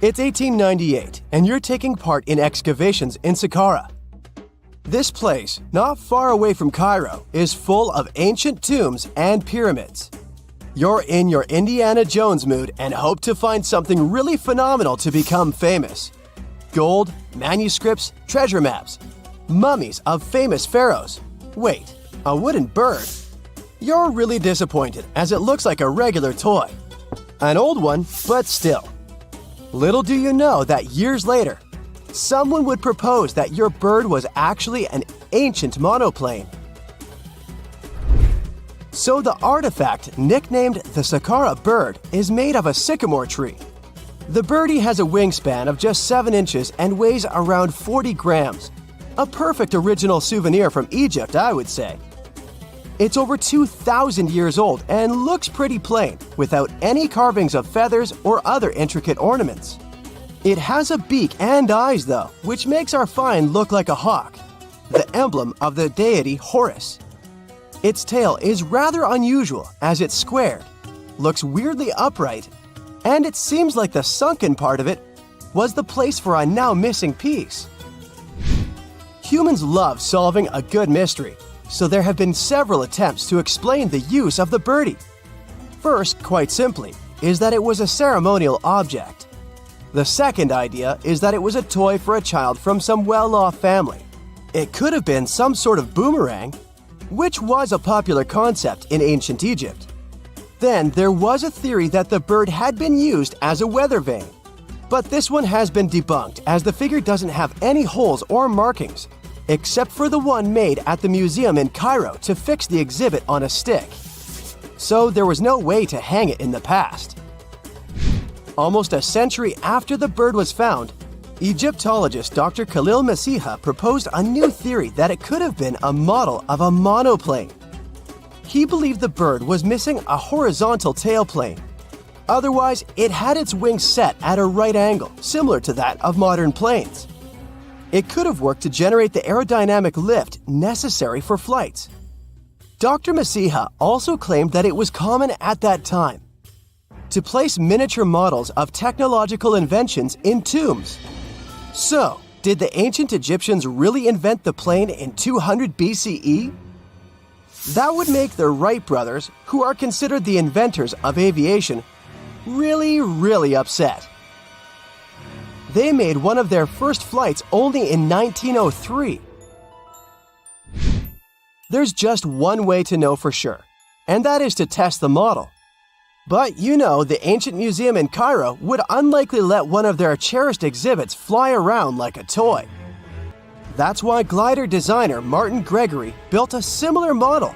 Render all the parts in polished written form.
It's 1898, and you're taking part in excavations in Saqqara. This place, not far away from Cairo, is full of ancient tombs and pyramids. You're in your Indiana Jones mood and hope to find something really phenomenal to become famous. Gold, manuscripts, treasure maps, mummies of famous pharaohs. Wait, a wooden bird? You're really disappointed as it looks like a regular toy. An old one, but still. Little do you know that years later, someone would propose that your bird was actually an ancient monoplane. So the artifact, nicknamed the Saqqara bird, is made of a sycamore tree. The birdie has a wingspan of just 7 inches and weighs around 40 grams. A perfect original souvenir from Egypt, I would say. It's over 2,000 years old and looks pretty plain, without any carvings of feathers or other intricate ornaments. It has a beak and eyes though, which makes our find look like a hawk, the emblem of the deity Horus. Its tail is rather unusual as it's squared, looks weirdly upright, and it seems like the sunken part of it was the place for a now missing piece. Humans love solving a good mystery, so there have been several attempts to explain the use of the birdie. First, quite simply, is that it was a ceremonial object. The second idea is that it was a toy for a child from some well-off family. It could have been some sort of boomerang, which was a popular concept in ancient Egypt. Then there was a theory that the bird had been used as a weather vane. But this one has been debunked as the figure doesn't have any holes or markings, except for the one made at the museum in Cairo to fix the exhibit on a stick. So there was no way to hang it in the past. Almost a century after the bird was found, Egyptologist Dr. Khalil Masiha proposed a new theory that it could have been a model of a monoplane. He believed the bird was missing a horizontal tailplane. Otherwise, it had its wings set at a right angle, similar to that of modern planes. It could have worked to generate the aerodynamic lift necessary for flights. Dr. Masiha also claimed that it was common at that time to place miniature models of technological inventions in tombs. So, did the ancient Egyptians really invent the plane in 200 BCE? That would make the Wright brothers, who are considered the inventors of aviation, really upset. They made one of their first flights only in 1903. There's just one way to know for sure, and that is to test the model. But you know, the ancient museum in Cairo would unlikely let one of their cherished exhibits fly around like a toy. That's why glider designer Martin Gregory built a similar model,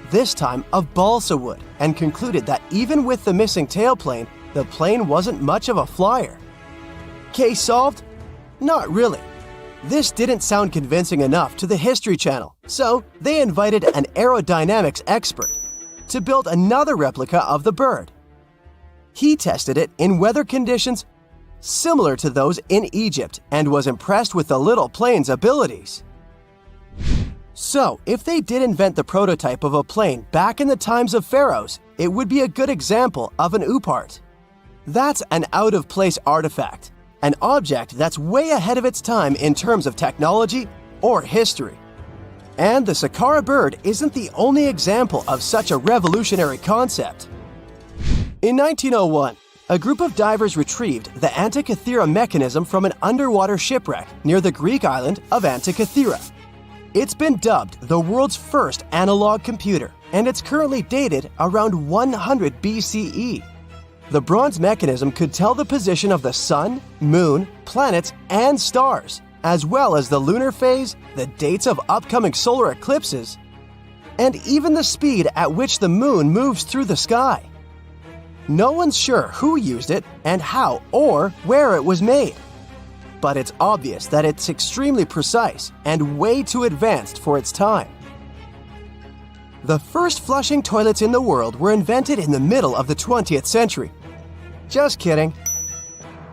this time of balsa wood, and concluded that even with the missing tailplane, the plane wasn't much of a flyer. Case solved? Not really. This didn't sound convincing enough to the History Channel, so they invited an aerodynamics expert to build another replica of the bird. He tested it in weather conditions similar to those in Egypt and was impressed with the little plane's abilities. So, if they did invent the prototype of a plane back in the times of pharaohs, it would be a good example of an oupart. That's an out-of-place artifact, an object that's way ahead of its time in terms of technology or history. And the Saqqara bird isn't the only example of such a revolutionary concept. In 1901, a group of divers retrieved the Antikythera mechanism from an underwater shipwreck near the Greek island of Antikythera. It's been dubbed the world's first analog computer, and it's currently dated around 100 BCE. The bronze mechanism could tell the position of the sun, moon, planets, and stars, as well as the lunar phase, the dates of upcoming solar eclipses, and even the speed at which the moon moves through the sky. No one's sure who used it and how or where it was made. But it's obvious that it's extremely precise and way too advanced for its time. The first flushing toilets in the world were invented in the middle of the 20th century. Just kidding.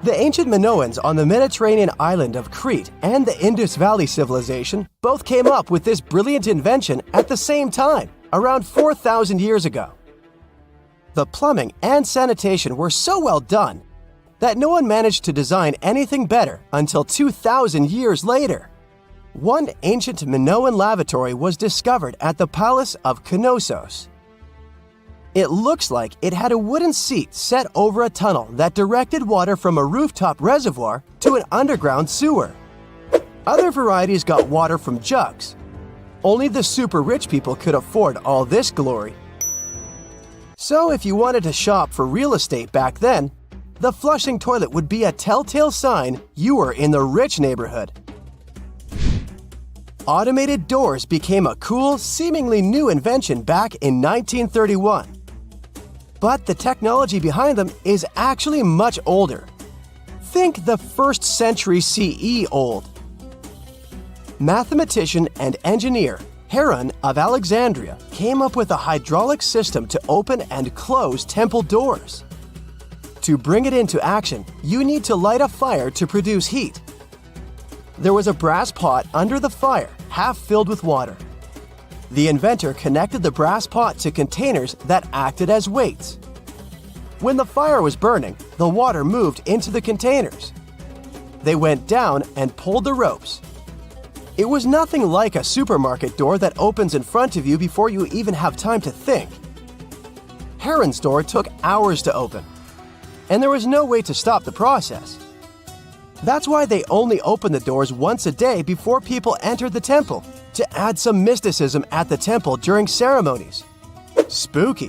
The ancient Minoans on the Mediterranean island of Crete and the Indus Valley civilization both came up with this brilliant invention at the same time, around 4,000 years ago. The plumbing and sanitation were so well done that no one managed to design anything better until 2,000 years later. One ancient Minoan lavatory was discovered at the Palace of Knossos. It looks like it had a wooden seat set over a tunnel that directed water from a rooftop reservoir to an underground sewer. Other varieties got water from jugs. Only the super rich people could afford all this glory. So if you wanted to shop for real estate back then, the flushing toilet would be a telltale sign you were in the rich neighborhood. Automated doors became a cool, seemingly new invention back in 1931. But the technology behind them is actually much older. Think the 1st century CE old. Mathematician and engineer Heron of Alexandria came up with a hydraulic system to open and close temple doors. To bring it into action, you need to light a fire to produce heat. There was a brass pot under the fire, half filled with water. The inventor connected the brass pot to containers that acted as weights. When the fire was burning, the water moved into the containers. They went down and pulled the ropes. It was nothing like a supermarket door that opens in front of you before you even have time to think. Heron's door took hours to open, and there was no way to stop the process. That's why they only opened the doors once a day before people entered the temple, to add some mysticism at the temple during ceremonies. Spooky.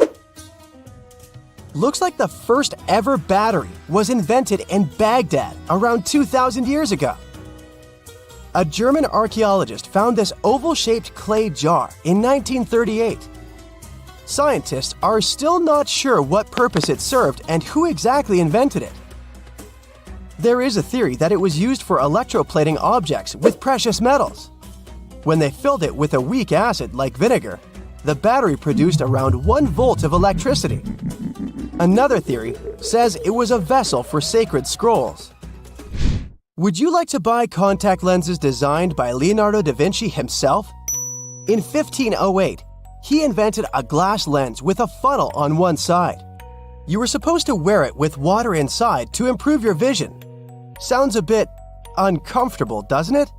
Looks like the first ever battery was invented in Baghdad around 2,000 years ago. A German archaeologist found this oval-shaped clay jar in 1938. Scientists are still not sure what purpose it served and who exactly invented it. There is a theory that it was used for electroplating objects with precious metals. When they filled it with a weak acid like vinegar, the battery produced around 1 volt of electricity. Another theory says it was a vessel for sacred scrolls. Would you like to buy contact lenses designed by Leonardo da Vinci himself? In 1508, he invented a glass lens with a funnel on one side. You were supposed to wear it with water inside to improve your vision. Sounds a bit uncomfortable, doesn't it?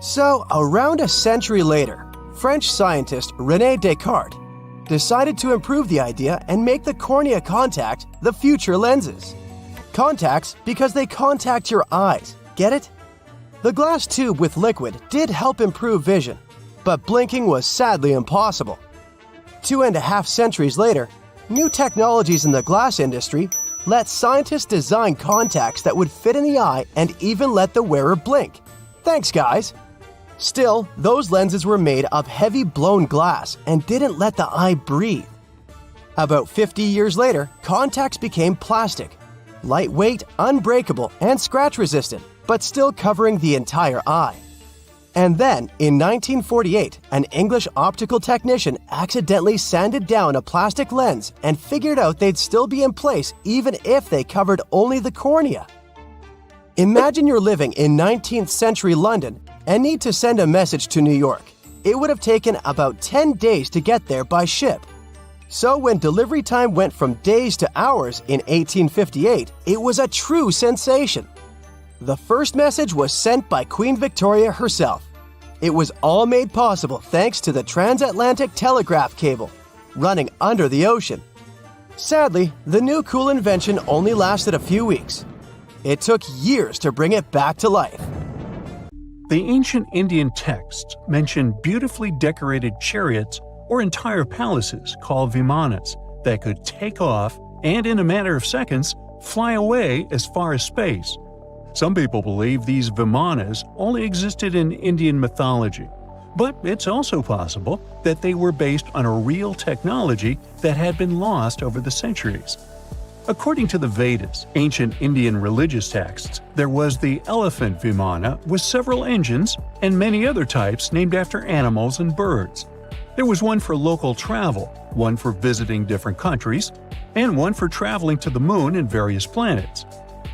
So, around a century later, French scientist René Descartes decided to improve the idea and make the cornea contact the future lenses. Contacts because they contact your eyes, get it? The glass tube with liquid did help improve vision, but blinking was sadly impossible. 2.5 centuries later, new technologies in the glass industry let scientists design contacts that would fit in the eye and even let the wearer blink. Thanks, guys! Still, those lenses were made of heavy blown glass and didn't let the eye breathe. About 50 years later, contacts became plastic, lightweight, unbreakable, and scratch-resistant, but still covering the entire eye. And then, in 1948, an English optical technician accidentally sanded down a plastic lens and figured out they'd still be in place even if they covered only the cornea. Imagine you're living in 19th century London and need to send a message to New York. It would have taken about 10 days to get there by ship. So when delivery time went from days to hours in 1858, it was a true sensation. The first message was sent by Queen Victoria herself. It was all made possible thanks to the transatlantic telegraph cable, running under the ocean. Sadly, the new cool invention only lasted a few weeks. It took years to bring it back to life. The ancient Indian texts mention beautifully decorated chariots or entire palaces called vimanas that could take off and, in a matter of seconds, fly away as far as space. Some people believe these vimanas only existed in Indian mythology, but it's also possible that they were based on a real technology that had been lost over the centuries. According to the Vedas, ancient Indian religious texts, there was the elephant vimana with several engines and many other types named after animals and birds. There was one for local travel, one for visiting different countries, and one for traveling to the moon and various planets.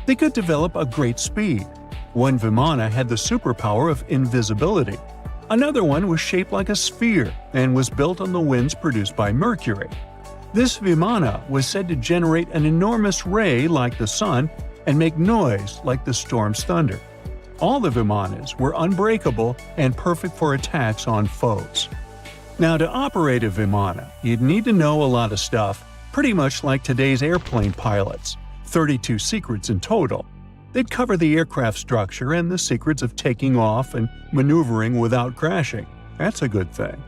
They could develop a great speed. One vimana had the superpower of invisibility. Another one was shaped like a sphere and was built on the winds produced by Mercury. This vimana was said to generate an enormous ray like the sun and make noise like the storm's thunder. All the vimanas were unbreakable and perfect for attacks on foes. Now, to operate a vimana, you'd need to know a lot of stuff, pretty much like today's airplane pilots, 32 secrets in total. They'd cover the aircraft structure and the secrets of taking off and maneuvering without crashing. That's a good thing.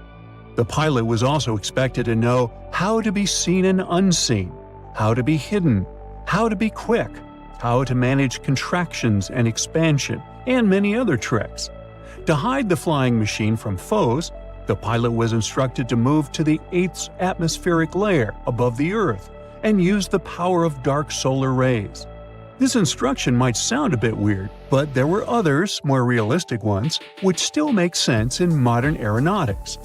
The pilot was also expected to know how to be seen and unseen, how to be hidden, how to be quick, how to manage contractions and expansion, and many other tricks. To hide the flying machine from foes, the pilot was instructed to move to the 8th atmospheric layer above the Earth and use the power of dark solar rays. This instruction might sound a bit weird, but there were others, more realistic ones, which still make sense in modern aeronautics.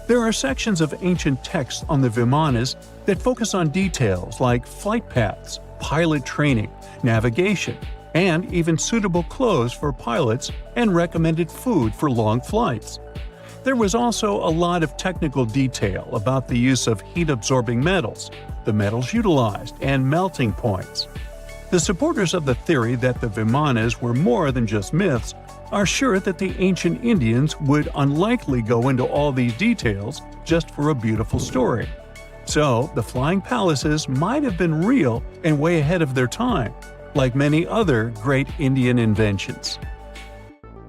There are sections of ancient texts on the vimanas that focus on details like flight paths, pilot training, navigation, and even suitable clothes for pilots and recommended food for long flights. There was also a lot of technical detail about the use of heat-absorbing metals, the metals utilized, and melting points. The supporters of the theory that the vimanas were more than just myths are sure that the ancient Indians would unlikely go into all these details just for a beautiful story. So, the flying palaces might have been real and way ahead of their time, like many other great Indian inventions.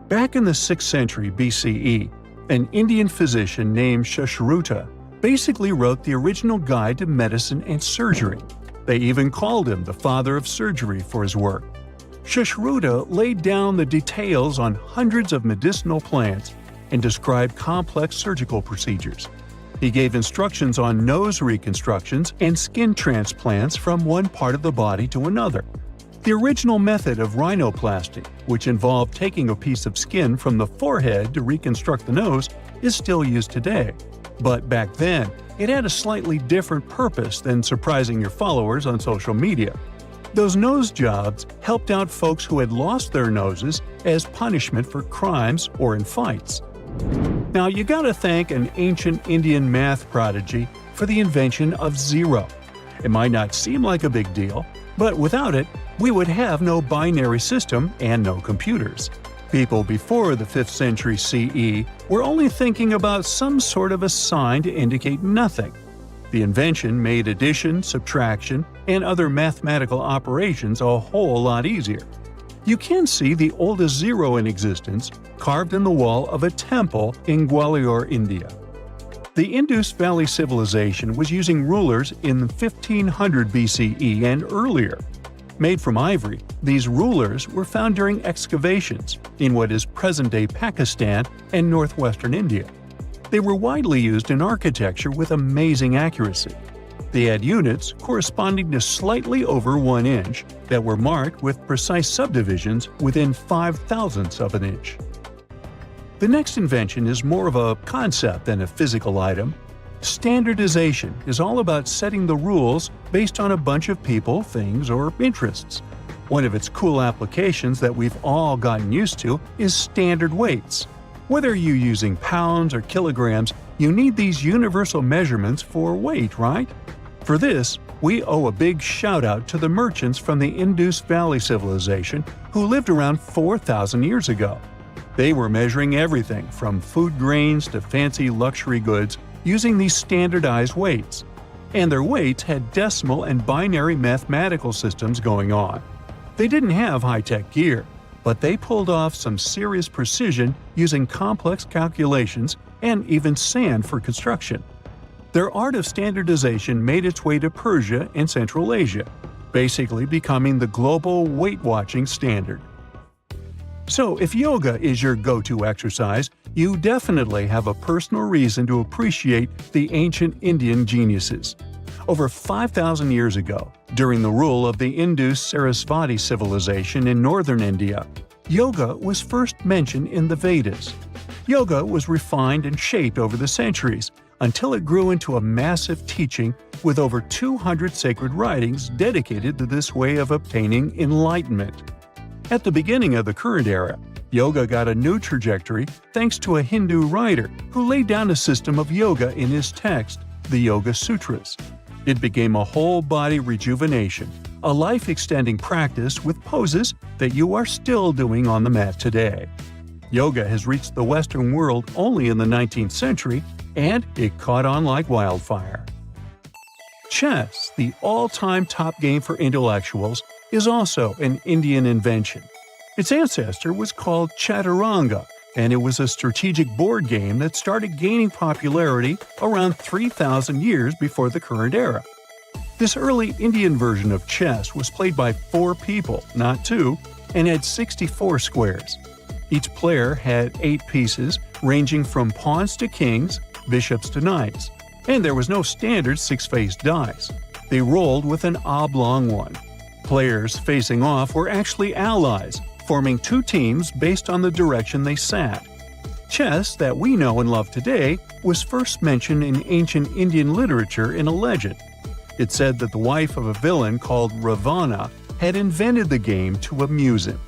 Back in the 6th century BCE, an Indian physician named Sushruta basically wrote the original guide to medicine and surgery. They even called him the father of surgery for his work. Sushruta laid down the details on hundreds of medicinal plants and described complex surgical procedures. He gave instructions on nose reconstructions and skin transplants from one part of the body to another. The original method of rhinoplasty, which involved taking a piece of skin from the forehead to reconstruct the nose, is still used today. But back then, it had a slightly different purpose than surprising your followers on social media. Those nose jobs helped out folks who had lost their noses as punishment for crimes or in fights. Now, you gotta thank an ancient Indian math prodigy for the invention of zero. It might not seem like a big deal, but without it, we would have no binary system and no computers. People before the 5th century CE were only thinking about some sort of a sign to indicate nothing. The invention made addition, subtraction, and other mathematical operations a whole lot easier. You can see the oldest zero in existence carved in the wall of a temple in Gwalior, India. The Indus Valley Civilization was using rulers in 1500 BCE and earlier. Made from ivory, these rulers were found during excavations in what is present-day Pakistan and northwestern India. They were widely used in architecture with amazing accuracy. They had units corresponding to slightly over 1 inch that were marked with precise subdivisions within 5/1000ths of an inch. The next invention is more of a concept than a physical item. Standardization is all about setting the rules based on a bunch of people, things, or interests. One of its cool applications that we've all gotten used to is standard weights. Whether you're using pounds or kilograms, you need these universal measurements for weight, right? For this, we owe a big shout-out to the merchants from the Indus Valley Civilization who lived around 4,000 years ago. They were measuring everything from food grains to fancy luxury goods using these standardized weights. And their weights had decimal and binary mathematical systems going on. They didn't have high-tech gear, but they pulled off some serious precision using complex calculations and even sand for construction. Their art of standardization made its way to Persia and Central Asia, basically becoming the global weight-watching standard. So, if yoga is your go-to exercise, you definitely have a personal reason to appreciate the ancient Indian geniuses. Over 5,000 years ago, during the rule of the Indus-Sarasvati civilization in northern India, yoga was first mentioned in the Vedas. Yoga was refined and shaped over the centuries until it grew into a massive teaching with over 200 sacred writings dedicated to this way of obtaining enlightenment. At the beginning of the current era, yoga got a new trajectory thanks to a Hindu writer who laid down a system of yoga in his text, the Yoga Sutras. It became a whole-body rejuvenation, a life-extending practice with poses that you are still doing on the mat today. Yoga has reached the Western world only in the 19th century, and it caught on like wildfire. Chess, the all-time top game for intellectuals, is also an Indian invention. Its ancestor was called Chaturanga, and it was a strategic board game that started gaining popularity around 3,000 years before the current era. This early Indian version of chess was played by 4 people, not 2, and had 64 squares. Each player had 8 pieces, ranging from pawns to kings, bishops to knights. And there was no standard 6-faced dice. They rolled with an oblong one. Players facing off were actually allies, forming 2 teams based on the direction they sat. Chess, that we know and love today, was first mentioned in ancient Indian literature in a legend. It said that the wife of a villain called Ravana had invented the game to amuse him.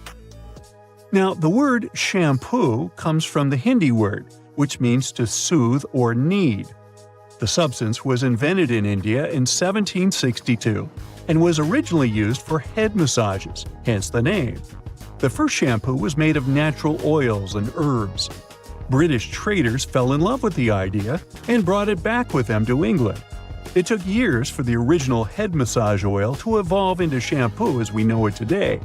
Now, the word shampoo comes from the Hindi word, which means to soothe or knead. The substance was invented in India in 1762 and was originally used for head massages, hence the name. The first shampoo was made of natural oils and herbs. British traders fell in love with the idea and brought it back with them to England. It took years for the original head massage oil to evolve into shampoo as we know it today,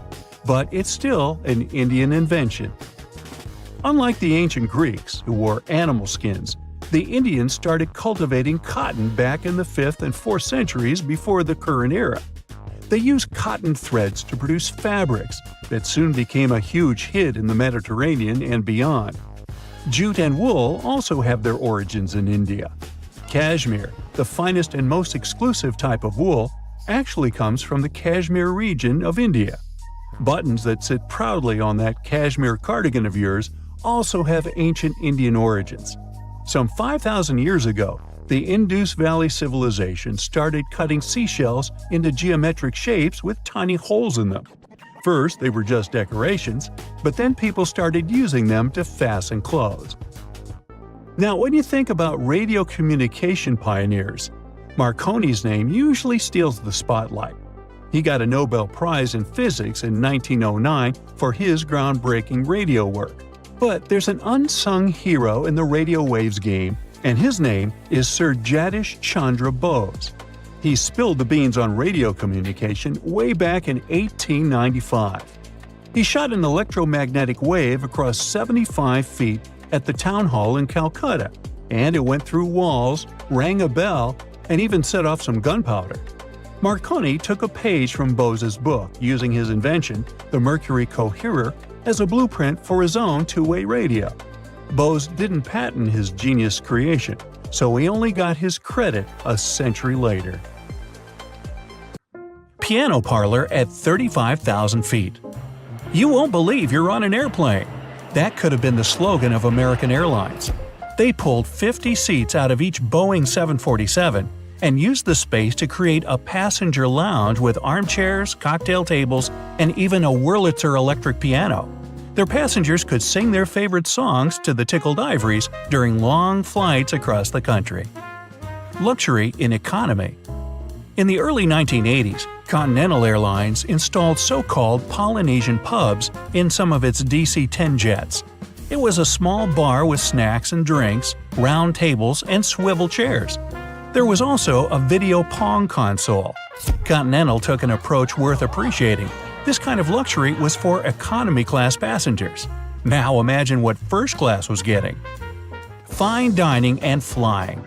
but it's still an Indian invention. Unlike the ancient Greeks, who wore animal skins, the Indians started cultivating cotton back in the 5th and 4th centuries before the current era. They used cotton threads to produce fabrics that soon became a huge hit in the Mediterranean and beyond. Jute and wool also have their origins in India. Cashmere, the finest and most exclusive type of wool, actually comes from the Kashmir region of India. Buttons that sit proudly on that cashmere cardigan of yours also have ancient Indian origins. Some 5,000 years ago, the Indus Valley civilization started cutting seashells into geometric shapes with tiny holes in them. First, they were just decorations, but then people started using them to fasten clothes. Now, when you think about radio communication pioneers, Marconi's name usually steals the spotlight. He got a Nobel Prize in Physics in 1909 for his groundbreaking radio work. But there's an unsung hero in the radio waves game, and his name is Sir Jagdish Chandra Bose. He spilled the beans on radio communication way back in 1895. He shot an electromagnetic wave across 75 feet at the town hall in Calcutta, and it went through walls, rang a bell, and even set off some gunpowder. Marconi took a page from Bose's book, using his invention, the Mercury Coherer, as a blueprint for his own two-way radio. Bose didn't patent his genius creation, so he only got his credit a century later. Piano parlor at 35,000 feet. You won't believe you're on an airplane. That could have been the slogan of American Airlines. They pulled 50 seats out of each Boeing 747 and used the space to create a passenger lounge with armchairs, cocktail tables, and even a Wurlitzer electric piano. Their passengers could sing their favorite songs to the tickled ivories during long flights across the country. Luxury in economy. In the early 1980s, Continental Airlines installed so-called Polynesian pubs in some of its DC-10 jets. It was a small bar with snacks and drinks, round tables, and swivel chairs. There was also a video pong console. Continental took an approach worth appreciating. This kind of luxury was for economy-class passengers. Now imagine what first class was getting. Fine dining and flying.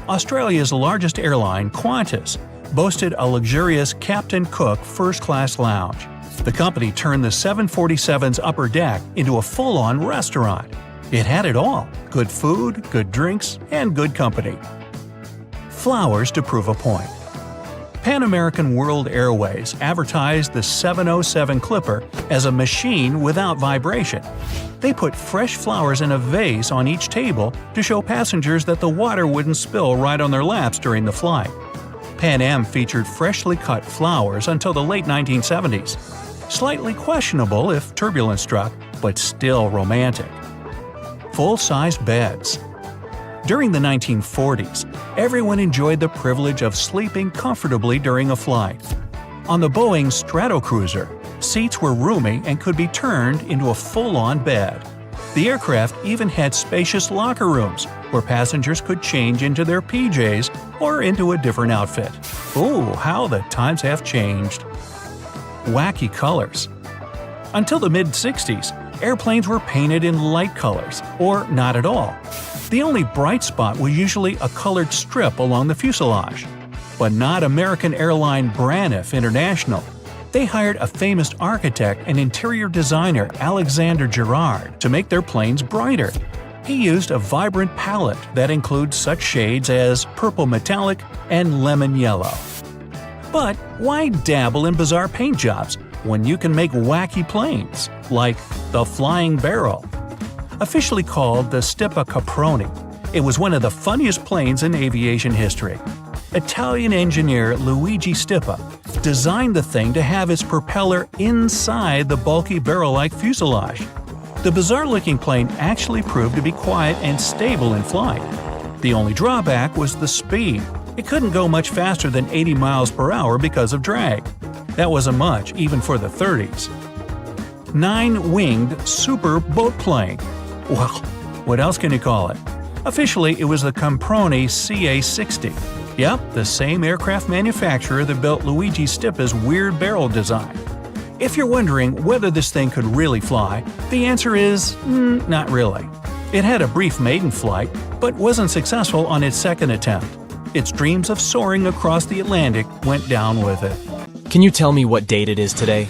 Australia's largest airline, Qantas, boasted a luxurious Captain Cook first-class lounge. The company turned the 747's upper deck into a full-on restaurant. It had it all: good food, good drinks, and good company. Flowers to prove a point. Pan American World Airways advertised the 707 Clipper as a machine without vibration. They put fresh flowers in a vase on each table to show passengers that the water wouldn't spill right on their laps during the flight. Pan Am featured freshly cut flowers until the late 1970s. Slightly questionable if turbulence struck, but still romantic. Full-size beds. During the 1940s, everyone enjoyed the privilege of sleeping comfortably during a flight. On the Boeing Stratocruiser, seats were roomy and could be turned into a full-on bed. The aircraft even had spacious locker rooms where passengers could change into their PJs or into a different outfit. Ooh, how the times have changed. Wacky colors. Until the mid-60s, airplanes were painted in light colors, or not at all. The only bright spot was usually a colored strip along the fuselage. But not American airline Braniff International. They hired a famous architect and interior designer, Alexander Gerard, to make their planes brighter. He used a vibrant palette that includes such shades as purple metallic and lemon yellow. But why dabble in bizarre paint jobs when you can make wacky planes, like the Flying Barrel? Officially called the Stipa Caproni, it was one of the funniest planes in aviation history. Italian engineer Luigi Stipa designed the thing to have its propeller inside the bulky barrel-like fuselage. The bizarre-looking plane actually proved to be quiet and stable in flight. The only drawback was the speed. It couldn't go much faster than 80 miles per hour because of drag. That wasn't much, even for the 30s. 9-winged super boat plane. Well, what else can you call it? Officially, it was the Caproni CA-60. Yep, the same aircraft manufacturer that built Luigi Stipa's weird barrel design. If you're wondering whether this thing could really fly, the answer is not really. It had a brief maiden flight, but wasn't successful on its second attempt. Its dreams of soaring across the Atlantic went down with it. Can you tell me what date it is today?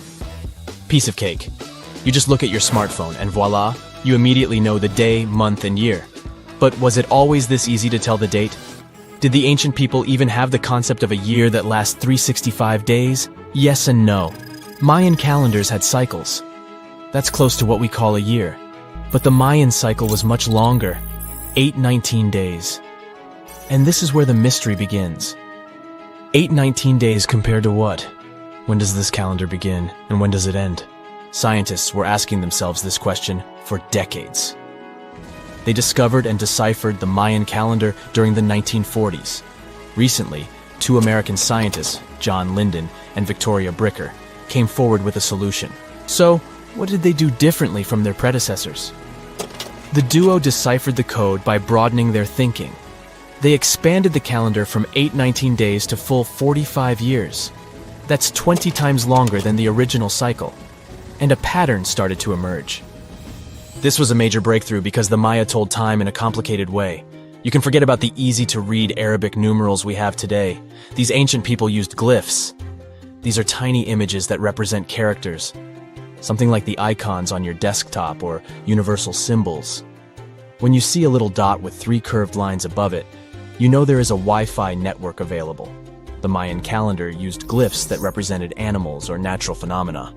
Piece of cake. You just look at your smartphone and voila, you immediately know the day, month, and year. But was it always this easy to tell the date? Did the ancient people even have the concept of a year that lasts 365 days? Yes and no. Mayan calendars had cycles. That's close to what we call a year. But the Mayan cycle was much longer, 819 days. And this is where the mystery begins. 819 days compared to what? When does this calendar begin, and when does it end? Scientists were asking themselves this question for decades. They discovered and deciphered the Mayan calendar during the 1940s. Recently, 2 American scientists, John Linden and Victoria Bricker, came forward with a solution. So, what did they do differently from their predecessors? The duo deciphered the code by broadening their thinking. They expanded the calendar from 819 days to full 45 years. That's 20 times longer than the original cycle. And a pattern started to emerge. This was a major breakthrough because the Maya told time in a complicated way. You can forget about the easy-to-read Arabic numerals we have today. These ancient people used glyphs. These are tiny images that represent characters, something like the icons on your desktop or universal symbols. When you see a little dot with 3 curved lines above it, you know there is a Wi-Fi network available. The Mayan calendar used glyphs that represented animals or natural phenomena.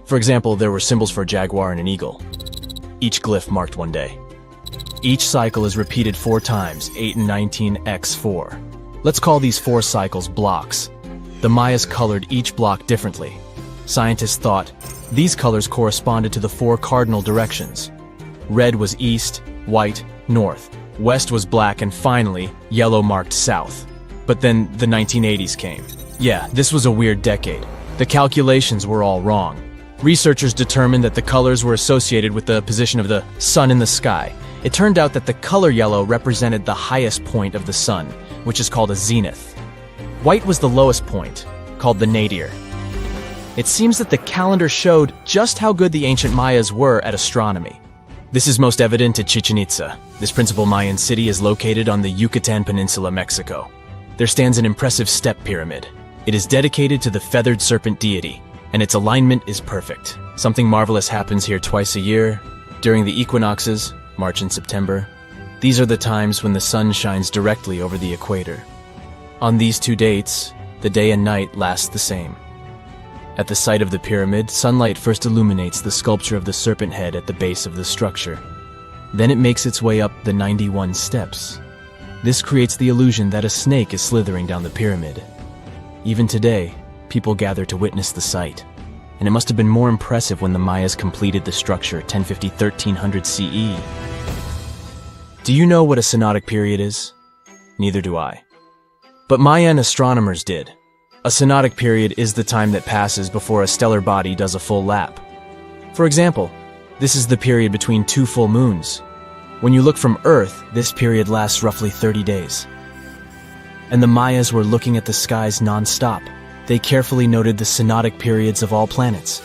For example, there were symbols for a jaguar and an eagle. Each glyph marked one day. Each cycle is repeated 4 times, 8 and 19 x 4. Let's call these 4 cycles blocks. The Mayas colored each block differently. Scientists thought these colors corresponded to the 4 cardinal directions. Red was east, white, north. West was black, and finally, yellow marked south. But then the 1980s came. Yeah, this was a weird decade. The calculations were all wrong. Researchers determined that the colors were associated with the position of the sun in the sky. It turned out that the color yellow represented the highest point of the sun, which is called a zenith. White was the lowest point, called the nadir. It seems that the calendar showed just how good the ancient Mayas were at astronomy. This is most evident at Chichen Itza. This principal Mayan city is located on the Yucatan Peninsula, Mexico. There stands an impressive step pyramid. It is dedicated to the feathered serpent deity, and its alignment is perfect. Something marvelous happens here twice a year, during the equinoxes, March and September. These are the times when the sun shines directly over the equator. On these 2 dates, the day and night last the same. At the site of the pyramid, sunlight first illuminates the sculpture of the serpent head at the base of the structure. Then it makes its way up the 91 steps. This creates the illusion that a snake is slithering down the pyramid. Even today, people gather to witness the sight, and it must have been more impressive when the Mayas completed the structure 1050-1300 CE. Do you know what a synodic period is? Neither do I. But Mayan astronomers did. A synodic period is the time that passes before a stellar body does a full lap. For example, this is the period between two full moons. When you look from Earth, this period lasts roughly 30 days. And the Mayas were looking at the skies non-stop. They carefully noted the synodic periods of all planets.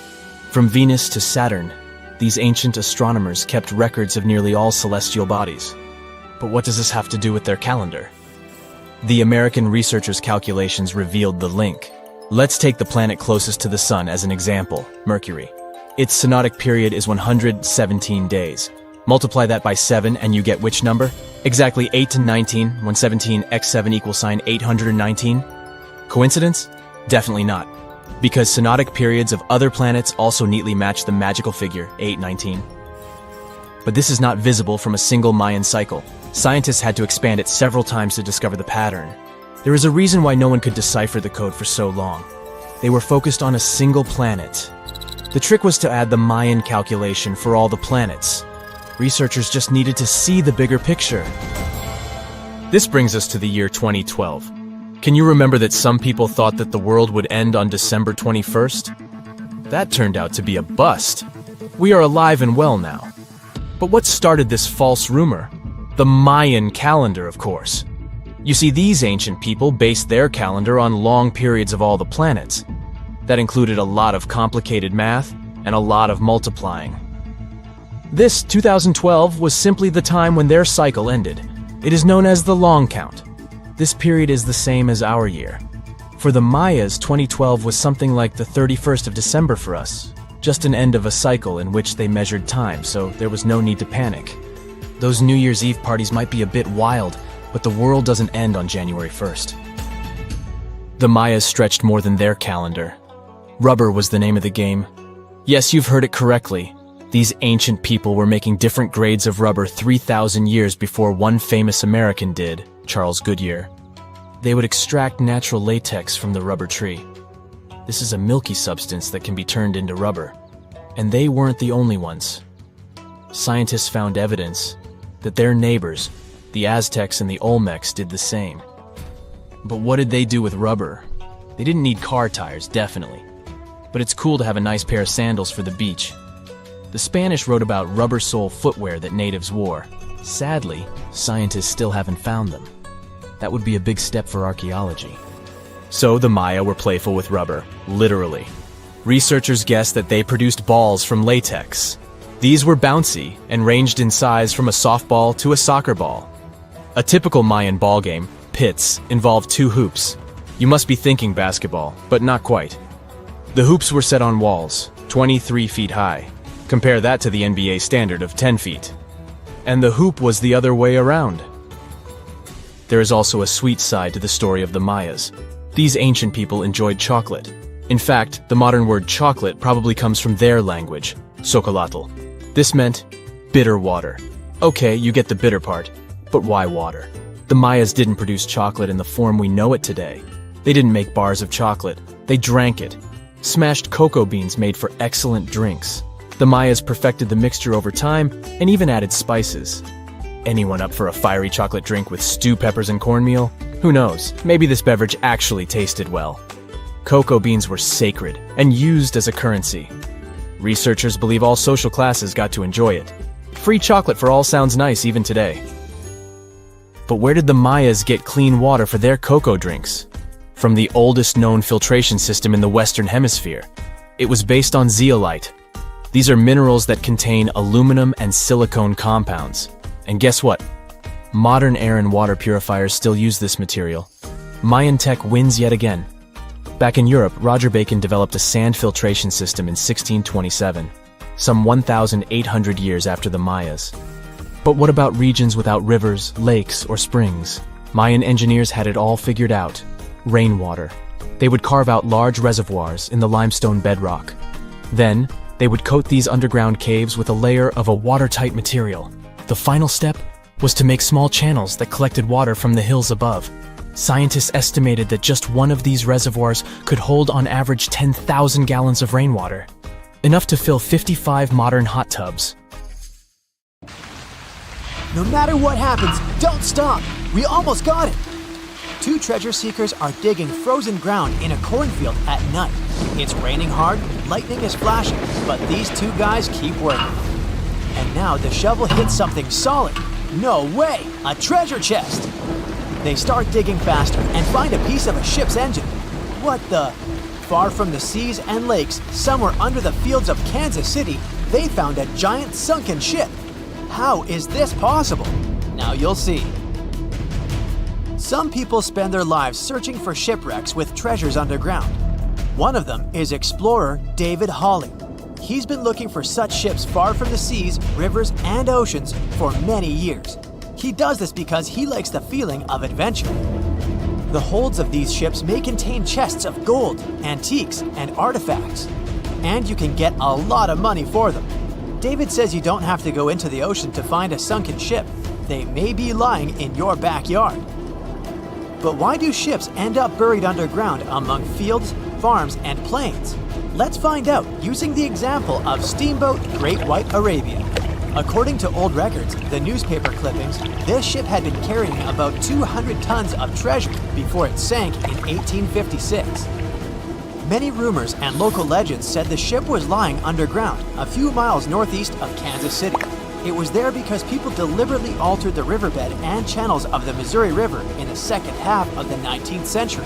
From Venus to Saturn, these ancient astronomers kept records of nearly all celestial bodies. But what does this have to do with their calendar? The American researchers' calculations revealed the link. Let's take the planet closest to the Sun as an example, Mercury. Its synodic period is 117 days. Multiply that by 7 and you get which number? Exactly 8 to 19, 117 x 7 equals 819. Coincidence? Definitely not. Because synodic periods of other planets also neatly match the magical figure 819. But this is not visible from a single Mayan cycle. Scientists had to expand it several times to discover the pattern. There is a reason why no one could decipher the code for so long. They were focused on a single planet. The trick was to add the Mayan calculation for all the planets. Researchers just needed to see the bigger picture. This brings us to the year 2012. Can you remember that some people thought that the world would end on December 21st? That turned out to be a bust. We are alive and well now. But what started this false rumor? The Mayan calendar, of course. You see, these ancient people based their calendar on long periods of all the planets. That included a lot of complicated math and a lot of multiplying. This 2012 was simply the time when their cycle ended. It is known as the long count. This period is the same as our year. For the Mayas, 2012 was something like the 31st of December for us. Just an end of a cycle in which they measured time, so there was no need to panic. Those New Year's Eve parties might be a bit wild, but the world doesn't end on January 1st. The Mayas stretched more than their calendar. Rubber was the name of the game. Yes, you've heard it correctly. These ancient people were making different grades of rubber 3,000 years before one famous American did, Charles Goodyear. They would extract natural latex from the rubber tree. This is a milky substance that can be turned into rubber. And they weren't the only ones. Scientists found evidence that their neighbors, the Aztecs and the Olmecs, did the same. But what did they do with rubber? They didn't need car tires, definitely. But it's cool to have a nice pair of sandals for the beach. The Spanish wrote about rubber sole footwear that natives wore. Sadly, scientists still haven't found them. That would be a big step for archaeology. So the Maya were playful with rubber, literally. Researchers guessed that they produced balls from latex. These were bouncy and ranged in size from a softball to a soccer ball. A typical Mayan ball game, pits, involved 2 hoops. You must be thinking basketball, but not quite. The hoops were set on walls, 23 feet high. Compare that to the NBA standard of 10 feet. And the hoop was the other way around. There is also a sweet side to the story of the Mayas. These ancient people enjoyed chocolate. In fact, the modern word chocolate probably comes from their language, Xocolatl. This meant bitter water. Okay, you get the bitter part, but why water? The Mayas didn't produce chocolate in the form we know it today. They didn't make bars of chocolate. They drank it. Smashed cocoa beans made for excellent drinks. The Mayas perfected the mixture over time and even added spices. Anyone up for a fiery chocolate drink with stew peppers and cornmeal? Who knows, maybe this beverage actually tasted well. Cocoa beans were sacred and used as a currency. Researchers believe all social classes got to enjoy it. Free chocolate for all sounds nice even today. But where did the Mayas get clean water for their cocoa drinks? From the oldest known filtration system in the Western Hemisphere. It was based on zeolite. These are minerals that contain aluminum and silicone compounds. And guess what? Modern air and water purifiers still use this material. Mayan tech wins yet again. Back in Europe, Roger Bacon developed a sand filtration system in 1627, some 1,800 years after the Mayas. But what about regions without rivers, lakes, or springs? Mayan engineers had it all figured out. Rainwater. They would carve out large reservoirs in the limestone bedrock. Then, they would coat these underground caves with a layer of a watertight material. The final step was to make small channels that collected water from the hills above. Scientists estimated that just one of these reservoirs could hold on average 10,000 gallons of rainwater, enough to fill 55 modern hot tubs. No matter what happens, don't stop. We almost got it. Two treasure seekers are digging frozen ground in a cornfield at night. It's raining hard, lightning is flashing, but these two guys keep working. And now the shovel hits something solid. No way! A treasure chest! They start digging faster and find a piece of a ship's engine. What the? Far from the seas and lakes, somewhere under the fields of Kansas City, they found a giant sunken ship. How is this possible? Now you'll see. Some people spend their lives searching for shipwrecks with treasures underground. One of them is explorer David Hawley. He's been looking for such ships far from the seas, rivers, and oceans for many years. He does this because he likes the feeling of adventure. The holds of these ships may contain chests of gold, antiques, and artifacts. And you can get a lot of money for them. David says you don't have to go into the ocean to find a sunken ship. They may be lying in your backyard. But why do ships end up buried underground among fields, farms, and plains? Let's find out using the example of steamboat Great White Arabia. According to old records, the newspaper clippings, this ship had been carrying about 200 tons of treasure before it sank in 1856. Many rumors and local legends said the ship was lying underground, a few miles northeast of Kansas City. It was there because people deliberately altered the riverbed and channels of the Missouri River in the second half of the 19th century.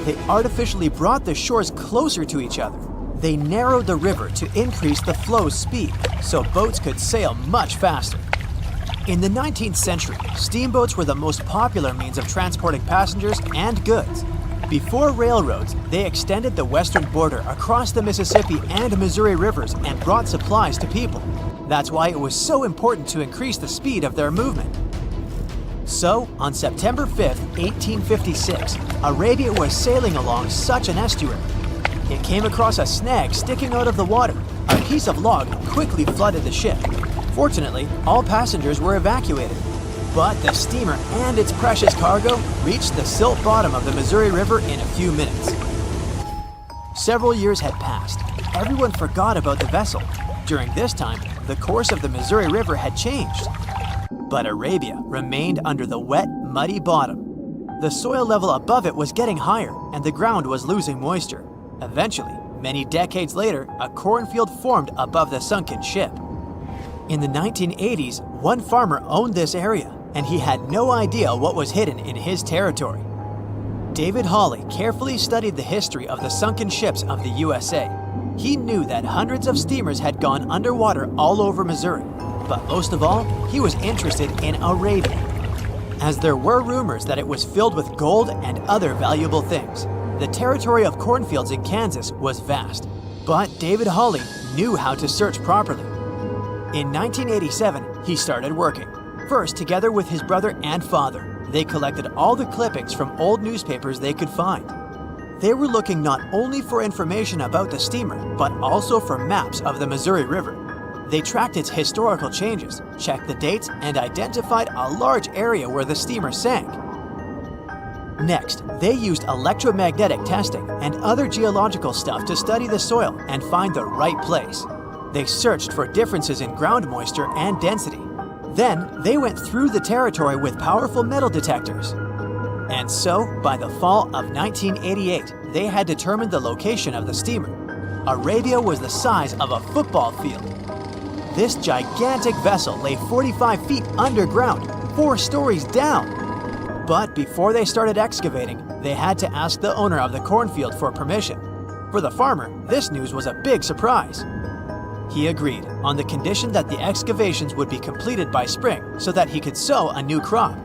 They artificially brought the shores closer to each other. They narrowed the river to increase the flow's speed, so boats could sail much faster. In the 19th century, steamboats were the most popular means of transporting passengers and goods. Before railroads, they extended the western border across the Mississippi and Missouri rivers and brought supplies to people. That's why it was so important to increase the speed of their movement. So, on September 5, 1856, Arabia was sailing along such an estuary. It came across a snag sticking out of the water. A piece of log quickly flooded the ship. Fortunately, all passengers were evacuated. But the steamer and its precious cargo reached the silt bottom of the Missouri River in a few minutes. Several years had passed. Everyone forgot about the vessel. During this time, the course of the Missouri River had changed. But Arabia remained under the wet, muddy bottom. The soil level above it was getting higher, and the ground was losing moisture. Eventually, many decades later, a cornfield formed above the sunken ship. In the 1980s, one farmer owned this area, and he had no idea what was hidden in his territory. David Hawley carefully studied the history of the sunken ships of the USA. He knew that hundreds of steamers had gone underwater all over Missouri, but most of all, he was interested in Arabia, as there were rumors that it was filled with gold and other valuable things. The territory of cornfields in Kansas was vast, but David Hawley knew how to search properly. In 1987, he started working. First, together with his brother and father, they collected all the clippings from old newspapers they could find. They were looking not only for information about the steamer, but also for maps of the Missouri River. They tracked its historical changes, checked the dates, and identified a large area where the steamer sank. Next, they used electromagnetic testing and other geological stuff to study the soil and find the right place. They searched for differences in ground moisture and density. Then, they went through the territory with powerful metal detectors. And so, by the fall of 1988, they had determined the location of the steamer. Arabia was the size of a football field. This gigantic vessel lay 45 feet underground, 4 stories down. But before they started excavating, they had to ask the owner of the cornfield for permission. For the farmer, this news was a big surprise. He agreed, on the condition that the excavations would be completed by spring so that he could sow a new crop.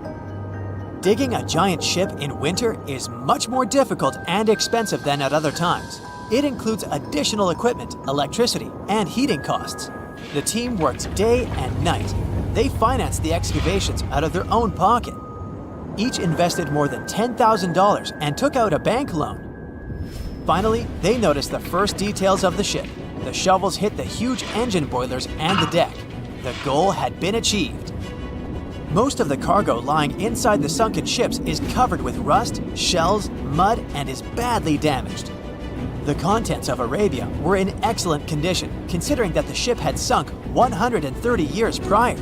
Digging a giant ship in winter is much more difficult and expensive than at other times. It includes additional equipment, electricity, and heating costs. The team worked day and night. They financed the excavations out of their own pocket. Each invested more than $10,000 and took out a bank loan. Finally, they noticed the first details of the ship. The shovels hit the huge engine boilers and the deck. The goal had been achieved. Most of the cargo lying inside the sunken ships is covered with rust, shells, mud, and is badly damaged. The contents of Arabia were in excellent condition, considering that the ship had sunk 130 years prior.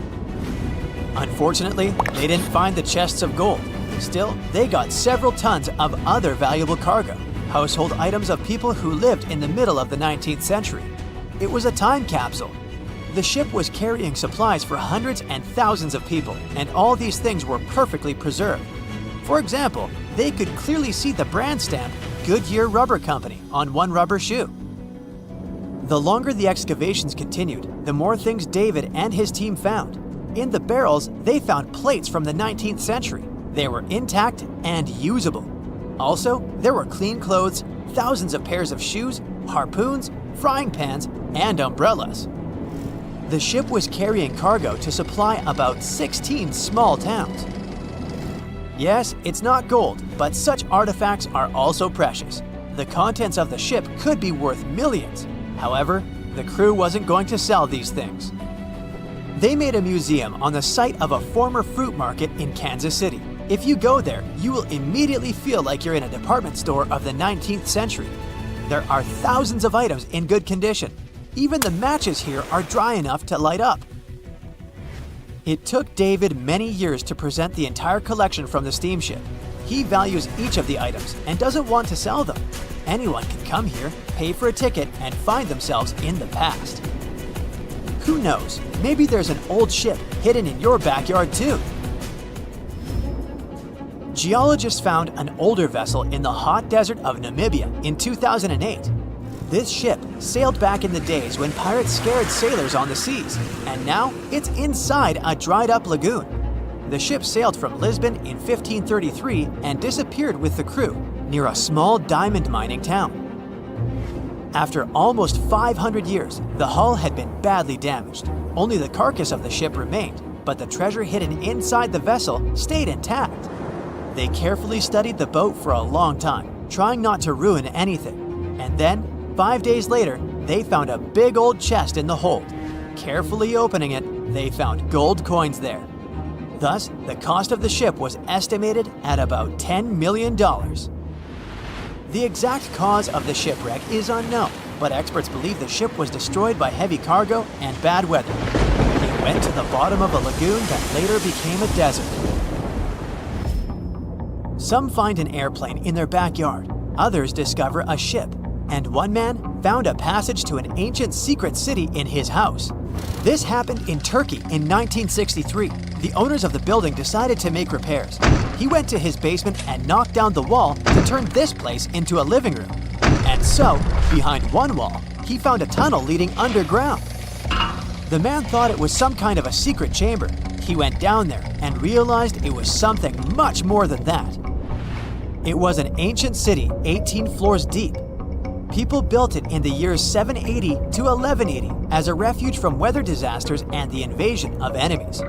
Unfortunately, they didn't find the chests of gold, Still, they got several tons of other valuable cargo, household items of people who lived in the middle of the 19th century. It was a time capsule. The ship was carrying supplies for hundreds and thousands of people, and all these things were perfectly preserved. For example, they could clearly see the brand stamp Goodyear Rubber Company on one rubber shoe. The longer the excavations continued, the more things David and his team found. In the barrels, they found plates from the 19th century. They were intact and usable. Also, there were clean clothes, thousands of pairs of shoes, harpoons, frying pans, and umbrellas. The ship was carrying cargo to supply about 16 small towns. Yes, it's not gold, but such artifacts are also precious. The contents of the ship could be worth millions. However, the crew wasn't going to sell these things. They made a museum on the site of a former fruit market in Kansas City. If you go there, you will immediately feel like you're in a department store of the 19th century. There are thousands of items in good condition. Even the matches here are dry enough to light up. It took David many years to present the entire collection from the steamship. He values each of the items and doesn't want to sell them. Anyone can come here, pay for a ticket, and find themselves in the past. Who knows, maybe there's an old ship hidden in your backyard too. Geologists found an older vessel in the hot desert of Namibia in 2008. This ship sailed back in the days when pirates scared sailors on the seas, and now it's inside a dried-up lagoon. The ship sailed from Lisbon in 1533 and disappeared with the crew near a small diamond mining town. After almost 500 years, the hull had been badly damaged. Only the carcass of the ship remained, but the treasure hidden inside the vessel stayed intact. They carefully studied the boat for a long time, trying not to ruin anything. And then, 5 days later, they found a big old chest in the hold. Carefully opening it, they found gold coins there. Thus, the cost of the ship was estimated at about $10 million. The exact cause of the shipwreck is unknown, but experts believe the ship was destroyed by heavy cargo and bad weather. It went to the bottom of a lagoon that later became a desert. Some find an airplane in their backyard, others discover a ship, and one man found a passage to an ancient secret city in his house. This happened in Turkey in 1963. The owners of the building decided to make repairs. He went to his basement and knocked down the wall to turn this place into a living room. And so, behind one wall, he found a tunnel leading underground. The man thought it was some kind of a secret chamber. He went down there and realized it was something much more than that. It was an ancient city 18 floors deep. People built it in the years 780 to 1180 as a refuge from weather disasters and the invasion of enemies.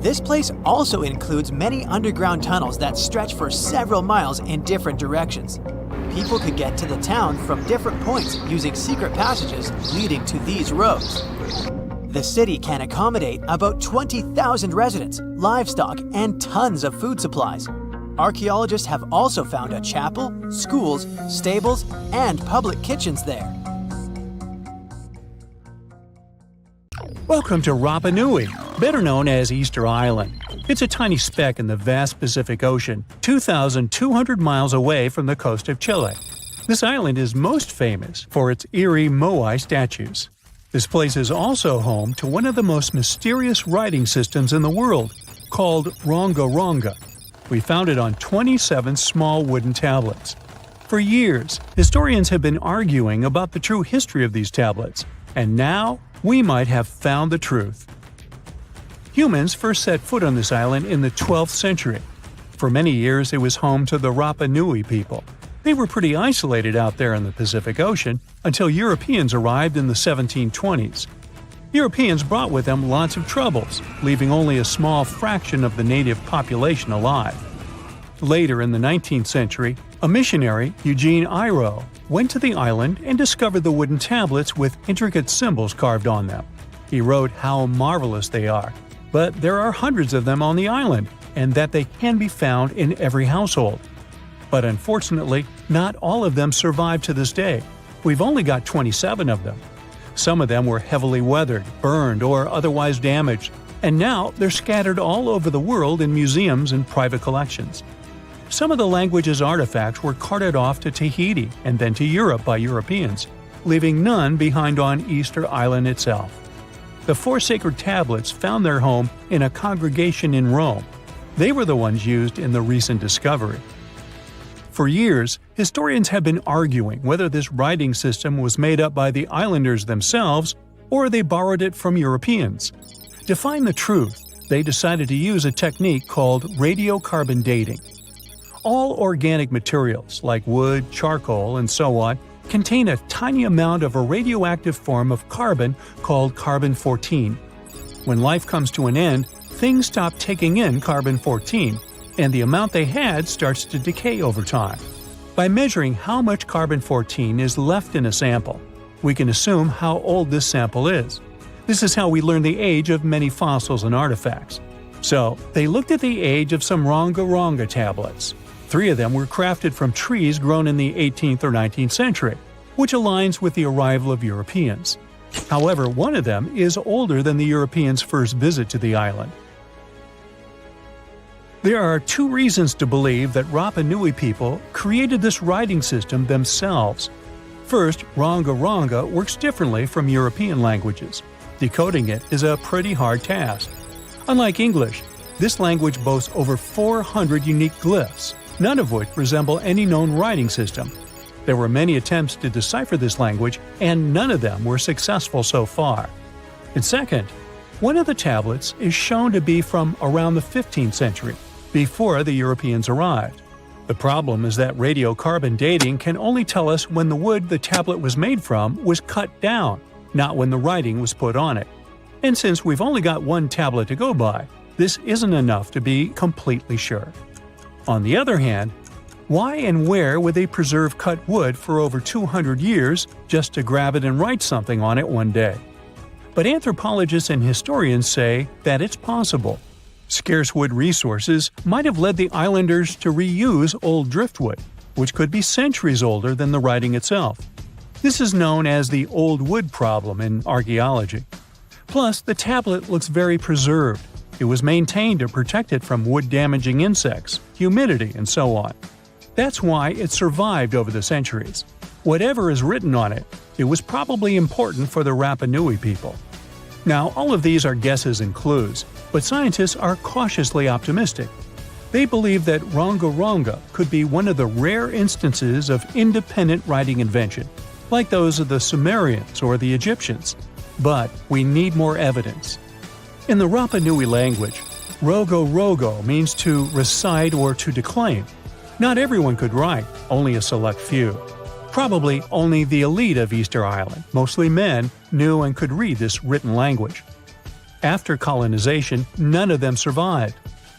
This place also includes many underground tunnels that stretch for several miles in different directions. People could get to the town from different points using secret passages leading to these roads. The city can accommodate about 20,000 residents, livestock, and tons of food supplies. Archaeologists have also found a chapel, schools, stables, and public kitchens there. Welcome to Rapa Nui, better known as Easter Island. It's a tiny speck in the vast Pacific Ocean, 2,200 miles away from the coast of Chile. This island is most famous for its eerie moai statues. This place is also home to one of the most mysterious writing systems in the world, called Ronga Ronga. We found it on 27 small wooden tablets. For years, historians have been arguing about the true history of these tablets, and now we might have found the truth. Humans first set foot on this island in the 12th century. For many years, it was home to the Rapa Nui people. They were pretty isolated out there in the Pacific Ocean until Europeans arrived in the 1720s. Europeans brought with them lots of troubles, leaving only a small fraction of the native population alive. Later in the 19th century, a missionary, Eugene Iro, went to the island and discovered the wooden tablets with intricate symbols carved on them. He wrote how marvelous they are, but there are hundreds of them on the island, and that they can be found in every household. But unfortunately, not all of them survive to this day. We've only got 27 of them. Some of them were heavily weathered, burned, or otherwise damaged, and now they're scattered all over the world in museums and private collections. Some of the language's artifacts were carted off to Tahiti and then to Europe by Europeans, leaving none behind on Easter Island itself. The 4 sacred tablets found their home in a congregation in Rome. They were the ones used in the recent discovery. For years, historians have been arguing whether this writing system was made up by the islanders themselves or they borrowed it from Europeans. To find the truth, they decided to use a technique called radiocarbon dating. All organic materials, like wood, charcoal, and so on, contain a tiny amount of a radioactive form of carbon called carbon-14. When life comes to an end, things stop taking in carbon-14, and the amount they had starts to decay over time. By measuring how much carbon-14 is left in a sample, we can assume how old this sample is. This is how we learn the age of many fossils and artifacts. So, they looked at the age of some Ronga tablets. 3 of them were crafted from trees grown in the 18th or 19th century, which aligns with the arrival of Europeans. However, one of them is older than the Europeans' first visit to the island. There are 2 reasons to believe that Rapa Nui people created this writing system themselves. First, Ronga works differently from European languages. Decoding it is a pretty hard task. Unlike English, this language boasts over 400 unique glyphs, none of which resemble any known writing system. There were many attempts to decipher this language, and none of them were successful so far. And second, one of the tablets is shown to be from around the 15th century, before the Europeans arrived. The problem is that radiocarbon dating can only tell us when the wood the tablet was made from was cut down, not when the writing was put on it. And since we've only got one tablet to go by, this isn't enough to be completely sure. On the other hand, why and where would they preserve cut wood for over 200 years just to grab it and write something on it one day? But anthropologists and historians say that it's possible. Scarce wood resources might have led the islanders to reuse old driftwood, which could be centuries older than the writing itself. This is known as the old wood problem in archaeology. Plus, the tablet looks very preserved. It was maintained to protect it from wood-damaging insects, humidity, and so on. That's why it survived over the centuries. Whatever is written on it, it was probably important for the Rapa Nui people. Now, all of these are guesses and clues, but scientists are cautiously optimistic. They believe that Ronga could be one of the rare instances of independent writing invention, like those of the Sumerians or the Egyptians. But we need more evidence. In the Rapa Nui language, rogo means to recite or to declaim. Not everyone could write, only a select few. Probably only the elite of Easter Island, mostly men, knew and could read this written language. After colonization, none of them survived.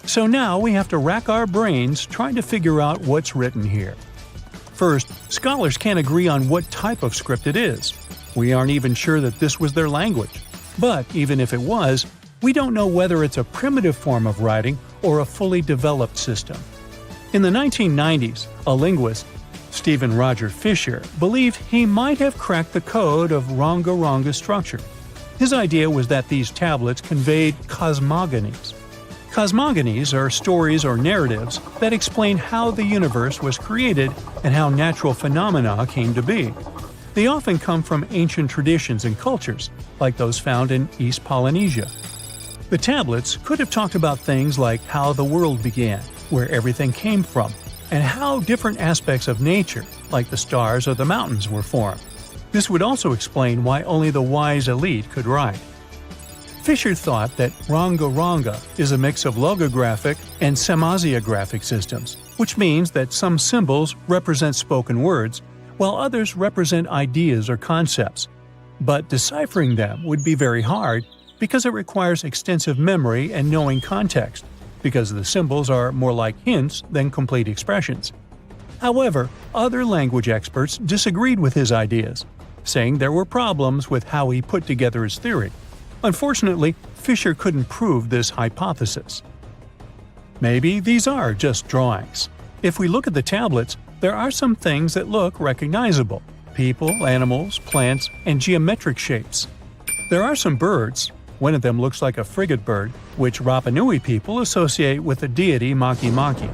So now we have to rack our brains trying to figure out what's written here. First, scholars can't agree on what type of script it is. We aren't even sure that this was their language. But even if it was, we don't know whether it's a primitive form of writing or a fully developed system. In the 1990s, a linguist, Stephen Roger Fisher, believed he might have cracked the code of Ronga structure. His idea was that these tablets conveyed cosmogonies. Cosmogonies are stories or narratives that explain how the universe was created and how natural phenomena came to be. They often come from ancient traditions and cultures, like those found in East Polynesia. The tablets could have talked about things like how the world began, where everything came from, and how different aspects of nature, like the stars or the mountains, were formed. This would also explain why only the wise elite could write. Fisher thought that Ronga is a mix of logographic and semasiographic systems, which means that some symbols represent spoken words, while others represent ideas or concepts. But deciphering them would be very hard because it requires extensive memory and knowing context, because the symbols are more like hints than complete expressions. However, other language experts disagreed with his ideas, saying there were problems with how he put together his theory. Unfortunately, Fisher couldn't prove this hypothesis. Maybe these are just drawings. If we look at the tablets, there are some things that look recognizable: people, animals, plants, and geometric shapes. There are some birds. One of them looks like a frigate bird, which Rapa Nui people associate with the deity Maki.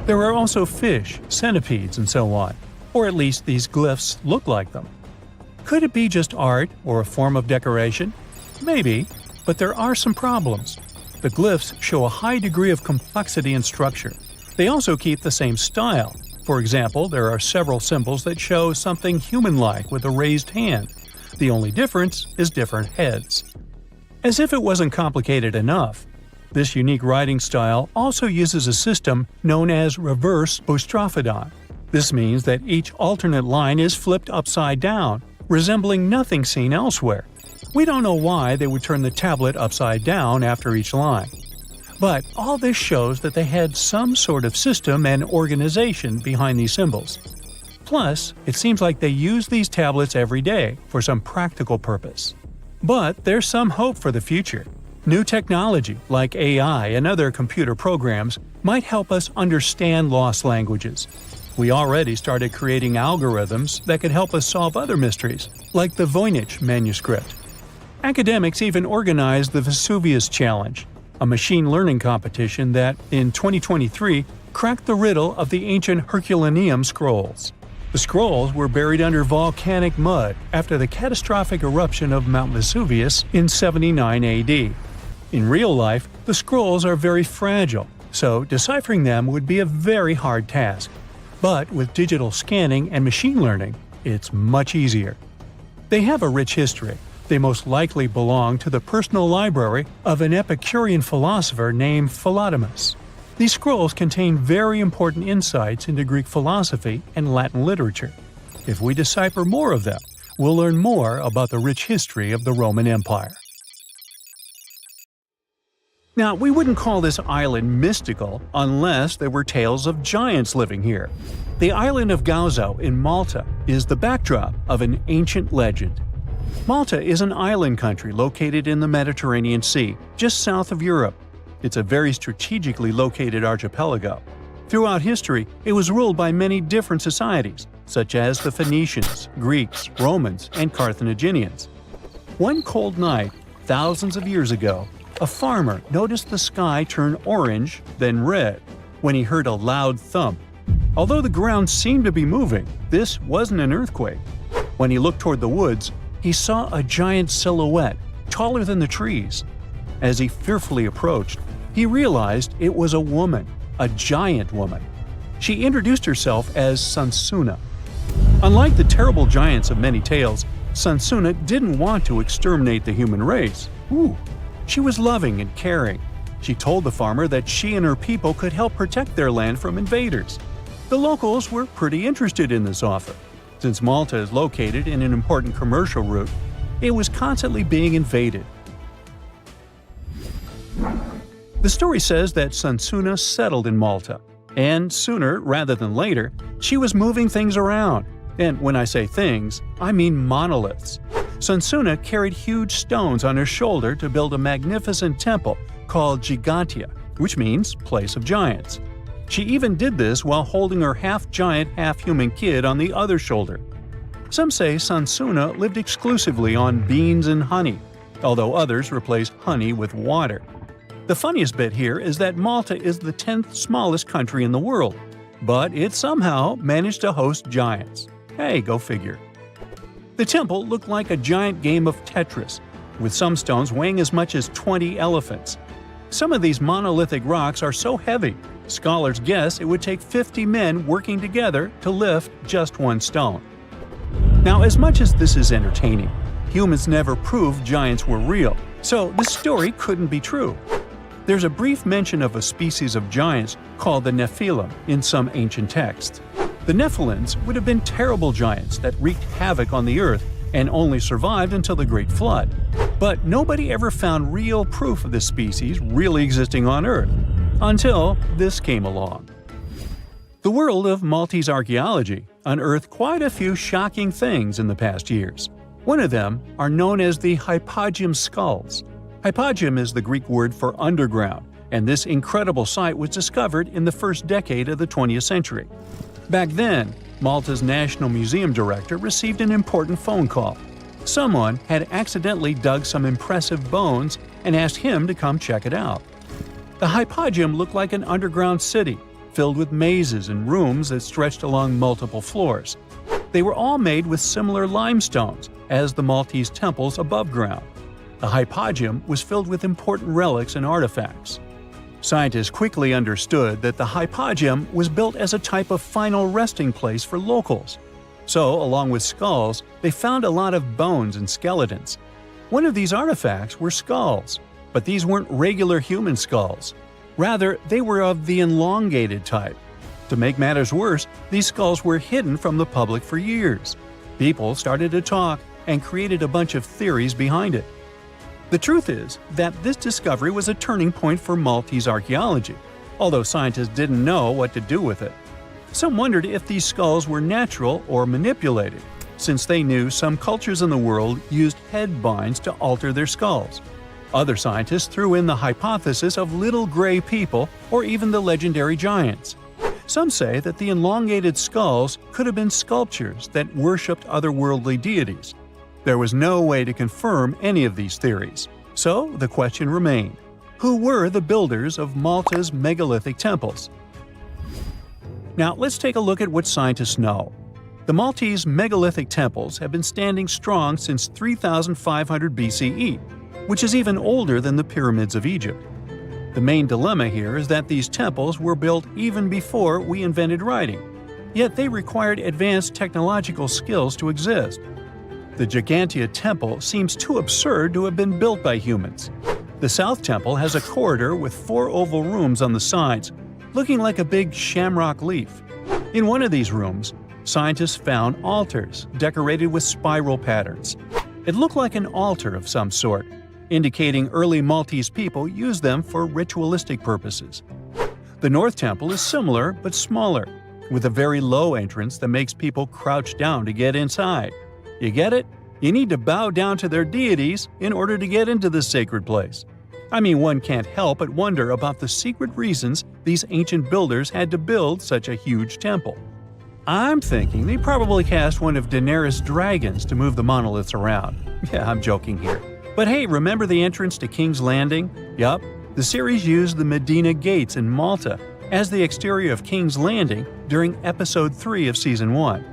There are also fish, centipedes, and so on, or at least these glyphs look like them. Could it be just art or a form of decoration? Maybe, but there are some problems. The glyphs show a high degree of complexity and structure. They also keep the same style. For example, there are several symbols that show something human-like with a raised hand. The only difference is different heads. As if it wasn't complicated enough, this unique writing style also uses a system known as reverse boustrophodon. This means that each alternate line is flipped upside down, resembling nothing seen elsewhere. We don't know why they would turn the tablet upside down after each line. But all this shows that they had some sort of system and organization behind these symbols. Plus, it seems like they use these tablets every day for some practical purpose. But there's some hope for the future. New technology, like AI and other computer programs, might help us understand lost languages. We already started creating algorithms that could help us solve other mysteries, like the Voynich manuscript. Academics even organized the Vesuvius Challenge, a machine learning competition that, in 2023, cracked the riddle of the ancient Herculaneum scrolls. The scrolls were buried under volcanic mud after the catastrophic eruption of Mount Vesuvius in 79 AD. In real life, the scrolls are very fragile, so deciphering them would be a very hard task. But with digital scanning and machine learning, it's much easier. They have a rich history. They most likely belong to the personal library of an Epicurean philosopher named Philodemus. These scrolls contain very important insights into Greek philosophy and Latin literature. If we decipher more of them, we'll learn more about the rich history of the Roman Empire. Now, we wouldn't call this island mystical unless there were tales of giants living here. The island of Gozo in Malta is the backdrop of an ancient legend. Malta is an island country located in the Mediterranean Sea, just south of Europe. It's a very strategically located archipelago. Throughout history, it was ruled by many different societies, such as the Phoenicians, Greeks, Romans, and Carthaginians. One cold night, thousands of years ago, a farmer noticed the sky turn orange, then red, when he heard a loud thump. Although the ground seemed to be moving, this wasn't an earthquake. When he looked toward the woods, he saw a giant silhouette, taller than the trees. As he fearfully approached, he realized it was a woman, a giant woman. She introduced herself as Sansuna. Unlike the terrible giants of many tales, Sansuna didn't want to exterminate the human race. She was loving and caring. She told the farmer that she and her people could help protect their land from invaders. The locals were pretty interested in this offer. Since Malta is located in an important commercial route, it was constantly being invaded. The story says that Sansuna settled in Malta, and sooner rather than later, she was moving things around. And when I say things, I mean monoliths. Sansuna carried huge stones on her shoulder to build a magnificent temple called Gigantia, which means place of giants. She even did this while holding her half-giant, half-human kid on the other shoulder. Some say Sansuna lived exclusively on beans and honey, although others replaced honey with water. The funniest bit here is that Malta is the 10th smallest country in the world, but it somehow managed to host giants. Hey, go figure. The temple looked like a giant game of Tetris, with some stones weighing as much as 20 elephants. Some of these monolithic rocks are so heavy, scholars guess it would take 50 men working together to lift just one stone. Now, as much as this is entertaining, humans never proved giants were real, so this story couldn't be true. There's a brief mention of a species of giants called the Nephilim in some ancient texts. The Nephilims would have been terrible giants that wreaked havoc on the earth and only survived until the Great Flood. But nobody ever found real proof of this species really existing on Earth, until this came along. The world of Maltese archaeology unearthed quite a few shocking things in the past years. One of them are known as the hypogeum skulls. Hypogeum is the Greek word for underground, and this incredible site was discovered in the first decade of the 20th century. Back then, Malta's National Museum director received an important phone call. Someone had accidentally dug some impressive bones and asked him to come check it out. The hypogeum looked like an underground city, filled with mazes and rooms that stretched along multiple floors. They were all made with similar limestones as the Maltese temples above ground. The hypogeum was filled with important relics and artifacts. Scientists quickly understood that the hypogeum was built as a type of final resting place for locals. So, along with skulls, they found a lot of bones and skeletons. One of these artifacts were skulls, but these weren't regular human skulls. Rather, they were of the elongated type. To make matters worse, these skulls were hidden from the public for years. People started to talk and created a bunch of theories behind it. The truth is that this discovery was a turning point for Maltese archaeology, although scientists didn't know what to do with it. Some wondered if these skulls were natural or manipulated, since they knew some cultures in the world used head binds to alter their skulls. Other scientists threw in the hypothesis of little gray people or even the legendary giants. Some say that the elongated skulls could have been sculptures that worshipped otherworldly deities. There was no way to confirm any of these theories, so the question remained: who were the builders of Malta's megalithic temples? Now let's take a look at what scientists know. The Maltese megalithic temples have been standing strong since 3500 BCE, which is even older than the pyramids of Egypt. The main dilemma here is that these temples were built even before we invented writing, yet they required advanced technological skills to exist. The Gigantea Temple seems too absurd to have been built by humans. The South Temple has a corridor with 4 oval rooms on the sides, looking like a big shamrock leaf. In one of these rooms, scientists found altars decorated with spiral patterns. It looked like an altar of some sort, indicating early Maltese people used them for ritualistic purposes. The North Temple is similar but smaller, with a very low entrance that makes people crouch down to get inside. You get it? You need to bow down to their deities in order to get into this sacred place. I mean, one can't help but wonder about the secret reasons these ancient builders had to build such a huge temple. I'm thinking they probably cast one of Daenerys' dragons to move the monoliths around. Yeah, I'm joking here. But hey, remember the entrance to King's Landing? Yup, the series used the Medina Gates in Malta as the exterior of King's Landing during Episode 3 of Season 1.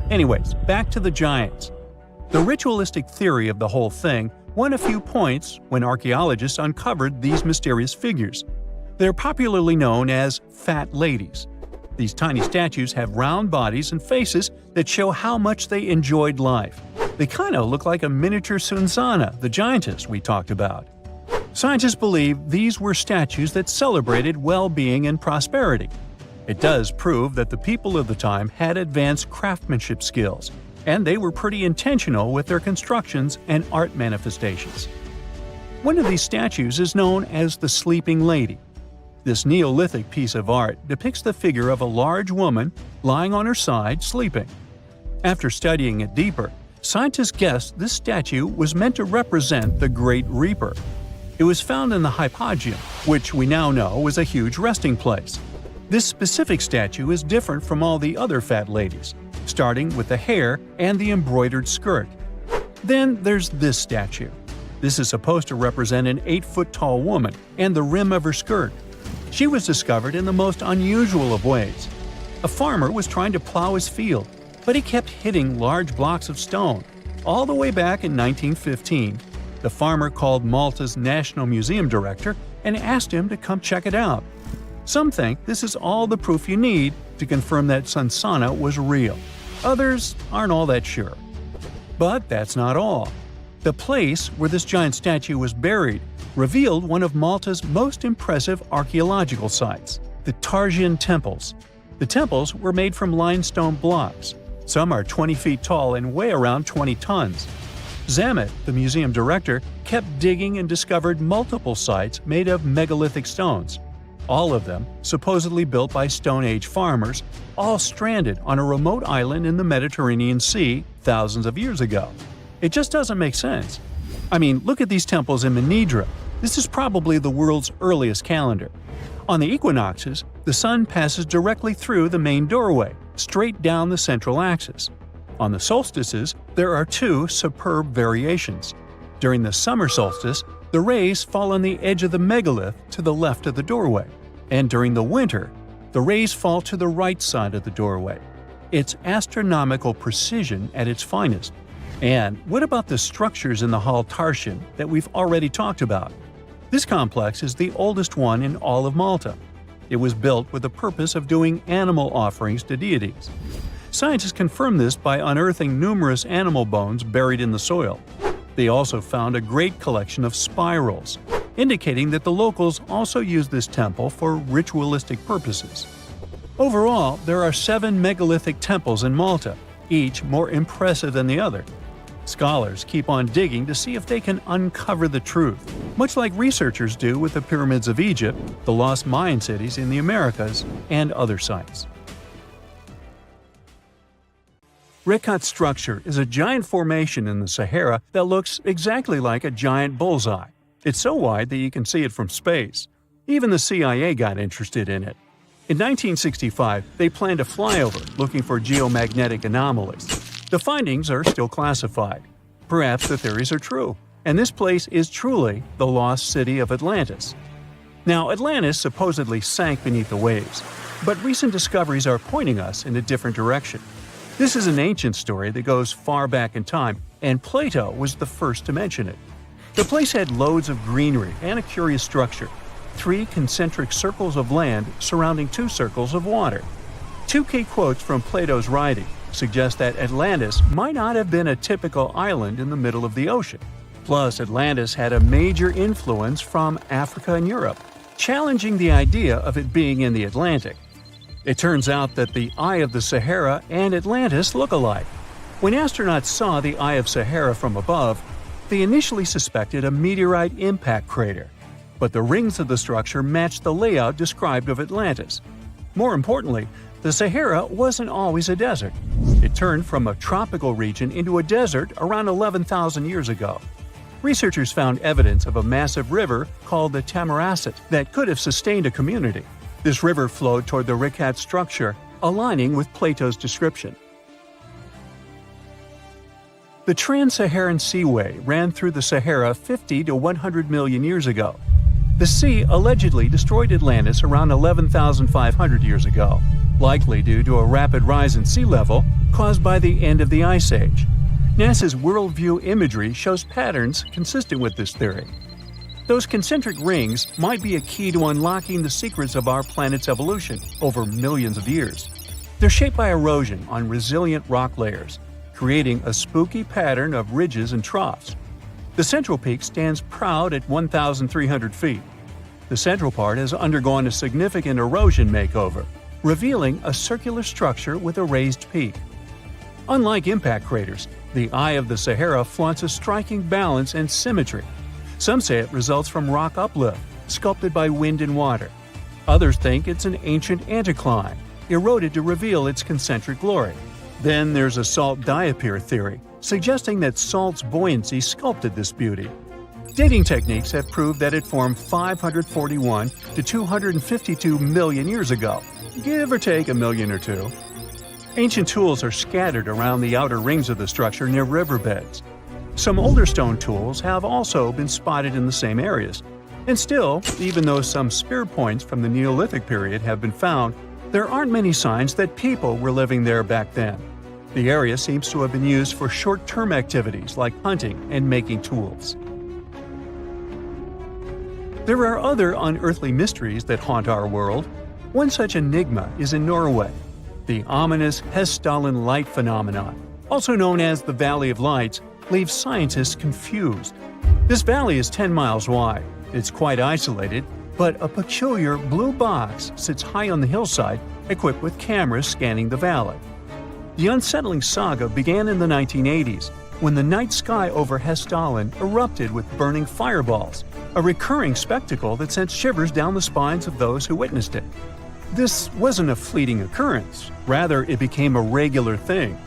Anyways, back to the giants. The ritualistic theory of the whole thing won a few points when archaeologists uncovered these mysterious figures. They're popularly known as fat ladies. These tiny statues have round bodies and faces that show how much they enjoyed life. They kind of look like a miniature Sunsana, the giantess we talked about. Scientists believe these were statues that celebrated well-being and prosperity. It does prove that the people of the time had advanced craftsmanship skills, and they were pretty intentional with their constructions and art manifestations. One of these statues is known as the Sleeping Lady. This Neolithic piece of art depicts the figure of a large woman lying on her side sleeping. After studying it deeper, scientists guessed this statue was meant to represent the Great Reaper. It was found in the hypogeum, which we now know was a huge resting place. This specific statue is different from all the other fat ladies, starting with the hair and the embroidered skirt. Then there's this statue. This is supposed to represent an 8-foot-tall woman and the rim of her skirt. She was discovered in the most unusual of ways. A farmer was trying to plow his field, but he kept hitting large blocks of stone. All the way back in 1915, the farmer called Malta's National Museum director and asked him to come check it out. Some think this is all the proof you need to confirm that Sunsana was real. Others aren't all that sure. But that's not all. The place where this giant statue was buried revealed one of Malta's most impressive archaeological sites, the Tarsian temples. The temples were made from limestone blocks. Some are 20 feet tall and weigh around 20 tons. Zamet, the museum director, kept digging and discovered multiple sites made of megalithic stones. All of them supposedly built by Stone Age farmers, all stranded on a remote island in the Mediterranean Sea thousands of years ago. It just doesn't make sense. I mean, look at these temples in Manidra. This is probably the world's earliest calendar. On the equinoxes, the sun passes directly through the main doorway, straight down the central axis. On the solstices, there are 2 superb variations. During the summer solstice, the rays fall on the edge of the megalith to the left of the doorway. and during the winter, the rays fall to the right side of the doorway. It's astronomical precision at its finest. And what about the structures in the Hal Tarshan that we've already talked about? This complex is the oldest one in all of Malta. It was built with the purpose of doing animal offerings to deities. Scientists confirm this by unearthing numerous animal bones buried in the soil. They also found a great collection of spirals, indicating that the locals also used this temple for ritualistic purposes. Overall, there are 7 megalithic temples in Malta, each more impressive than the other. Scholars keep on digging to see if they can uncover the truth, much like researchers do with the pyramids of Egypt, the lost Mayan cities in the Americas, and other sites. Rekat structure is a giant formation in the Sahara that looks exactly like a giant bullseye. It's so wide that you can see it from space. Even the CIA got interested in it. In 1965, they planned a flyover looking for geomagnetic anomalies. The findings are still classified. Perhaps the theories are true, and this place is truly the lost city of Atlantis. Now, Atlantis supposedly sank beneath the waves, but recent discoveries are pointing us in a different direction. This is an ancient story that goes far back in time, and Plato was the first to mention it. The place had loads of greenery and a curious structure: 3 concentric circles of land surrounding 2 circles of water. 2 key quotes from Plato's writing suggest that Atlantis might not have been a typical island in the middle of the ocean. Plus, Atlantis had a major influence from Africa and Europe, challenging the idea of it being in the Atlantic. It turns out that the Eye of the Sahara and Atlantis look alike. When astronauts saw the Eye of Sahara from above, they initially suspected a meteorite impact crater, but the rings of the structure matched the layout described of Atlantis. More importantly, the Sahara wasn't always a desert. It turned from a tropical region into a desert around 11,000 years ago. Researchers found evidence of a massive river called the Tamaracet that could have sustained a community. This river flowed toward the Rekat structure, aligning with Plato's description. The Trans-Saharan Seaway ran through the Sahara 50 to 100 million years ago. The sea allegedly destroyed Atlantis around 11,500 years ago, likely due to a rapid rise in sea level caused by the end of the Ice Age. NASA's worldview imagery shows patterns consistent with this theory. Those concentric rings might be a key to unlocking the secrets of our planet's evolution over millions of years. They're shaped by erosion on resilient rock layers, creating a spooky pattern of ridges and troughs. The central peak stands proud at 1,300 feet. The central part has undergone a significant erosion makeover, revealing a circular structure with a raised peak. Unlike impact craters, the Eye of the Sahara flaunts a striking balance and symmetry. Some say it results from rock uplift, sculpted by wind and water. Others think it's an ancient anticline, eroded to reveal its concentric glory. Then there's a salt diapir theory, suggesting that salt's buoyancy sculpted this beauty. Dating techniques have proved that it formed 541 to 252 million years ago, give or take a million or two. Ancient tools are scattered around the outer rings of the structure near riverbeds. Some older stone tools have also been spotted in the same areas. And still, even though some spear points from the Neolithic period have been found, there aren't many signs that people were living there back then. The area seems to have been used for short-term activities like hunting and making tools. There are other unearthly mysteries that haunt our world. One such enigma is in Norway, the ominous Hessdalen light phenomenon, also known as the Valley of Lights, leaves scientists confused. This valley is 10 miles wide. It's quite isolated, but a peculiar blue box sits high on the hillside, equipped with cameras scanning the valley. The unsettling saga began in the 1980s, when the night sky over Hessdalen erupted with burning fireballs, a recurring spectacle that sent shivers down the spines of those who witnessed it. This wasn't a fleeting occurrence, rather it became a regular thing.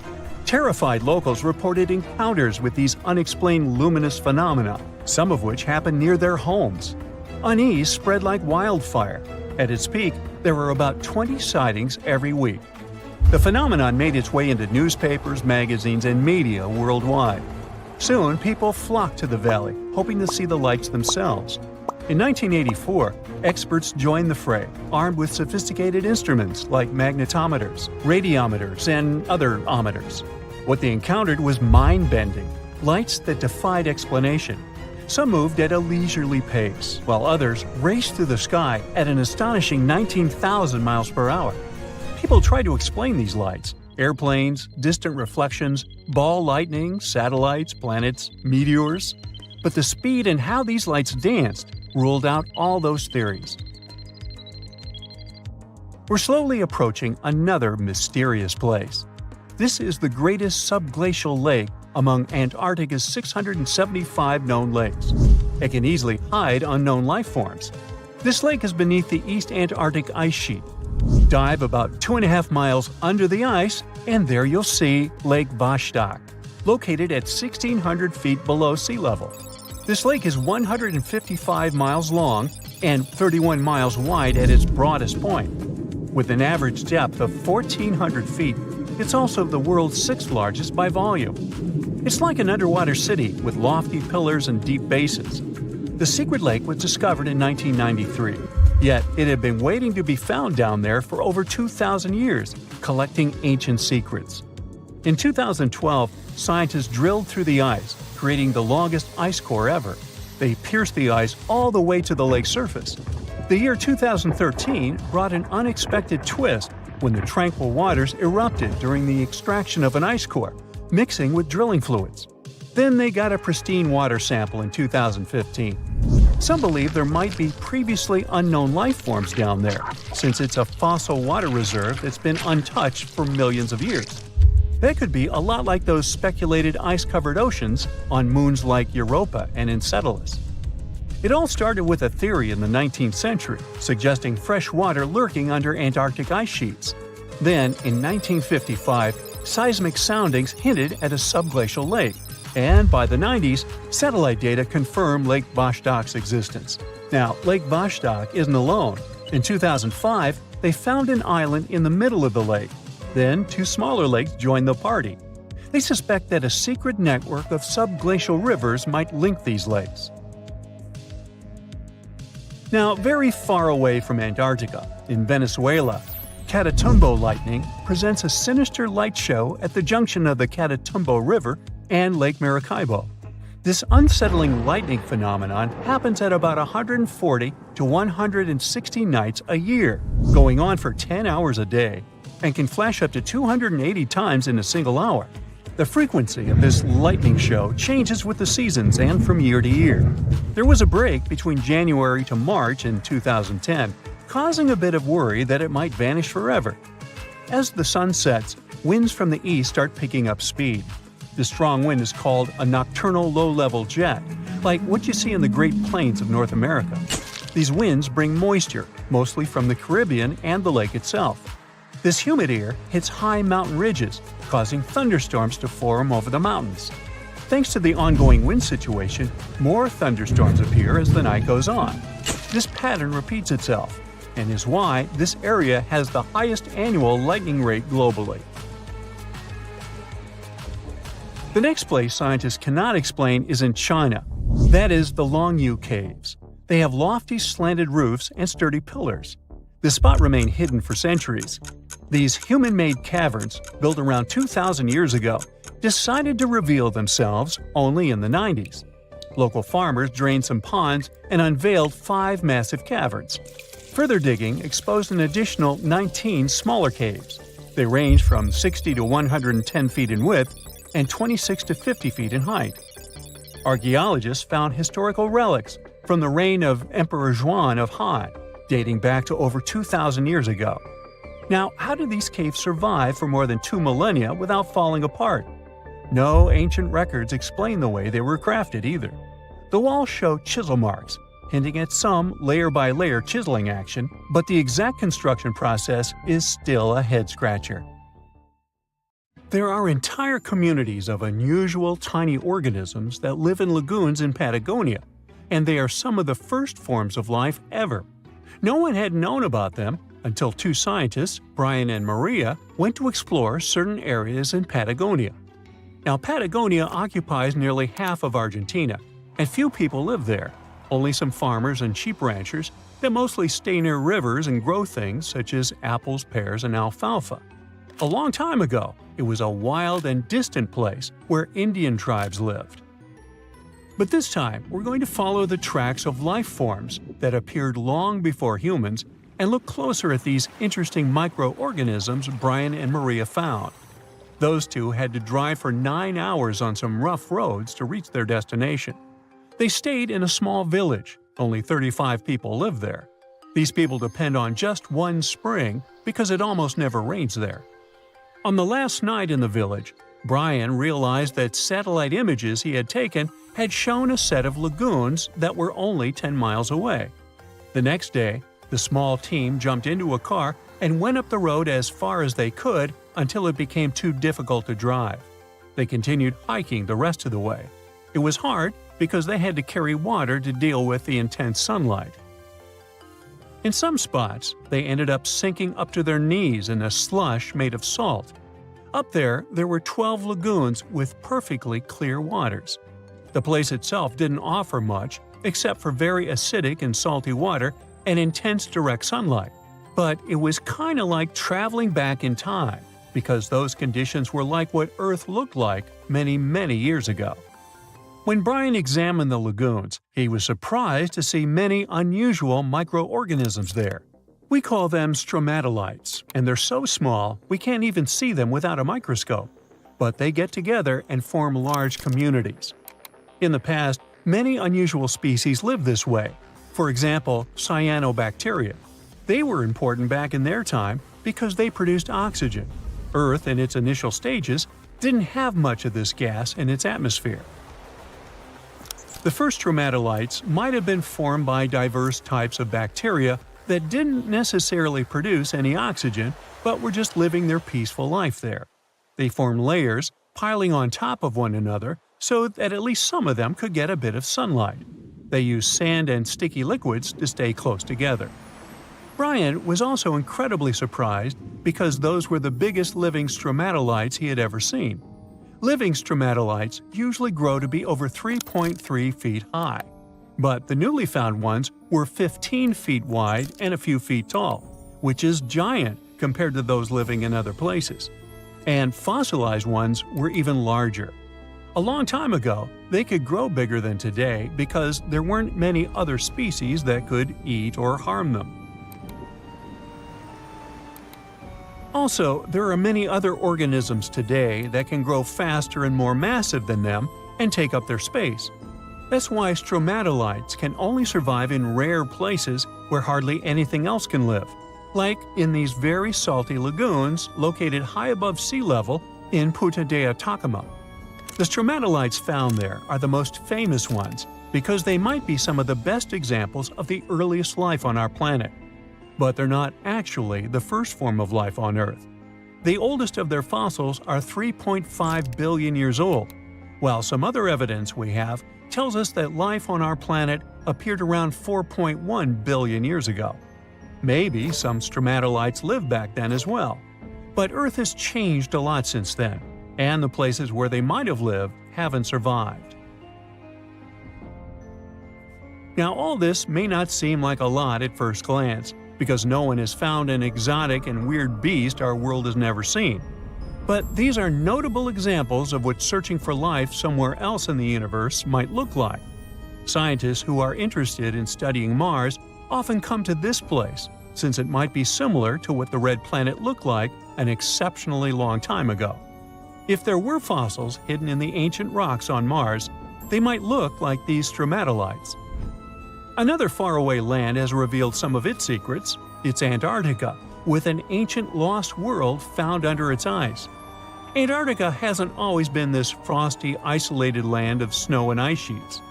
Terrified locals reported encounters with these unexplained luminous phenomena, some of which happened near their homes. Unease spread like wildfire. At its peak, there were about 20 sightings every week. The phenomenon made its way into newspapers, magazines, and media worldwide. Soon, people flocked to the valley, hoping to see the lights themselves. In 1984, experts joined the fray, armed with sophisticated instruments like magnetometers, radiometers, and other ometers. What they encountered was mind-bending, lights that defied explanation. Some moved at a leisurely pace, while others raced through the sky at an astonishing 19,000 miles per hour. People tried to explain these lights: airplanes, distant reflections, ball lightning, satellites, planets, meteors. But the speed and how these lights danced ruled out all those theories. We're slowly approaching another mysterious place. This is the greatest subglacial lake among Antarctica's 675 known lakes. It can easily hide unknown life forms. This lake is beneath the East Antarctic ice sheet. Dive about 2.5 miles under the ice, and there you'll see Lake Vostok, located at 1,600 feet below sea level. This lake is 155 miles long and 31 miles wide at its broadest point. With an average depth of 1,400 feet, it's also the world's sixth largest by volume. It's like an underwater city with lofty pillars and deep basins. The secret lake was discovered in 1993, yet it had been waiting to be found down there for over 2,000 years, collecting ancient secrets. In 2012, scientists drilled through the ice, creating the longest ice core ever. They pierced the ice all the way to the lake's surface. The year 2013 brought an unexpected twist when the tranquil waters erupted during the extraction of an ice core, mixing with drilling fluids. Then they got a pristine water sample in 2015. Some believe there might be previously unknown life forms down there, since it's a fossil water reserve that's been untouched for millions of years. That could be a lot like those speculated ice-covered oceans on moons like Europa and Enceladus. It all started with a theory in the 19th century, suggesting fresh water lurking under Antarctic ice sheets. Then, in 1955, seismic soundings hinted at a subglacial lake, and by the 90s, satellite data confirmed Lake Vostok's existence. Now, Lake Vostok isn't alone. In 2005, they found an island in the middle of the lake. Then, two smaller lakes joined the party. They suspect that a secret network of subglacial rivers might link these lakes. Now, very far away from Antarctica, in Venezuela, Catatumbo lightning presents a sinister light show at the junction of the Catatumbo River and Lake Maracaibo. This unsettling lightning phenomenon happens at about 140 to 160 nights a year, going on for 10 hours a day, and can flash up to 280 times in a single hour. The frequency of this lightning show changes with the seasons and from year to year. There was a break between January to March in 2010, causing a bit of worry that it might vanish forever. As the sun sets, winds from the east start picking up speed. The strong wind is called a nocturnal low-level jet, like what you see in the Great Plains of North America. These winds bring moisture, mostly from the Caribbean and the lake itself. This humid air hits high mountain ridges, causing thunderstorms to form over the mountains. Thanks to the ongoing wind situation, more thunderstorms appear as the night goes on. This pattern repeats itself, and is why this area has the highest annual lightning rate globally. The next place scientists cannot explain is in China. That is the Longyou caves. They have lofty slanted roofs and sturdy pillars. The spot remained hidden for centuries. These human-made caverns, built around 2,000 years ago, decided to reveal themselves only in the 90s. Local farmers drained some ponds and unveiled 5 massive caverns. Further digging exposed an additional 19 smaller caves. They range from 60 to 110 feet in width and 26 to 50 feet in height. Archaeologists found historical relics from the reign of Emperor Zhuan of Han, dating back to over 2,000 years ago. Now, how did these caves survive for more than 2 millennia without falling apart? No ancient records explain the way they were crafted either. The walls show chisel marks, hinting at some layer-by-layer chiseling action, but the exact construction process is still a head-scratcher. There are entire communities of unusual tiny organisms that live in lagoons in Patagonia, and they are some of the first forms of life ever. No one had known about them until 2 scientists, Brian and Maria, went to explore certain areas in Patagonia. Now, Patagonia occupies nearly half of Argentina, and few people live there. only some farmers and sheep ranchers that mostly stay near rivers and grow things such as apples, pears, and alfalfa. A long time ago, it was a wild and distant place where Indian tribes lived. But this time, we're going to follow the tracks of life forms that appeared long before humans and look closer at these interesting microorganisms Brian and Maria found. Those two had to drive for 9 hours on some rough roads to reach their destination. They stayed in a small village. Only 35 people live there. These people depend on just one spring because it almost never rains there. On the last night in the village, Brian realized that satellite images he had taken had shown a set of lagoons that were only 10 miles away. The next day, the small team jumped into a car and went up the road as far as they could until it became too difficult to drive. They continued hiking the rest of the way. It was hard because they had to carry water to deal with the intense sunlight. In some spots, they ended up sinking up to their knees in a slush made of salt. Up there were 12 lagoons with perfectly clear waters. The place itself didn't offer much except for very acidic and salty water and intense direct sunlight. But it was kind of like traveling back in time, because those conditions were like what Earth looked like many, many years ago. When Brian examined the lagoons, he was surprised to see many unusual microorganisms there. We call them stromatolites, and they're so small we can't even see them without a microscope. But they get together and form large communities. In the past, many unusual species lived this way. For example, cyanobacteria. They were important back in their time because they produced oxygen. Earth, in its initial stages, didn't have much of this gas in its atmosphere. The first stromatolites might have been formed by diverse types of bacteria that didn't necessarily produce any oxygen, but were just living their peaceful life there. They formed layers, piling on top of one another, so that at least some of them could get a bit of sunlight. They used sand and sticky liquids to stay close together. Brian was also incredibly surprised because those were the biggest living stromatolites he had ever seen. Living stromatolites usually grow to be over 3.3 feet high, but the newly found ones were 15 feet wide and a few feet tall, which is giant compared to those living in other places. And fossilized ones were even larger. A long time ago, they could grow bigger than today because there weren't many other species that could eat or harm them. Also, there are many other organisms today that can grow faster and more massive than them and take up their space. That's why stromatolites can only survive in rare places where hardly anything else can live, like in these very salty lagoons located high above sea level in Punta de Atacama. The stromatolites found there are the most famous ones because they might be some of the best examples of the earliest life on our planet. But they're not actually the first form of life on Earth. The oldest of their fossils are 3.5 billion years old, while some other evidence we have tells us that life on our planet appeared around 4.1 billion years ago. Maybe some stromatolites lived back then as well. But Earth has changed a lot since then, and the places where they might have lived haven't survived. Now, all this may not seem like a lot at first glance, because no one has found an exotic and weird beast our world has never seen. But these are notable examples of what searching for life somewhere else in the universe might look like. Scientists who are interested in studying Mars often come to this place, since it might be similar to what the red planet looked like an exceptionally long time ago. If there were fossils hidden in the ancient rocks on Mars, they might look like these stromatolites. Another faraway land has revealed some of its secrets. It's Antarctica, with an ancient lost world found under its ice. Antarctica hasn't always been this frosty, isolated land of snow and ice sheets.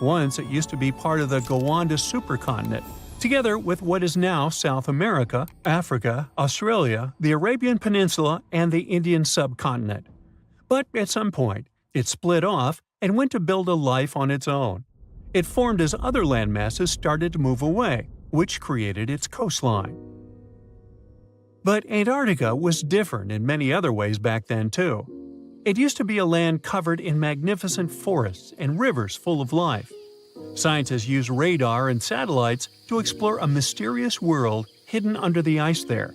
Once it used to be part of the Gondwana supercontinent, together with what is now South America, Africa, Australia, the Arabian Peninsula, and the Indian subcontinent. But at some point, it split off and went to build a life on its own. It formed as other landmasses started to move away, which created its coastline. But Antarctica was different in many other ways back then too. It used to be a land covered in magnificent forests and rivers full of life. Scientists use radar and satellites to explore a mysterious world hidden under the ice there.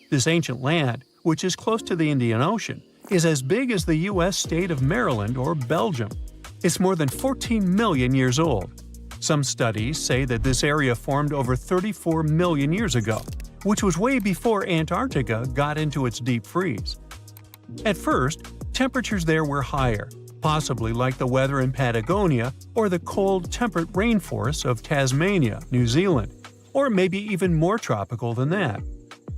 This ancient land, which is close to the Indian Ocean, is as big as the U.S. state of Maryland or Belgium. It's more than 14 million years old. Some studies say that this area formed over 34 million years ago, which was way before Antarctica got into its deep freeze. At first, temperatures there were higher, possibly like the weather in Patagonia or the cold, temperate rainforests of Tasmania, New Zealand, or maybe even more tropical than that.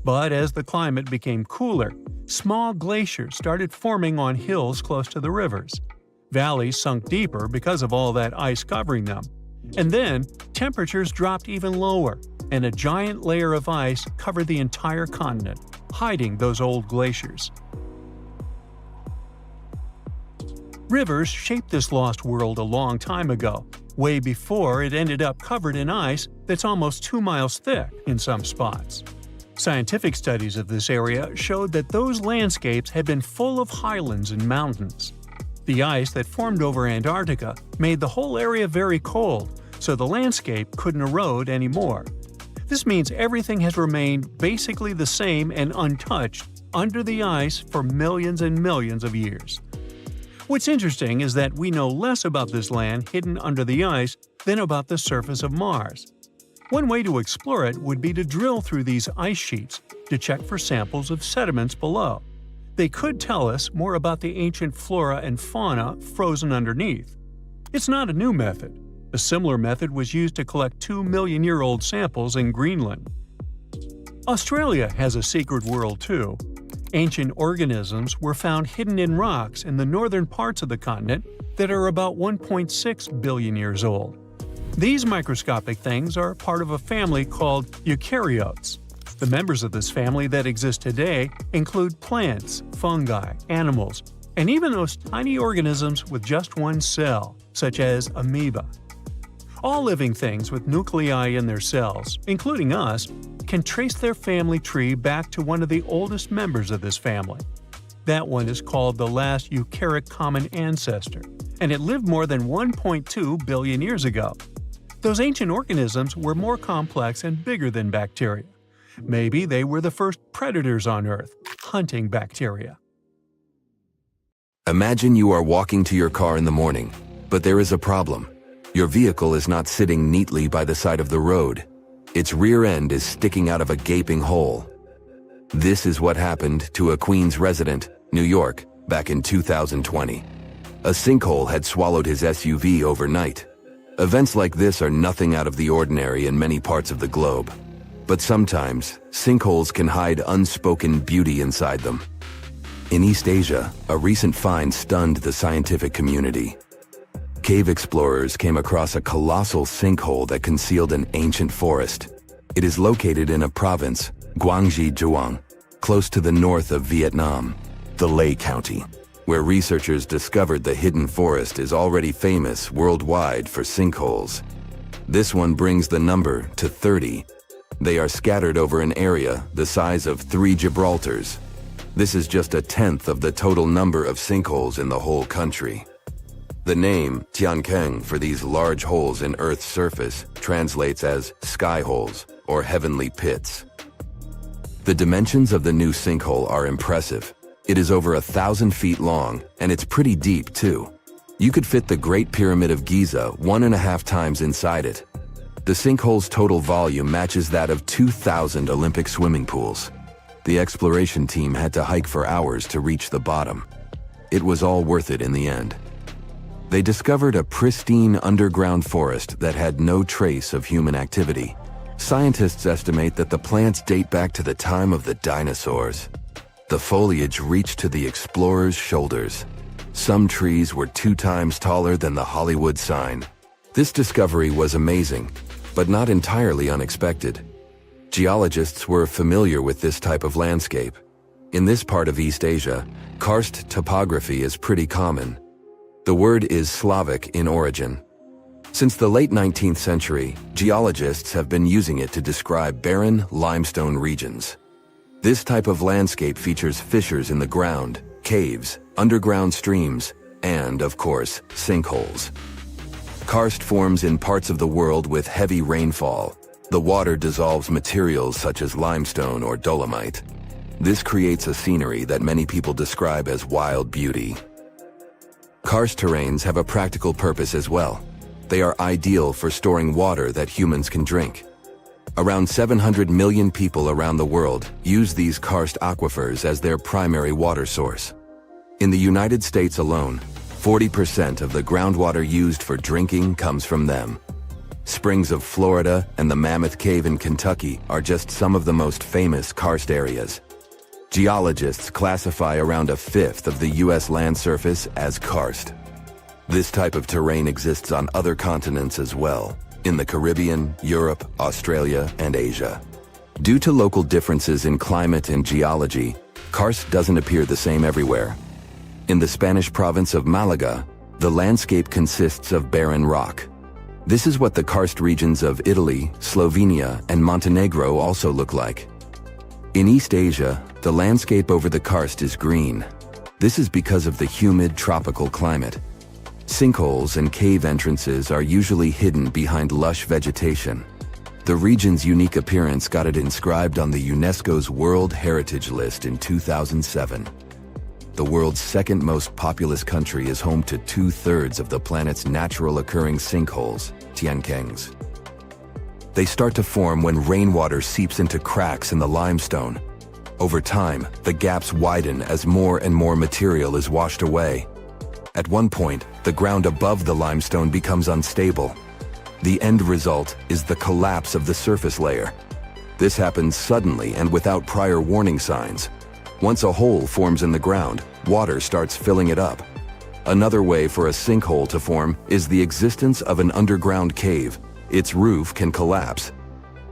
But as the climate became cooler, small glaciers started forming on hills close to the rivers. Valleys sunk deeper because of all that ice covering them. And then, temperatures dropped even lower, and a giant layer of ice covered the entire continent, hiding those old glaciers. Rivers shaped this lost world a long time ago, way before it ended up covered in ice that's almost 2 miles thick in some spots. Scientific studies of this area showed that those landscapes had been full of highlands and mountains. The ice that formed over Antarctica made the whole area very cold, so the landscape couldn't erode anymore. This means everything has remained basically the same and untouched under the ice for millions and millions of years. What's interesting is that we know less about this land hidden under the ice than about the surface of Mars. One way to explore it would be to drill through these ice sheets to check for samples of sediments below. They could tell us more about the ancient flora and fauna frozen underneath. It's not a new method. A similar method was used to collect 2-million-year-old samples in Greenland. Australia has a secret world too. Ancient organisms were found hidden in rocks in the northern parts of the continent that are about 1.6 billion years old. These microscopic things are part of a family called eukaryotes. The members of this family that exist today include plants, fungi, animals, and even those tiny organisms with just one cell, such as amoeba. All living things with nuclei in their cells, including us, can trace their family tree back to one of the oldest members of this family. That one is called the last eukaryotic common ancestor, and it lived more than 1.2 billion years ago. Those ancient organisms were more complex and bigger than bacteria. Maybe they were the first predators on Earth, hunting bacteria. Imagine you are walking to your car in the morning, but there is a problem. Your vehicle is not sitting neatly by the side of the road. Its rear end is sticking out of a gaping hole. This is what happened to a Queens resident, New York, back in 2020. A sinkhole had swallowed his SUV overnight. Events like this are nothing out of the ordinary in many parts of the globe. But sometimes, sinkholes can hide unspoken beauty inside them. In East Asia, a recent find stunned the scientific community. Cave explorers came across a colossal sinkhole that concealed an ancient forest. It is located in a province, Guangxi, close to the north of Vietnam, the Lê County, where researchers discovered the hidden forest is already famous worldwide for sinkholes. This one brings the number to 30. They are scattered over an area the size of 3 Gibraltars. This is just a tenth of the total number of sinkholes in the whole country. The name Tiankeng for these large holes in Earth's surface translates as sky holes or heavenly pits. The dimensions of the new sinkhole are impressive. It is over 1,000 feet long, and it's pretty deep too. You could fit the Great Pyramid of Giza 1.5 times inside it. The sinkhole's total volume matches that of 2,000 Olympic swimming pools. The exploration team had to hike for hours to reach the bottom. It was all worth it in the end. They discovered a pristine underground forest that had no trace of human activity. Scientists estimate that the plants date back to the time of the dinosaurs. The foliage reached to the explorers' shoulders. Some trees were 2 times taller than the Hollywood sign. This discovery was amazing, but not entirely unexpected. Geologists were familiar with this type of landscape. In this part of East Asia, karst topography is pretty common. The word is Slavic in origin. Since the late 19th century, geologists have been using it to describe barren limestone regions. This type of landscape features fissures in the ground, caves, underground streams, and, of course, sinkholes. Karst forms in parts of the world with heavy rainfall. The water dissolves materials such as limestone or dolomite. This creates a scenery that many people describe as wild beauty. Karst terrains have a practical purpose as well. They are ideal for storing water that humans can drink. Around 700 million people around the world use these karst aquifers as their primary water source. In the United States alone, 40% of the groundwater used for drinking comes from them. Springs of Florida and the Mammoth Cave in Kentucky are just some of the most famous karst areas. Geologists classify around a fifth of the U.S. land surface as karst. This type of terrain exists on other continents as well, in the Caribbean, Europe, Australia, and Asia. Due to local differences in climate and geology, karst doesn't appear the same everywhere. In the Spanish province of Malaga, the landscape consists of barren rock. This is what the karst regions of Italy, Slovenia, and Montenegro also look like. In East Asia, the landscape over the karst is green. This is because of the humid tropical climate. Sinkholes and cave entrances are usually hidden behind lush vegetation. The region's unique appearance got it inscribed on the UNESCO's World Heritage List in 2007. The world's second most populous country is home to 2/3 of the planet's natural occurring sinkholes, tiankengs. They start to form when rainwater seeps into cracks in the limestone. Over time, the gaps widen as more and more material is washed away. At one point, the ground above the limestone becomes unstable. The end result is the collapse of the surface layer. This happens suddenly and without prior warning signs. Once a hole forms in the ground, water starts filling it up. Another way for a sinkhole to form is the existence of an underground cave. Its roof can collapse.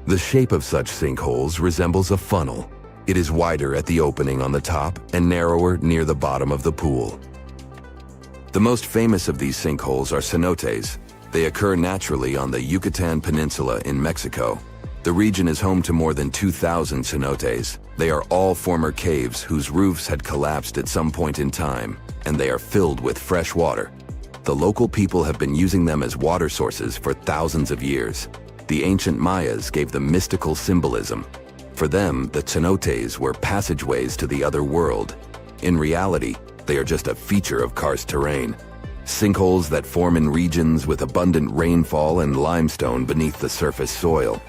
The shape of such sinkholes resembles a funnel. It is wider at the opening on the top and narrower near the bottom of the pool. The most famous of these sinkholes are cenotes. They occur naturally on the Yucatan Peninsula in Mexico. The region is home to more than 2,000 cenotes. They are all former caves whose roofs had collapsed at some point in time, and they are filled with fresh water. The local people have been using them as water sources for thousands of years. The ancient Mayas gave them mystical symbolism. For them, the cenotes were passageways to the other world. In reality, they are just a feature of karst terrain. Sinkholes that form in regions with abundant rainfall and limestone beneath the surface soil.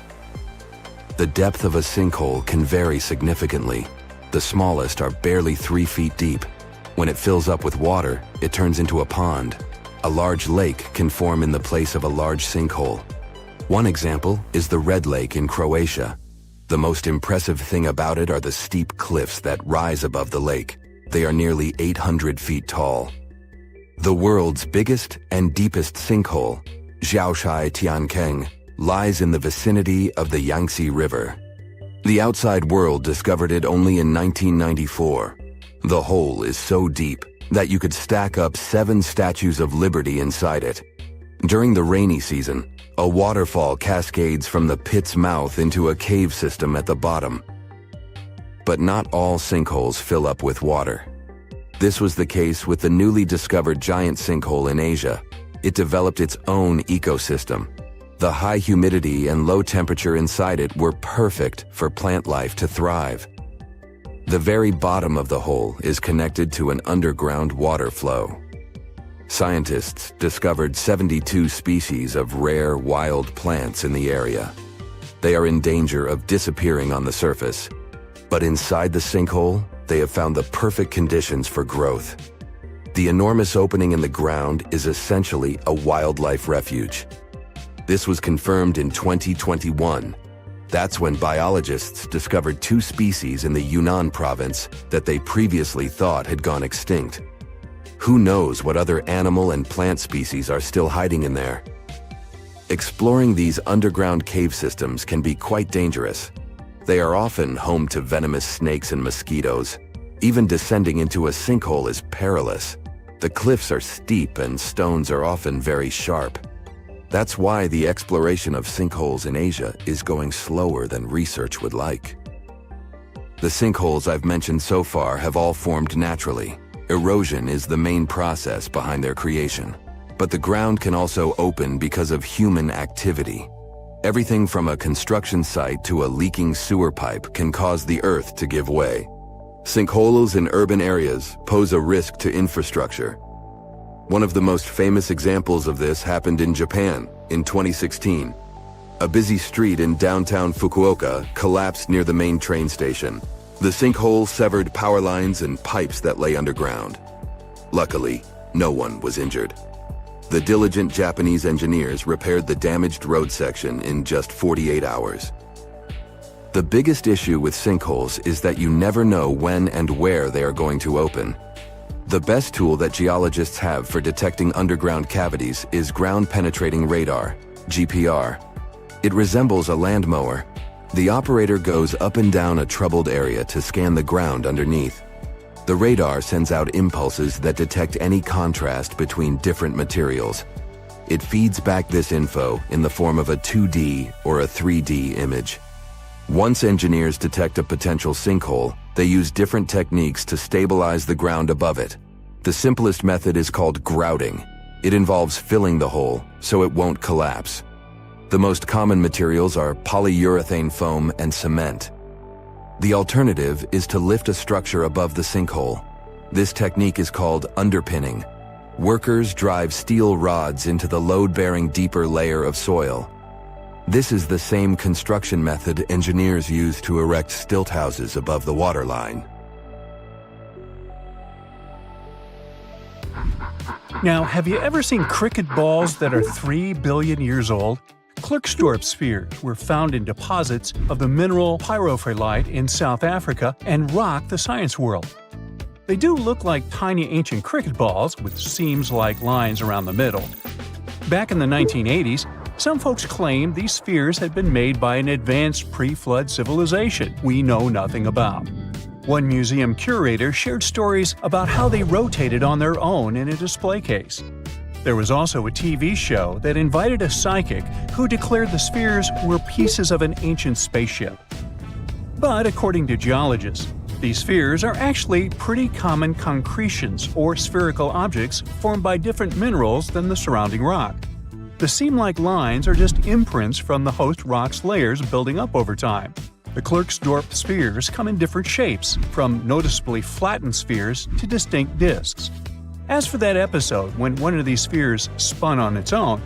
The depth of a sinkhole can vary significantly. The smallest are barely 3 feet deep. When it fills up with water, it turns into a pond. A large lake can form in the place of a large sinkhole. One example is the Red Lake in Croatia. The most impressive thing about it are the steep cliffs that rise above the lake. They are nearly 800 feet tall. The world's biggest and deepest sinkhole, Xiaoshai Tiankeng, lies in the vicinity of the Yangtze River. The outside world discovered it only in 1994. The hole is so deep that you could stack up 7 statues of liberty inside it. During the rainy season, a waterfall cascades from the pit's mouth into a cave system at the bottom. But not all sinkholes fill up with water. This was the case with the newly discovered giant sinkhole in Asia. It developed its own ecosystem. The high humidity and low temperature inside it were perfect for plant life to thrive. The very bottom of the hole is connected to an underground water flow. Scientists discovered 72 species of rare wild plants in the area. They are in danger of disappearing on the surface, but inside the sinkhole, they have found the perfect conditions for growth. The enormous opening in the ground is essentially a wildlife refuge. This was confirmed in 2021. That's when biologists discovered 2 species in the Yunnan province that they previously thought had gone extinct. Who knows what other animal and plant species are still hiding in there? Exploring these underground cave systems can be quite dangerous. They are often home to venomous snakes and mosquitoes. Even descending into a sinkhole is perilous. The cliffs are steep and stones are often very sharp. That's why the exploration of sinkholes in Asia is going slower than research would like. The sinkholes I've mentioned so far have all formed naturally. Erosion is the main process behind their creation. But the ground can also open because of human activity. Everything from a construction site to a leaking sewer pipe can cause the earth to give way. Sinkholes in urban areas pose a risk to infrastructure. One of the most famous examples of this happened in Japan in 2016. A busy street in downtown Fukuoka collapsed near the main train station. The sinkhole severed power lines and pipes that lay underground. Luckily, no one was injured. The diligent Japanese engineers repaired the damaged road section in just 48 hours. The biggest issue with sinkholes is that you never know when and where they are going to open. The best tool that geologists have for detecting underground cavities is ground-penetrating radar, GPR. It resembles a land mower. The operator goes up and down a troubled area to scan the ground underneath. The radar sends out impulses that detect any contrast between different materials. It feeds back this info in the form of a 2D or a 3D image. Once engineers detect a potential sinkhole, they use different techniques to stabilize the ground above it. The simplest method is called grouting. It involves filling the hole so it won't collapse. The most common materials are polyurethane foam and cement. The alternative is to lift a structure above the sinkhole. This technique is called underpinning. Workers drive steel rods into the load-bearing deeper layer of soil. This is the same construction method engineers use to erect stilt houses above the waterline. Now, have you ever seen cricket balls that are 3 billion years old? Klerksdorp spheres were found in deposits of the mineral pyrophyllite in South Africa and rock the science world. They do look like tiny ancient cricket balls with seams-like lines around the middle. Back in the 1980s, some folks claimed these spheres had been made by an advanced pre-flood civilization we know nothing about. One museum curator shared stories about how they rotated on their own in a display case. There was also a TV show that invited a psychic who declared the spheres were pieces of an ancient spaceship. But according to geologists, these spheres are actually pretty common concretions or spherical objects formed by different minerals than the surrounding rock. The seam-like lines are just imprints from the host rock's layers building up over time. The Klerksdorp spheres come in different shapes, from noticeably flattened spheres to distinct discs. As for that episode when one of these spheres spun on its own,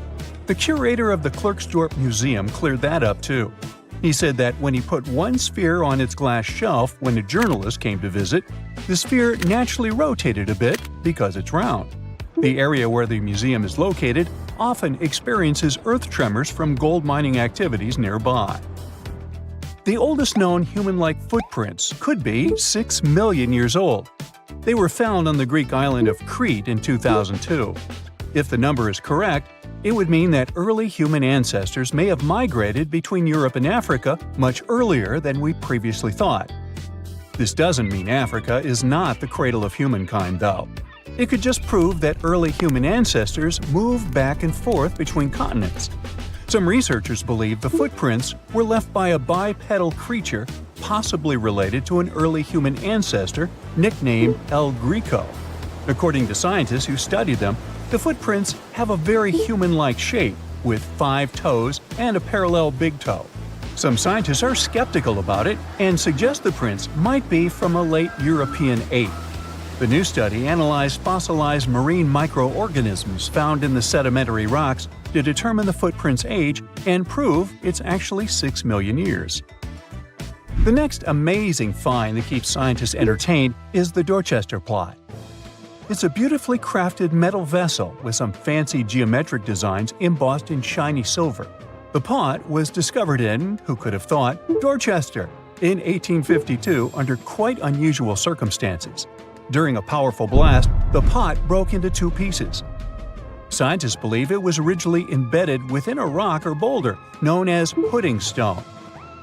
the curator of the Klerksdorp Museum cleared that up too. He said that when he put one sphere on its glass shelf when a journalist came to visit, the sphere naturally rotated a bit because it's round. The area where the museum is located often experiences earth tremors from gold mining activities nearby. The oldest known human-like footprints could be 6 million years old. They were found on the Greek island of Crete in 2002. If the number is correct, it would mean that early human ancestors may have migrated between Europe and Africa much earlier than we previously thought. This doesn't mean Africa is not the cradle of humankind, though. It could just prove that early human ancestors moved back and forth between continents. Some researchers believe the footprints were left by a bipedal creature possibly related to an early human ancestor nicknamed El Greco. According to scientists who studied them, the footprints have a very human-like shape, with 5 toes and a parallel big toe. Some scientists are skeptical about it and suggest the prints might be from a late European ape. The new study analyzed fossilized marine microorganisms found in the sedimentary rocks to determine the footprint's age and prove it's actually 6 million years. The next amazing find that keeps scientists entertained is the Dorchester pot. It's a beautifully crafted metal vessel with some fancy geometric designs embossed in shiny silver. The pot was discovered in, who could have thought, Dorchester in 1852 under quite unusual circumstances. During a powerful blast, the pot broke into 2 pieces. Scientists believe it was originally embedded within a rock or boulder known as pudding stone.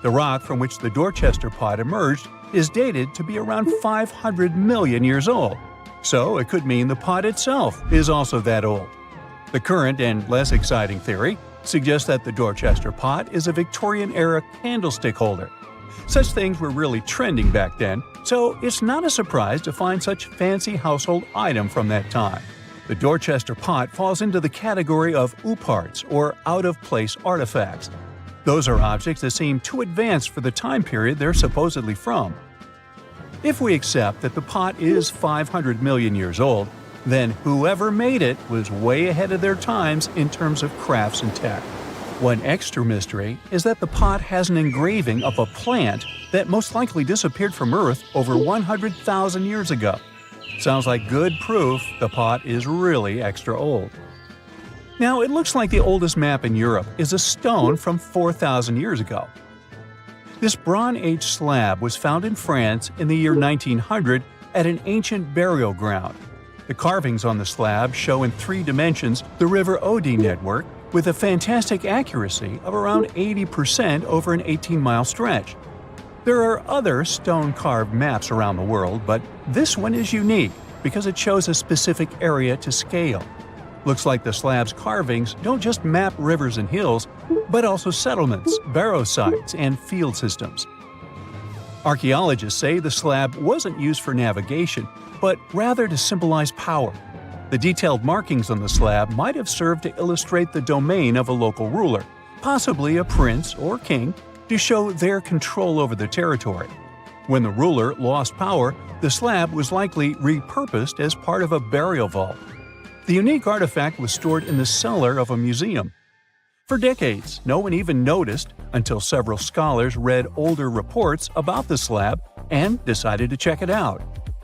The rock from which the Dorchester pot emerged is dated to be around 500 million years old, so it could mean the pot itself is also that old. The current and less exciting theory suggests that the Dorchester pot is a Victorian-era candlestick holder. Such things were really trending back then, so it's not a surprise to find such fancy household item from that time. The Dorchester pot falls into the category of ooparts, or out-of-place artifacts. Those are objects that seem too advanced for the time period they're supposedly from. If we accept that the pot is 500 million years old, then whoever made it was way ahead of their times in terms of crafts and tech. One extra mystery is that the pot has an engraving of a plant that most likely disappeared from Earth over 100,000 years ago. Sounds like good proof the pot is really extra old. Now, it looks like the oldest map in Europe is a stone from 4,000 years ago. This Bronze Age slab was found in France in the year 1900 at an ancient burial ground. The carvings on the slab show in 3 dimensions the River Odey network with a fantastic accuracy of around 80% over an 18-mile stretch. There are other stone-carved maps around the world, but this one is unique because it shows a specific area to scale. Looks like the slab's carvings don't just map rivers and hills, but also settlements, barrow sites, and field systems. Archaeologists say the slab wasn't used for navigation, but rather to symbolize power. The detailed markings on the slab might have served to illustrate the domain of a local ruler, possibly a prince or king, to show their control over the territory. When the ruler lost power, the slab was likely repurposed as part of a burial vault. The unique artifact was stored in the cellar of a museum. For decades, no one even noticed until several scholars read older reports about the slab and decided to check it out.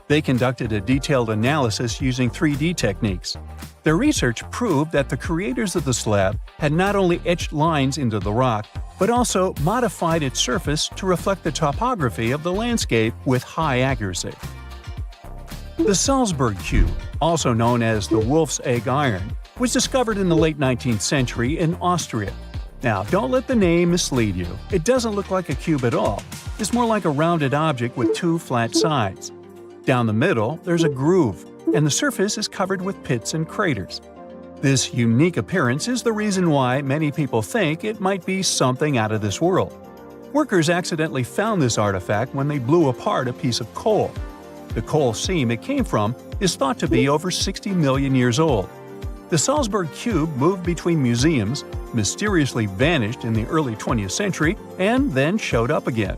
They conducted a detailed analysis using 3D techniques. Their research proved that the creators of the slab had not only etched lines into the rock, but also modified its surface to reflect the topography of the landscape with high accuracy. The Salzburg cube, also known as the Wolf's Egg Iron, was discovered in the late 19th century in Austria. Now, don't let the name mislead you. It doesn't look like a cube at all. It's more like a rounded object with 2 flat sides. Down the middle, there's a groove, and the surface is covered with pits and craters. This unique appearance is the reason why many people think it might be something out of this world. Workers accidentally found this artifact when they blew apart a piece of coal. The coal seam it came from is thought to be over 60 million years old. The Salzburg cube moved between museums, mysteriously vanished in the early 20th century, and then showed up again.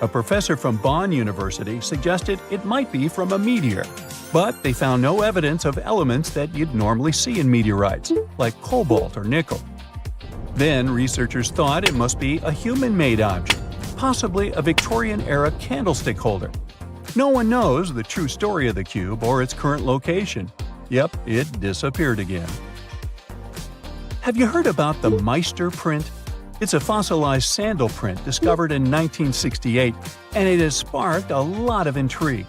A professor from Bonn University suggested it might be from a meteor, but they found no evidence of elements that you'd normally see in meteorites, like cobalt or nickel. Then researchers thought it must be a human-made object, possibly a Victorian-era candlestick holder. No one knows the true story of the cube or its current location. Yep, it disappeared again. Have you heard about the Meister print? It's a fossilized sandal print discovered in 1968, and it has sparked a lot of intrigue.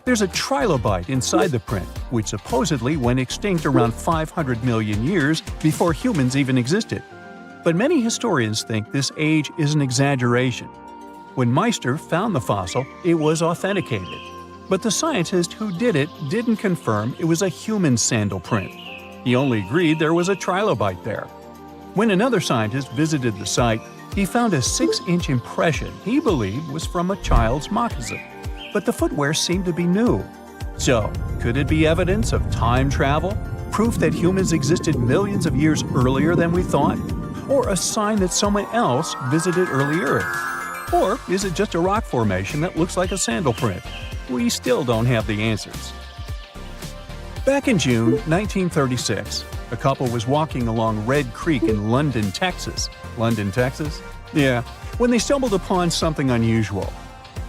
There's a trilobite inside the print, which supposedly went extinct around 500 million years before humans even existed. But many historians think this age is an exaggeration. When Meister found the fossil, it was authenticated. But the scientist who did it didn't confirm it was a human sandal print. He only agreed there was a trilobite there. When another scientist visited the site, he found a 6-inch impression he believed was from a child's moccasin. But the footwear seemed to be new. So, could it be evidence of time travel? Proof that humans existed millions of years earlier than we thought? Or a sign that someone else visited early Earth? Or is it just a rock formation that looks like a sandal print? We still don't have the answers. Back in June 1936, a couple was walking along Red Creek in London, Texas. London, Texas? Yeah, when they stumbled upon something unusual.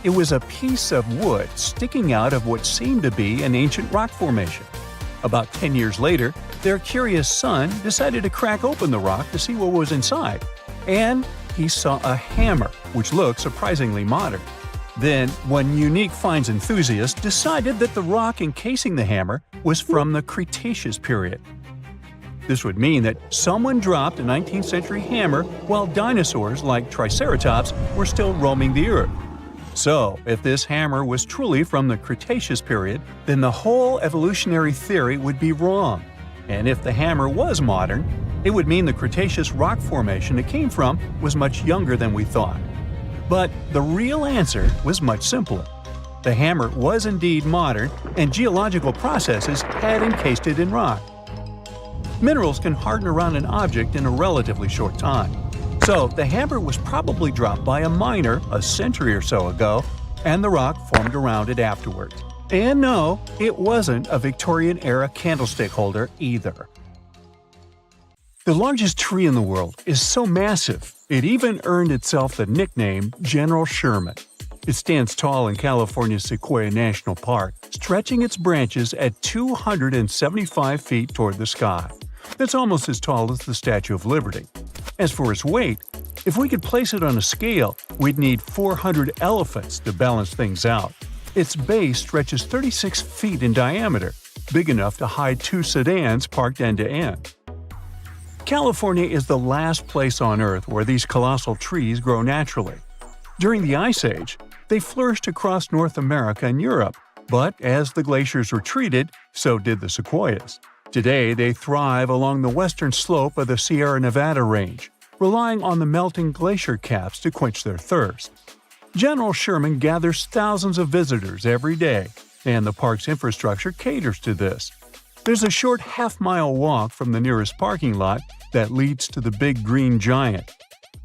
It was a piece of wood sticking out of what seemed to be an ancient rock formation. About 10 years later, their curious son decided to crack open the rock to see what was inside. And he saw a hammer, which looked surprisingly modern. Then, one unique finds enthusiast decided that the rock encasing the hammer was from the Cretaceous period. This would mean that someone dropped a 19th century hammer while dinosaurs like Triceratops were still roaming the earth. So, if this hammer was truly from the Cretaceous period, then the whole evolutionary theory would be wrong. And if the hammer was modern, it would mean the Cretaceous rock formation it came from was much younger than we thought. But the real answer was much simpler. The hammer was indeed modern, and geological processes had encased it in rock. Minerals can harden around an object in a relatively short time. So, the hammer was probably dropped by a miner a century or so ago, and the rock formed around it afterwards. And no, it wasn't a Victorian-era candlestick holder either. The largest tree in the world is so massive, it even earned itself the nickname General Sherman. It stands tall in California's Sequoia National Park, stretching its branches at 275 feet toward the sky. That's almost as tall as the Statue of Liberty. As for its weight, if we could place it on a scale, we'd need 400 elephants to balance things out. Its base stretches 36 feet in diameter, big enough to hide 2 sedans parked end to end. California is the last place on Earth where these colossal trees grow naturally. During the Ice Age, they flourished across North America and Europe, but as the glaciers retreated, so did the sequoias. Today, they thrive along the western slope of the Sierra Nevada range, relying on the melting glacier caps to quench their thirst. General Sherman gathers thousands of visitors every day, and the park's infrastructure caters to this. There's a short half-mile walk from the nearest parking lot that leads to the big green giant.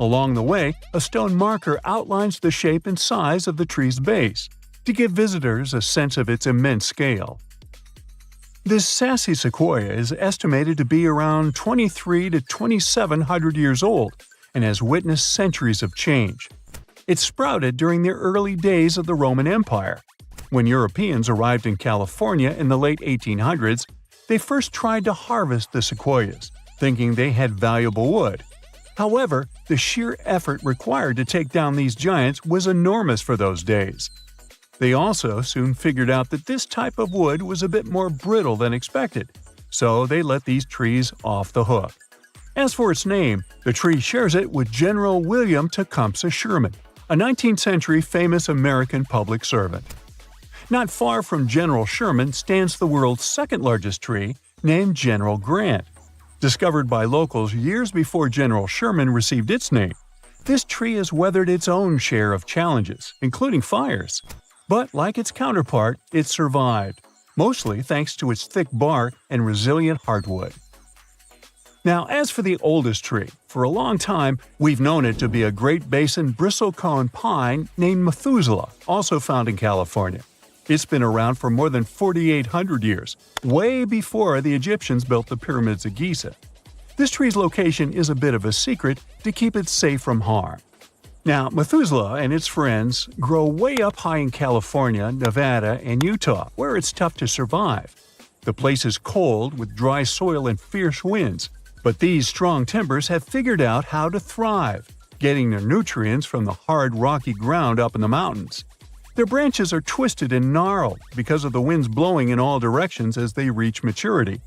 Along the way, a stone marker outlines the shape and size of the tree's base, to give visitors a sense of its immense scale. This sassy sequoia is estimated to be around 2,300 to 2,700 years old and has witnessed centuries of change. It sprouted during the early days of the Roman Empire. When Europeans arrived in California in the late 1800s, they first tried to harvest the sequoias, thinking they had valuable wood. However, the sheer effort required to take down these giants was enormous for those days. They also soon figured out that this type of wood was a bit more brittle than expected, so they let these trees off the hook. As for its name, the tree shares it with General William Tecumseh Sherman, a 19th century famous American public servant. Not far from General Sherman stands the world's second largest tree, named General Grant. Discovered by locals years before General Sherman received its name, this tree has weathered its own share of challenges, including fires. But like its counterpart, it survived, mostly thanks to its thick bark and resilient hardwood. Now, as for the oldest tree, for a long time, we've known it to be a Great Basin bristlecone pine named Methuselah, also found in California. It's been around for more than 4,800 years, way before the Egyptians built the pyramids of Giza. This tree's location is a bit of a secret to keep it safe from harm. Now, Methuselah and its friends grow way up high in California, Nevada, and Utah, where it's tough to survive. The place is cold with dry soil and fierce winds, but these strong timbers have figured out how to thrive, getting their nutrients from the hard, rocky ground up in the mountains. Their branches are twisted and gnarled because of the winds blowing in all directions as they reach maturity.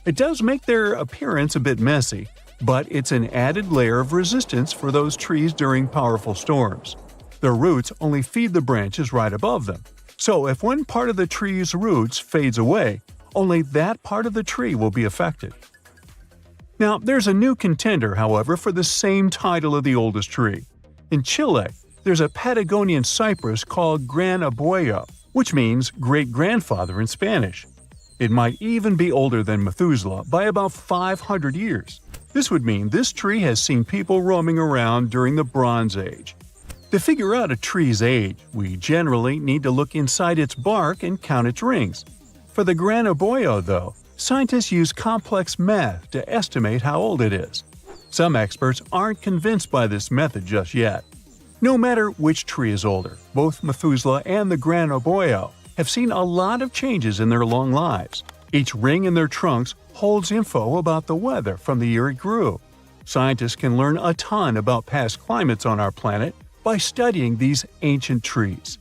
It does make their appearance a bit messy, but it's an added layer of resistance for those trees during powerful storms. Their roots only feed the branches right above them, so if one part of the tree's roots fades away, only that part of the tree will be affected. Now, there's a new contender, however, for the same title of the oldest tree. In Chile, there's a Patagonian cypress called Gran Abuelo, which means great-grandfather in Spanish. It might even be older than Methuselah by about 500 years. This would mean this tree has seen people roaming around during the Bronze Age. To figure out a tree's age, we generally need to look inside its bark and count its rings. For the Gran Abuelo, though, scientists use complex math to estimate how old it is. Some experts aren't convinced by this method just yet. No matter which tree is older, both Methuselah and the Gran Abuelo have seen a lot of changes in their long lives. Each ring in their trunks holds info about the weather from the year it grew. Scientists can learn a ton about past climates on our planet by studying these ancient trees.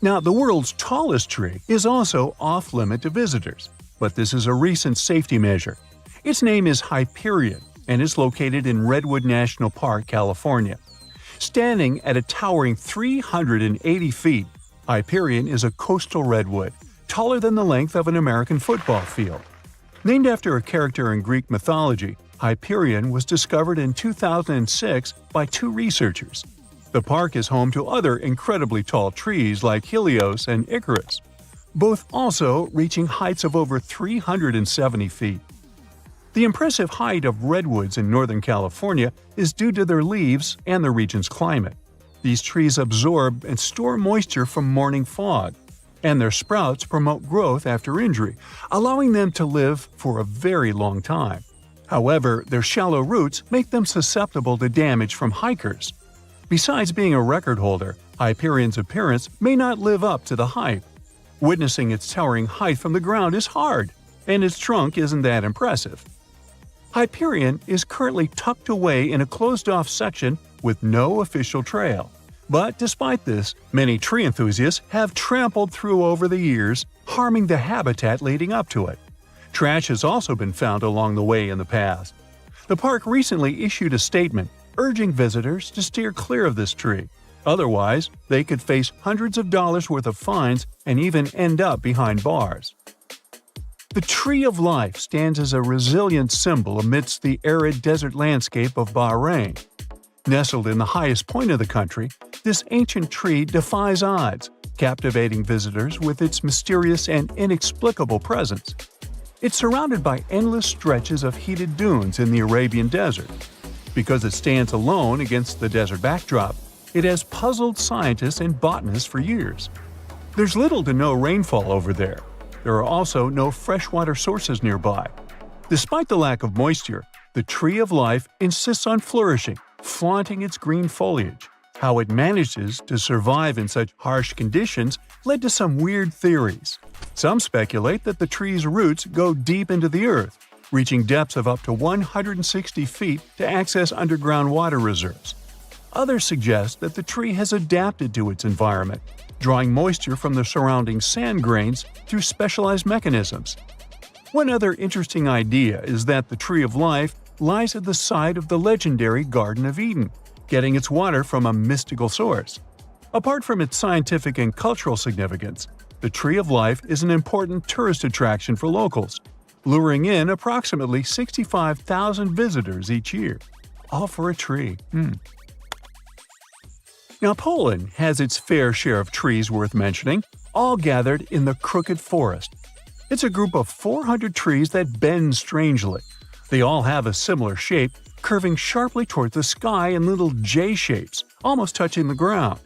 Now, the world's tallest tree is also off-limit to visitors, but this is a recent safety measure. Its name is Hyperion and is located in Redwood National Park, California. Standing at a towering 380 feet, Hyperion is a coastal redwood, taller than the length of an American football field. Named after a character in Greek mythology, Hyperion was discovered in 2006 by two researchers. The park is home to other incredibly tall trees like Helios and Icarus, both also reaching heights of over 370 feet. The impressive height of redwoods in Northern California is due to their leaves and the region's climate. These trees absorb and store moisture from morning fog, and their sprouts promote growth after injury, allowing them to live for a very long time. However, their shallow roots make them susceptible to damage from hikers. Besides being a record holder, Hyperion's appearance may not live up to the hype. Witnessing its towering height from the ground is hard, and its trunk isn't that impressive. Hyperion is currently tucked away in a closed-off section with no official trail. But despite this, many tree enthusiasts have trampled through over the years, harming the habitat leading up to it. Trash has also been found along the way in the past. The park recently issued a statement urging visitors to steer clear of this tree. Otherwise, they could face hundreds of dollars worth of fines and even end up behind bars. The Tree of Life stands as a resilient symbol amidst the arid desert landscape of Bahrain. Nestled in the highest point of the country, this ancient tree defies odds, captivating visitors with its mysterious and inexplicable presence. It's surrounded by endless stretches of heated dunes in the Arabian desert. Because it stands alone against the desert backdrop, it has puzzled scientists and botanists for years. There's little to no rainfall over there. There are also no freshwater sources nearby. Despite the lack of moisture, the Tree of Life insists on flourishing, flaunting its green foliage. How it manages to survive in such harsh conditions led to some weird theories. Some speculate that the tree's roots go deep into the earth, reaching depths of up to 160 feet to access underground water reserves. Others suggest that the tree has adapted to its environment, drawing moisture from the surrounding sand grains through specialized mechanisms. One other interesting idea is that the Tree of Life lies at the site of the legendary Garden of Eden, getting its water from a mystical source. Apart from its scientific and cultural significance, the Tree of Life is an important tourist attraction for locals, luring in approximately 65,000 visitors each year. All for a tree. Now, Poland has its fair share of trees worth mentioning, all gathered in the Crooked Forest. It's a group of 400 trees that bend strangely. They all have a similar shape, curving sharply towards the sky in little J shapes, almost touching the ground.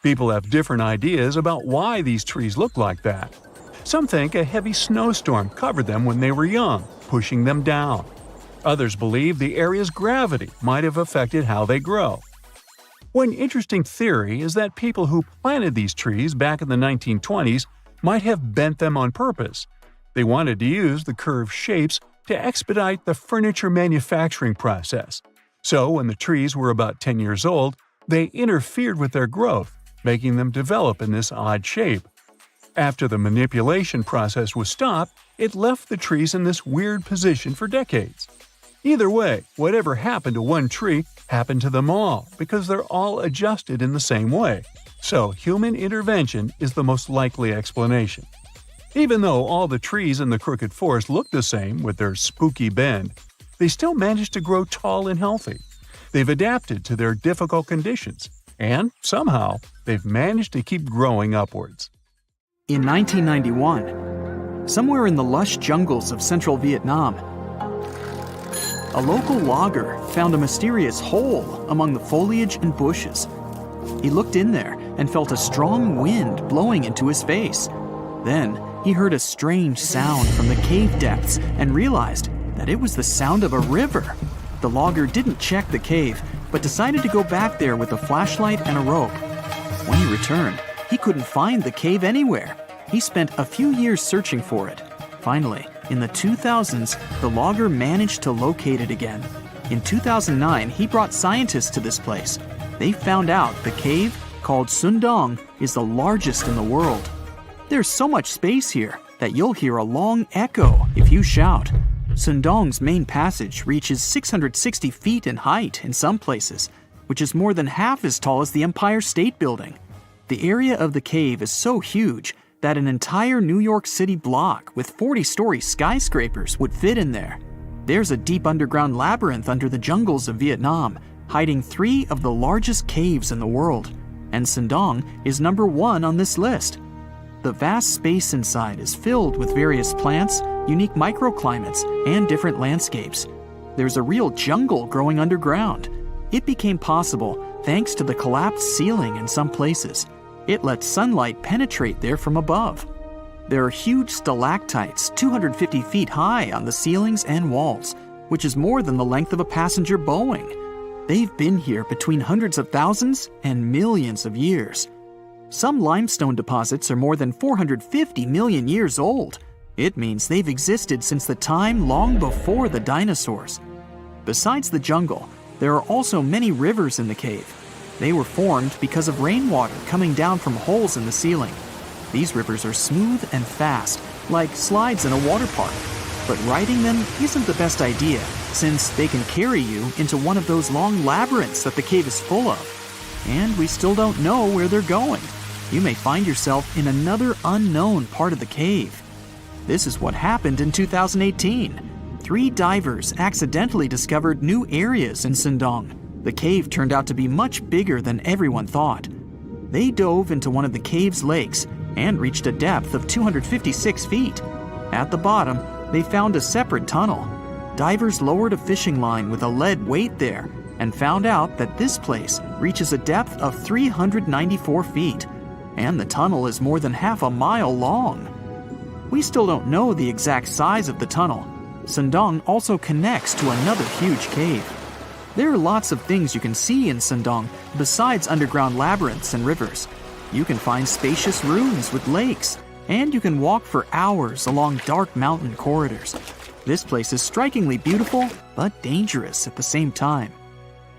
People have different ideas about why these trees look like that. Some think a heavy snowstorm covered them when they were young, pushing them down. Others believe the area's gravity might have affected how they grow. One interesting theory is that people who planted these trees back in the 1920s might have bent them on purpose. They wanted to use the curved shapes to expedite the furniture manufacturing process. So when the trees were about 10 years old, they interfered with their growth, making them develop in this odd shape. After the manipulation process was stopped, it left the trees in this weird position for decades. Either way, whatever happened to one tree happened to them all because they're all adjusted in the same way. So human intervention is the most likely explanation. Even though all the trees in the Crooked Forest look the same with their spooky bend, they still manage to grow tall and healthy. They've adapted to their difficult conditions, and somehow they've managed to keep growing upwards. In 1991, somewhere in the lush jungles of central Vietnam, a local logger found a mysterious hole among the foliage and bushes. He looked in there and felt a strong wind blowing into his face. Then he heard a strange sound from the cave depths and realized that it was the sound of a river. The logger didn't check the cave, but decided to go back there with a flashlight and a rope. When he returned, he couldn't find the cave anywhere. He spent a few years searching for it. Finally, in the 2000s, the logger managed to locate it again. In 2009, he brought scientists to this place. They found out the cave, called Sundong, is the largest in the world. There's so much space here that you'll hear a long echo if you shout. Sundong's main passage reaches 660 feet in height in some places, which is more than half as tall as the Empire State Building. The area of the cave is so huge that an entire New York City block with 40-story skyscrapers would fit in there. There's a deep underground labyrinth under the jungles of Vietnam, hiding 3 of the largest caves in the world, and Sindong is number 1 on this list. The vast space inside is filled with various plants, unique microclimates, and different landscapes. There's a real jungle growing underground. It became possible thanks to the collapsed ceiling in some places. It lets sunlight penetrate there from above. There are huge stalactites 250 feet high on the ceilings and walls, which is more than the length of a passenger Boeing. They've been here between hundreds of thousands and millions of years. Some limestone deposits are more than 450 million years old. It means they've existed since the time long before the dinosaurs. Besides the jungle, there are also many rivers in the cave. They were formed because of rainwater coming down from holes in the ceiling. These rivers are smooth and fast, like slides in a water park. But riding them isn't the best idea, since they can carry you into one of those long labyrinths that the cave is full of. And we still don't know where they're going. You may find yourself in another unknown part of the cave. This is what happened in 2018. 3 divers accidentally discovered new areas in Sindong. The cave turned out to be much bigger than everyone thought. They dove into one of the cave's lakes and reached a depth of 256 feet. At the bottom, they found a separate tunnel. Divers lowered a fishing line with a lead weight there and found out that this place reaches a depth of 394 feet, and the tunnel is more than half a mile long. We still don't know the exact size of the tunnel. Sindong also connects to another huge cave. There are lots of things you can see in Sindong besides underground labyrinths and rivers. You can find spacious rooms with lakes, and you can walk for hours along dark mountain corridors. This place is strikingly beautiful, but dangerous at the same time.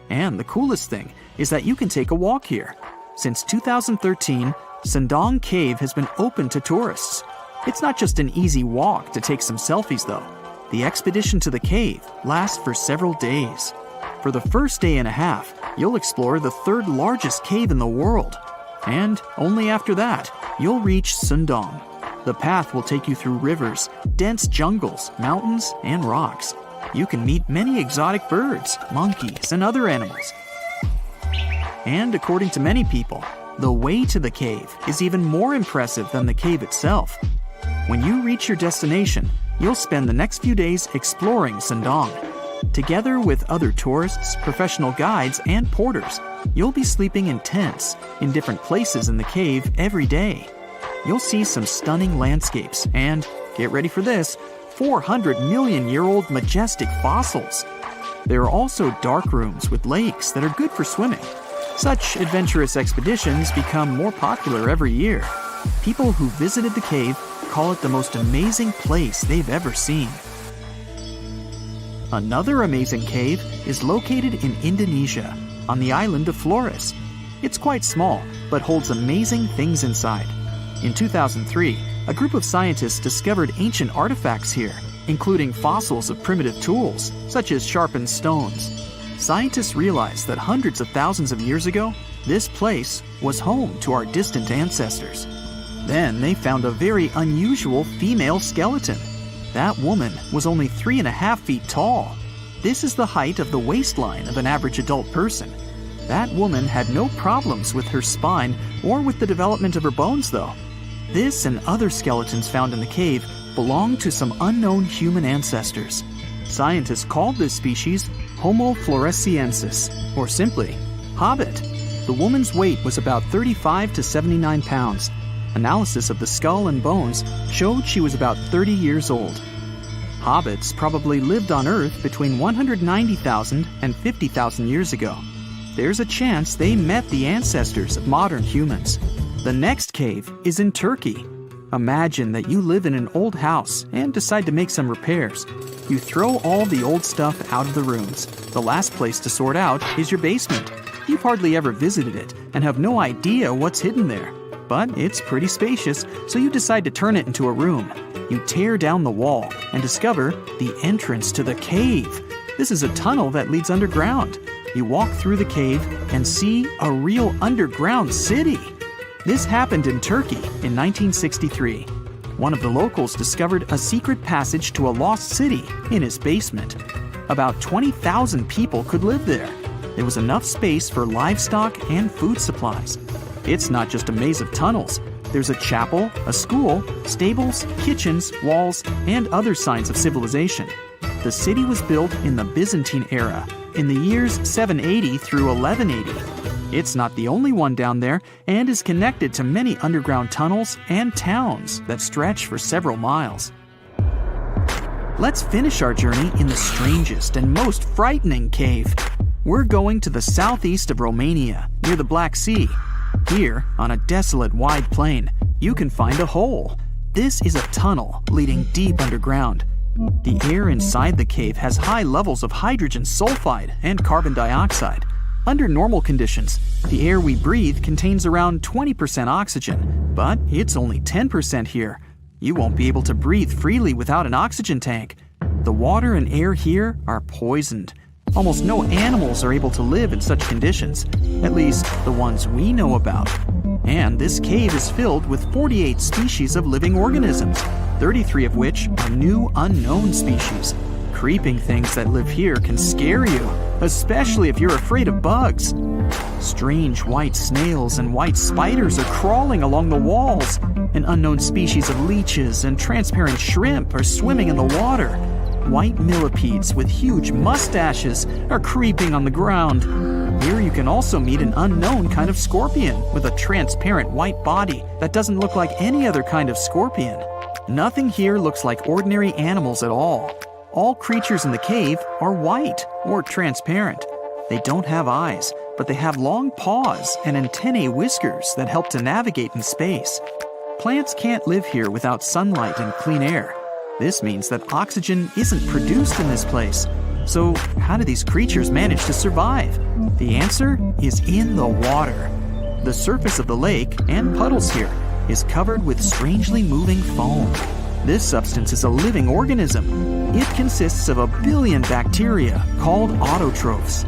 And the coolest thing is that you can take a walk here. Since 2013, Sindong Cave has been open to tourists. It's not just an easy walk to take some selfies though. The expedition to the cave lasts for several days. For the first day and a half, you'll explore the 3rd largest cave in the world. And only after that, you'll reach Sindong. The path will take you through rivers, dense jungles, mountains, and rocks. You can meet many exotic birds, monkeys, and other animals. And according to many people, the way to the cave is even more impressive than the cave itself. When you reach your destination, you'll spend the next few days exploring Sindong. Together with other tourists, professional guides, and porters, you'll be sleeping in tents in different places in the cave every day. You'll see some stunning landscapes and, get ready for this, 400-million-year-old majestic fossils. There are also dark rooms with lakes that are good for swimming. Such adventurous expeditions become more popular every year. People who visited the cave call it the most amazing place they've ever seen. Another amazing cave is located in Indonesia, on the island of Flores. It's quite small, but holds amazing things inside. In 2003, a group of scientists discovered ancient artifacts here, including fossils of primitive tools, such as sharpened stones. Scientists realized that hundreds of thousands of years ago, this place was home to our distant ancestors. Then they found a very unusual female skeleton. That woman was only 3.5 feet tall. This is the height of the waistline of an average adult person. That woman had no problems with her spine or with the development of her bones, though. This and other skeletons found in the cave belong to some unknown human ancestors. Scientists called this species Homo floresiensis, or simply, Hobbit. The woman's weight was about 35 to 79 pounds. Analysis of the skull and bones showed she was about 30 years old. Hobbits probably lived on Earth between 190,000 and 50,000 years ago. There's a chance they met the ancestors of modern humans. The next cave is in Turkey. Imagine that you live in an old house and decide to make some repairs. You throw all the old stuff out of the rooms. The last place to sort out is your basement. You've hardly ever visited it and have no idea what's hidden there. But it's pretty spacious, so you decide to turn it into a room. You tear down the wall and discover the entrance to the cave. This is a tunnel that leads underground. You walk through the cave and see a real underground city. This happened in Turkey in 1963. One of the locals discovered a secret passage to a lost city in his basement. About 20,000 people could live there. There was enough space for livestock and food supplies. It's not just a maze of tunnels. There's a chapel, a school, stables, kitchens, walls, and other signs of civilization. The city was built in the Byzantine era, in the years 780 through 1180. It's not the only one down there and is connected to many underground tunnels and towns that stretch for several miles. Let's finish our journey in the strangest and most frightening cave. We're going to the southeast of Romania, near the Black Sea. Here, on a desolate wide plain, you can find a hole. This is a tunnel leading deep underground. The air inside the cave has high levels of hydrogen sulfide and carbon dioxide. Under normal conditions, the air we breathe contains around 20% oxygen, but it's only 10% here. You won't be able to breathe freely without an oxygen tank. The water and air here are poisoned. Almost no animals are able to live in such conditions, at least the ones we know about. And this cave is filled with 48 species of living organisms, 33 of which are new unknown species. Creeping things that live here can scare you, especially if you're afraid of bugs. Strange white snails and white spiders are crawling along the walls. An unknown species of leeches and transparent shrimp are swimming in the water. White millipedes with huge mustaches are creeping on the ground. Here you can also meet an unknown kind of scorpion with a transparent white body that doesn't look like any other kind of scorpion. Nothing here looks like ordinary animals at all. All creatures in the cave are white or transparent. They don't have eyes, but they have long paws and antennae whiskers that help to navigate in space. Plants can't live here without sunlight and clean air. This means that oxygen isn't produced in this place. So how do these creatures manage to survive? The answer is in the water. The surface of the lake and puddles here is covered with strangely moving foam. This substance is a living organism. It consists of a billion bacteria called autotrophs.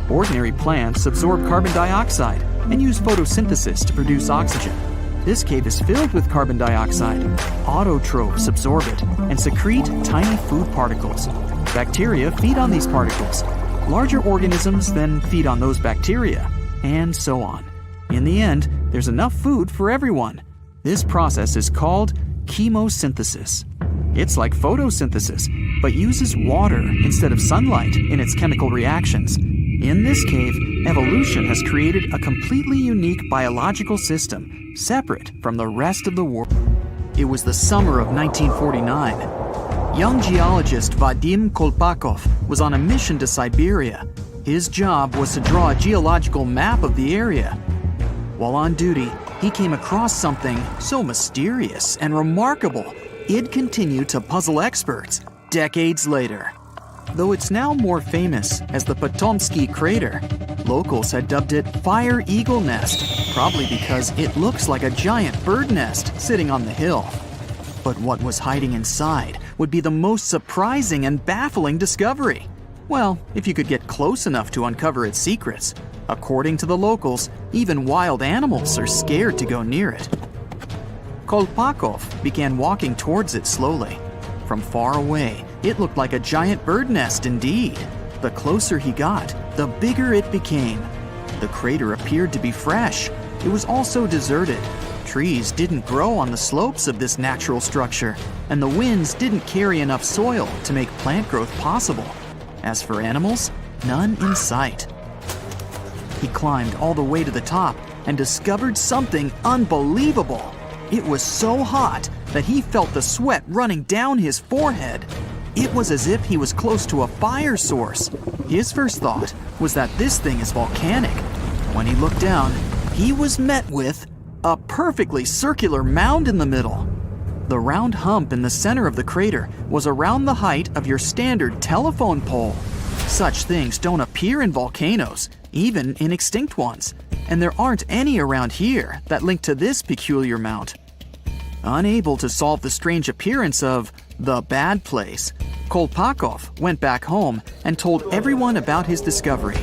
Ordinary plants absorb carbon dioxide and use photosynthesis to produce oxygen. This cave is filled with carbon dioxide. Autotrophs absorb it and secrete tiny food particles. Bacteria feed on these particles. Larger organisms then feed on those bacteria, and so on. In the end, there's enough food for everyone. This process is called chemosynthesis. It's like photosynthesis, but uses water instead of sunlight in its chemical reactions. In this cave, evolution has created a completely unique biological system, separate from the rest of the world. It was the summer of 1949. Young geologist Vadim Kolpakov was on a mission to Siberia. His job was to draw a geological map of the area. While on duty, he came across something so mysterious and remarkable, it continued to puzzle experts decades later. Though it's now more famous as the Potomsky crater, locals had dubbed it Fire Eagle Nest, probably because it looks like a giant bird nest sitting on the hill. But what was hiding inside would be the most surprising and baffling discovery. Well, if you could get close enough to uncover its secrets. According to the locals, even wild animals are scared to go near it. Kolpakov began walking towards it slowly. From far away, it looked like a giant bird nest indeed. The closer he got, the bigger it became. The crater appeared to be fresh. It was also deserted. Trees didn't grow on the slopes of this natural structure, and the winds didn't carry enough soil to make plant growth possible. As for animals, none in sight. He climbed all the way to the top and discovered something unbelievable. It was so hot that he felt the sweat running down his forehead. It was as if he was close to a fire source. His first thought was that this thing is volcanic. When he looked down, he was met with a perfectly circular mound in the middle. The round hump in the center of the crater was around the height of your standard telephone pole. Such things don't appear in volcanoes, even in extinct ones, and there aren't any around here that link to this peculiar mount. Unable to solve the strange appearance of the bad place, Kolpakov went back home and told everyone about his discovery.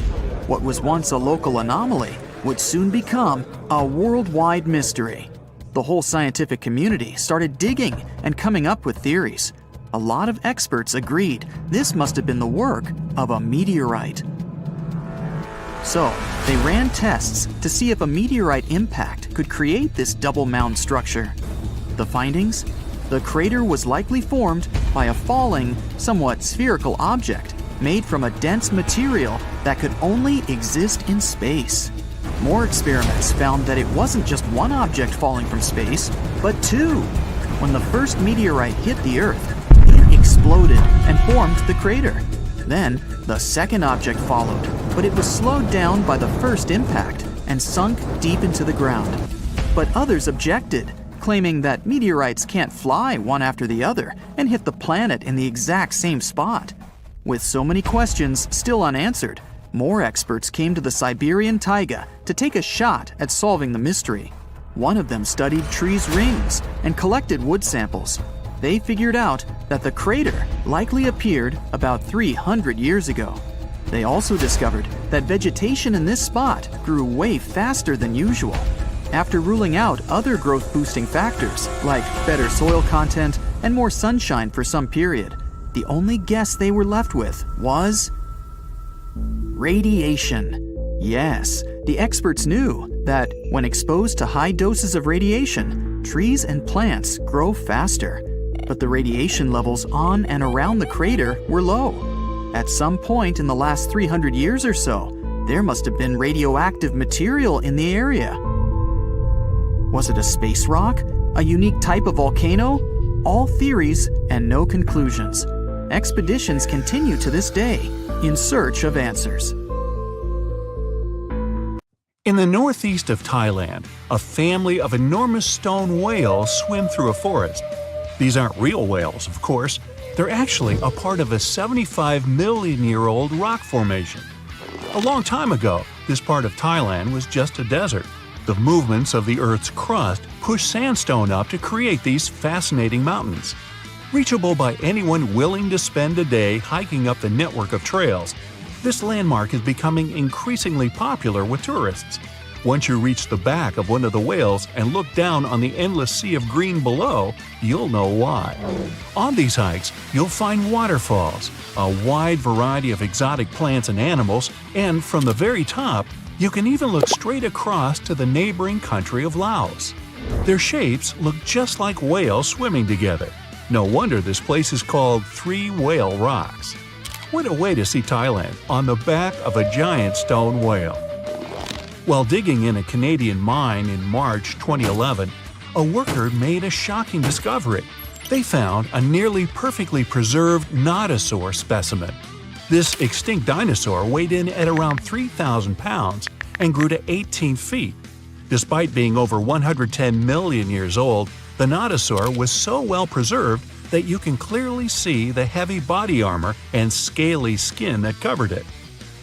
What was once a local anomaly would soon become a worldwide mystery. The whole scientific community started digging and coming up with theories. A lot of experts agreed this must have been the work of a meteorite. So, they ran tests to see if a meteorite impact could create this double mound structure. The findings? The crater was likely formed by a falling, somewhat spherical object made from a dense material that could only exist in space. More experiments found that it wasn't just one object falling from space, but two. When the first meteorite hit the Earth, it exploded and formed the crater. Then, the second object followed, but it was slowed down by the first impact and sunk deep into the ground. But others objected, claiming that meteorites can't fly one after the other and hit the planet in the exact same spot. With so many questions still unanswered, more experts came to the Siberian taiga to take a shot at solving the mystery. One of them studied trees' rings and collected wood samples. They figured out that the crater likely appeared about 300 years ago. They also discovered that vegetation in this spot grew way faster than usual. After ruling out other growth-boosting factors like better soil content and more sunshine for some period, the only guess they were left with was radiation. Yes, the experts knew that when exposed to high doses of radiation, trees and plants grow faster. But the radiation levels on and around the crater were low. At some point in the last 300 years or so, there must have been radioactive material in the area. Was it a space rock? A unique type of volcano? All theories and no conclusions. Expeditions continue to this day in search of answers. In the northeast of Thailand, a family of enormous stone whales swim through a forest. These aren't real whales, of course. They're actually a part of a 75-million-year-old rock formation. A long time ago, this part of Thailand was just a desert. The movements of the Earth's crust pushed sandstone up to create these fascinating mountains. Reachable by anyone willing to spend a day hiking up the network of trails, this landmark is becoming increasingly popular with tourists. Once you reach the back of one of the whales and look down on the endless sea of green below, you'll know why. On these hikes, you'll find waterfalls, a wide variety of exotic plants and animals, and from the very top, you can even look straight across to the neighboring country of Laos. Their shapes look just like whales swimming together. No wonder this place is called Three Whale Rocks. What a way to see Thailand on the back of a giant stone whale. While digging in a Canadian mine in March 2011, a worker made a shocking discovery. They found a nearly perfectly preserved nodosaur specimen. This extinct dinosaur weighed in at around 3,000 pounds and grew to 18 feet. Despite being over 110 million years old, the nodosaur was so well preserved that you can clearly see the heavy body armor and scaly skin that covered it.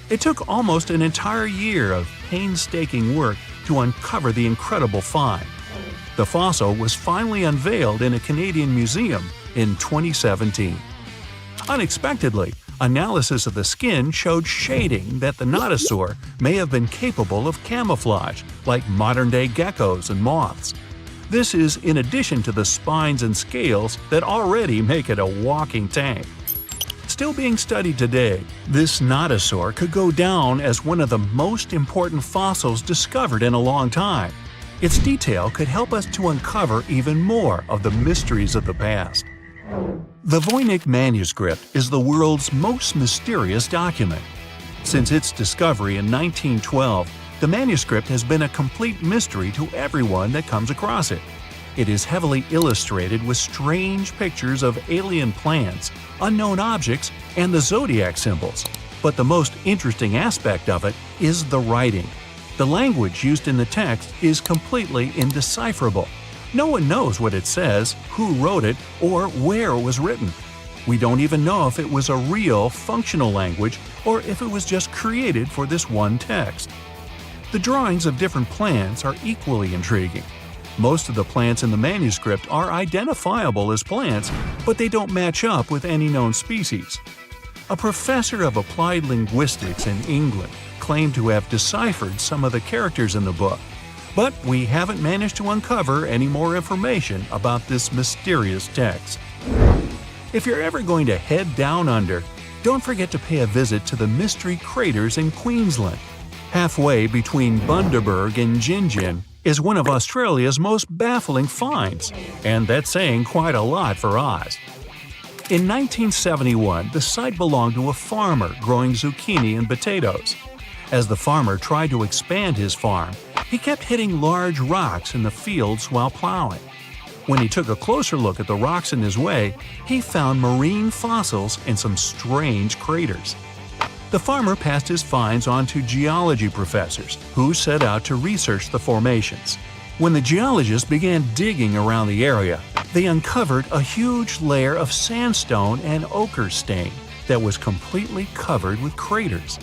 It took almost an entire year of painstaking work to uncover the incredible find. The fossil was finally unveiled in a Canadian museum in 2017. Unexpectedly, analysis of the skin showed shading that the nodosaur may have been capable of camouflage, like modern-day geckos and moths. This is in addition to the spines and scales that already make it a walking tank. Still being studied today, this nodosaur could go down as one of the most important fossils discovered in a long time. Its detail could help us to uncover even more of the mysteries of the past. The Voynich manuscript is the world's most mysterious document. Since its discovery in 1912, the manuscript has been a complete mystery to everyone that comes across it. It is heavily illustrated with strange pictures of alien plants, unknown objects, and the zodiac symbols. But the most interesting aspect of it is the writing. The language used in the text is completely indecipherable. No one knows what it says, who wrote it, or where it was written. We don't even know if it was a real, functional language or if it was just created for this one text. The drawings of different plants are equally intriguing. Most of the plants in the manuscript are identifiable as plants, but they don't match up with any known species. A professor of applied linguistics in England claimed to have deciphered some of the characters in the book, but we haven't managed to uncover any more information about this mysterious text. If you're ever going to head down under, don't forget to pay a visit to the mystery craters in Queensland. halfway between Bundaberg and Gingin, is one of Australia's most baffling finds, and that's saying quite a lot for Oz. In 1971, the site belonged to a farmer growing zucchini and potatoes. As the farmer tried to expand his farm, he kept hitting large rocks in the fields while plowing. When he took a closer look at the rocks in his way, he found marine fossils and some strange craters. The farmer passed his finds on to geology professors, who set out to research the formations. When the geologists began digging around the area, they uncovered a huge layer of sandstone and ochre stain that was completely covered with craters.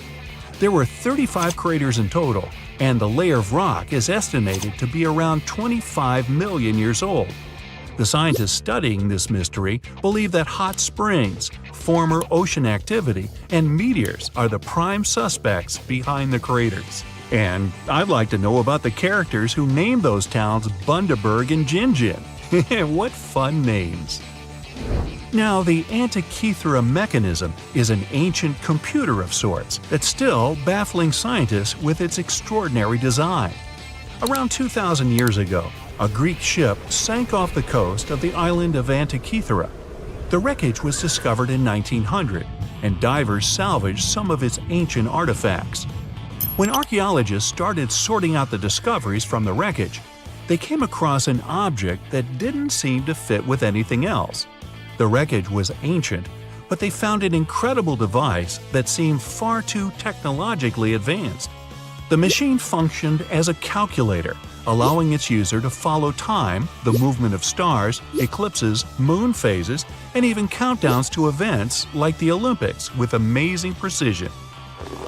There were 35 craters in total, and the layer of rock is estimated to be around 25 million years old. The scientists studying this mystery believe that hot springs, former ocean activity, and meteors are the prime suspects behind the craters. And I'd like to know about the characters who named those towns Bundaberg and Gingin. What fun names! Now, the Antikythera mechanism is an ancient computer of sorts that's still baffling scientists with its extraordinary design. Around 2,000 years ago, a Greek ship sank off the coast of the island of Antikythera. The wreckage was discovered in 1900, and divers salvaged some of its ancient artifacts. When archaeologists started sorting out the discoveries from the wreckage, they came across an object that didn't seem to fit with anything else. The wreckage was ancient, but they found an incredible device that seemed far too technologically advanced. The machine functioned as a calculator, allowing its user to follow time, the movement of stars, eclipses, moon phases, and even countdowns to events like the Olympics with amazing precision.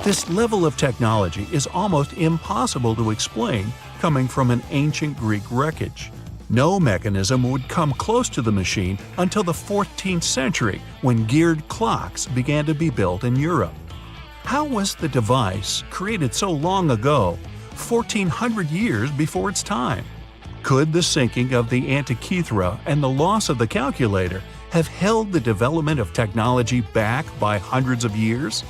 This level of technology is almost impossible to explain coming from an ancient Greek wreckage. No mechanism would come close to the machine until the 14th century, when geared clocks began to be built in Europe. How was the device, created so long ago, 1,400 years before its time? Could the sinking of the Antikythera and the loss of the calculator have held the development of technology back by hundreds of years?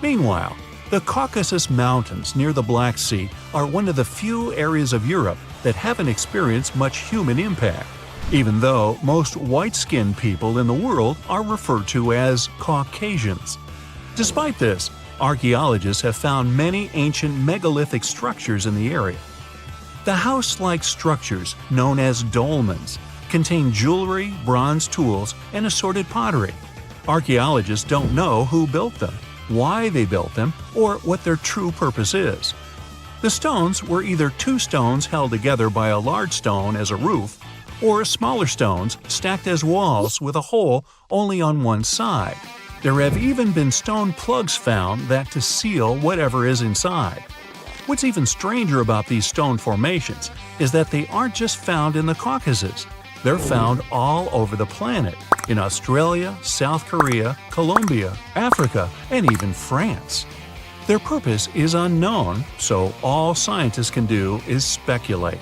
Meanwhile, the Caucasus Mountains near the Black Sea are one of the few areas of Europe that haven't experienced much human impact, even though most white-skinned people in the world are referred to as Caucasians. Despite this, archaeologists have found many ancient megalithic structures in the area. The house-like structures, known as dolmens, contain jewelry, bronze tools, and assorted pottery. Archaeologists don't know who built them, why they built them, or what their true purpose is. The stones were either two stones held together by a large stone as a roof, or smaller stones stacked as walls with a hole only on one side. There have even been stone plugs found that to seal whatever is inside. What's even stranger about these stone formations is that they aren't just found in the Caucasus. They're found all over the planet, in Australia, South Korea, Colombia, Africa, and even France. Their purpose is unknown, so all scientists can do is speculate.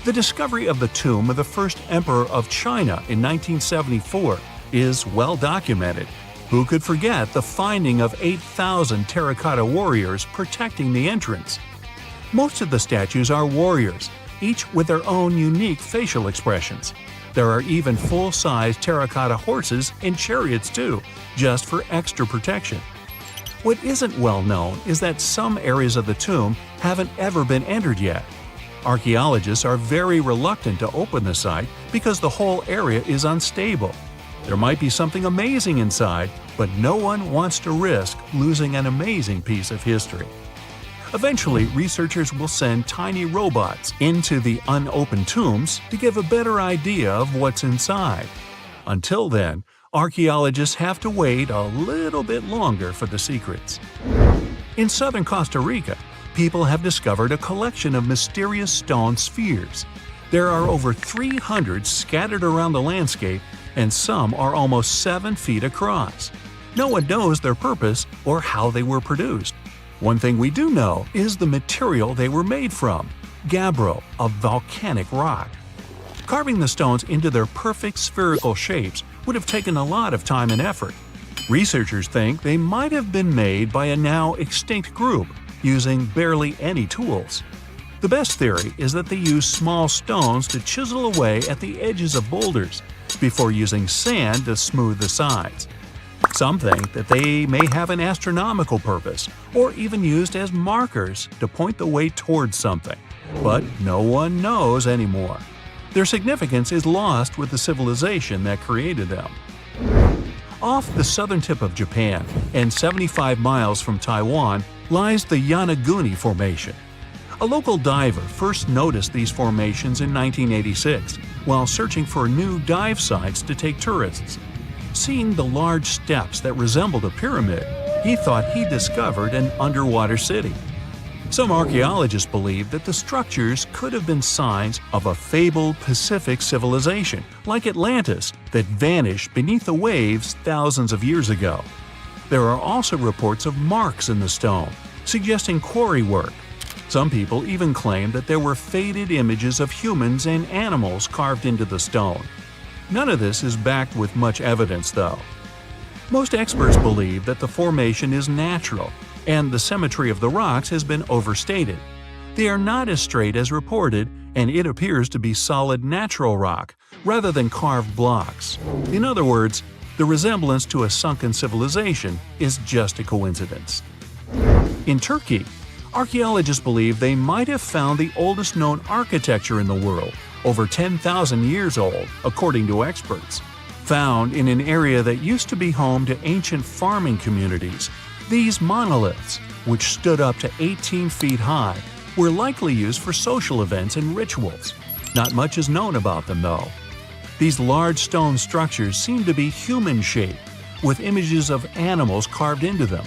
The discovery of the tomb of the first emperor of China in 1974 is well documented. Who could forget the finding of 8,000 terracotta warriors protecting the entrance? Most of the statues are warriors, each with their own unique facial expressions. There are even full-size terracotta horses and chariots too, just for extra protection. What isn't well known is that some areas of the tomb haven't ever been entered yet. Archaeologists are very reluctant to open the site because the whole area is unstable. There might be something amazing inside, but no one wants to risk losing an amazing piece of history. Eventually, researchers will send tiny robots into the unopened tombs to give a better idea of what's inside. Until then, archaeologists have to wait a little bit longer for the secrets. In southern Costa Rica, people have discovered a collection of mysterious stone spheres. There are over 300 scattered around the landscape, and some are almost 7 feet across. No one knows their purpose or how they were produced. One thing we do know is the material they were made from: gabbro, a volcanic rock. Carving the stones into their perfect spherical shapes would have taken a lot of time and effort. Researchers think they might have been made by a now extinct group using barely any tools. The best theory is that they used small stones to chisel away at the edges of boulders before using sand to smooth the sides. Some think that they may have an astronomical purpose or even used as markers to point the way towards something, but no one knows anymore. Their significance is lost with the civilization that created them. Off the southern tip of Japan and 75 miles from Taiwan lies the Yonaguni Formation. A local diver first noticed these formations in 1986 while searching for new dive sites to take tourists. Seeing the large steps that resembled a pyramid, he thought he discovered an underwater city. Some archaeologists believe that the structures could have been signs of a fabled Pacific civilization, like Atlantis, that vanished beneath the waves thousands of years ago. There are also reports of marks in the stone, suggesting quarry work. Some people even claim that there were faded images of humans and animals carved into the stone. None of this is backed with much evidence, though. Most experts believe that the formation is natural, and the symmetry of the rocks has been overstated. They are not as straight as reported, and it appears to be solid natural rock, rather than carved blocks. In other words, the resemblance to a sunken civilization is just a coincidence. In Turkey, archaeologists believe they might have found the oldest known architecture in the world, over 10,000 years old, according to experts. Found in an area that used to be home to ancient farming communities, these monoliths, which stood up to 18 feet high, were likely used for social events and rituals. Not much is known about them, though. These large stone structures seem to be human-shaped, with images of animals carved into them.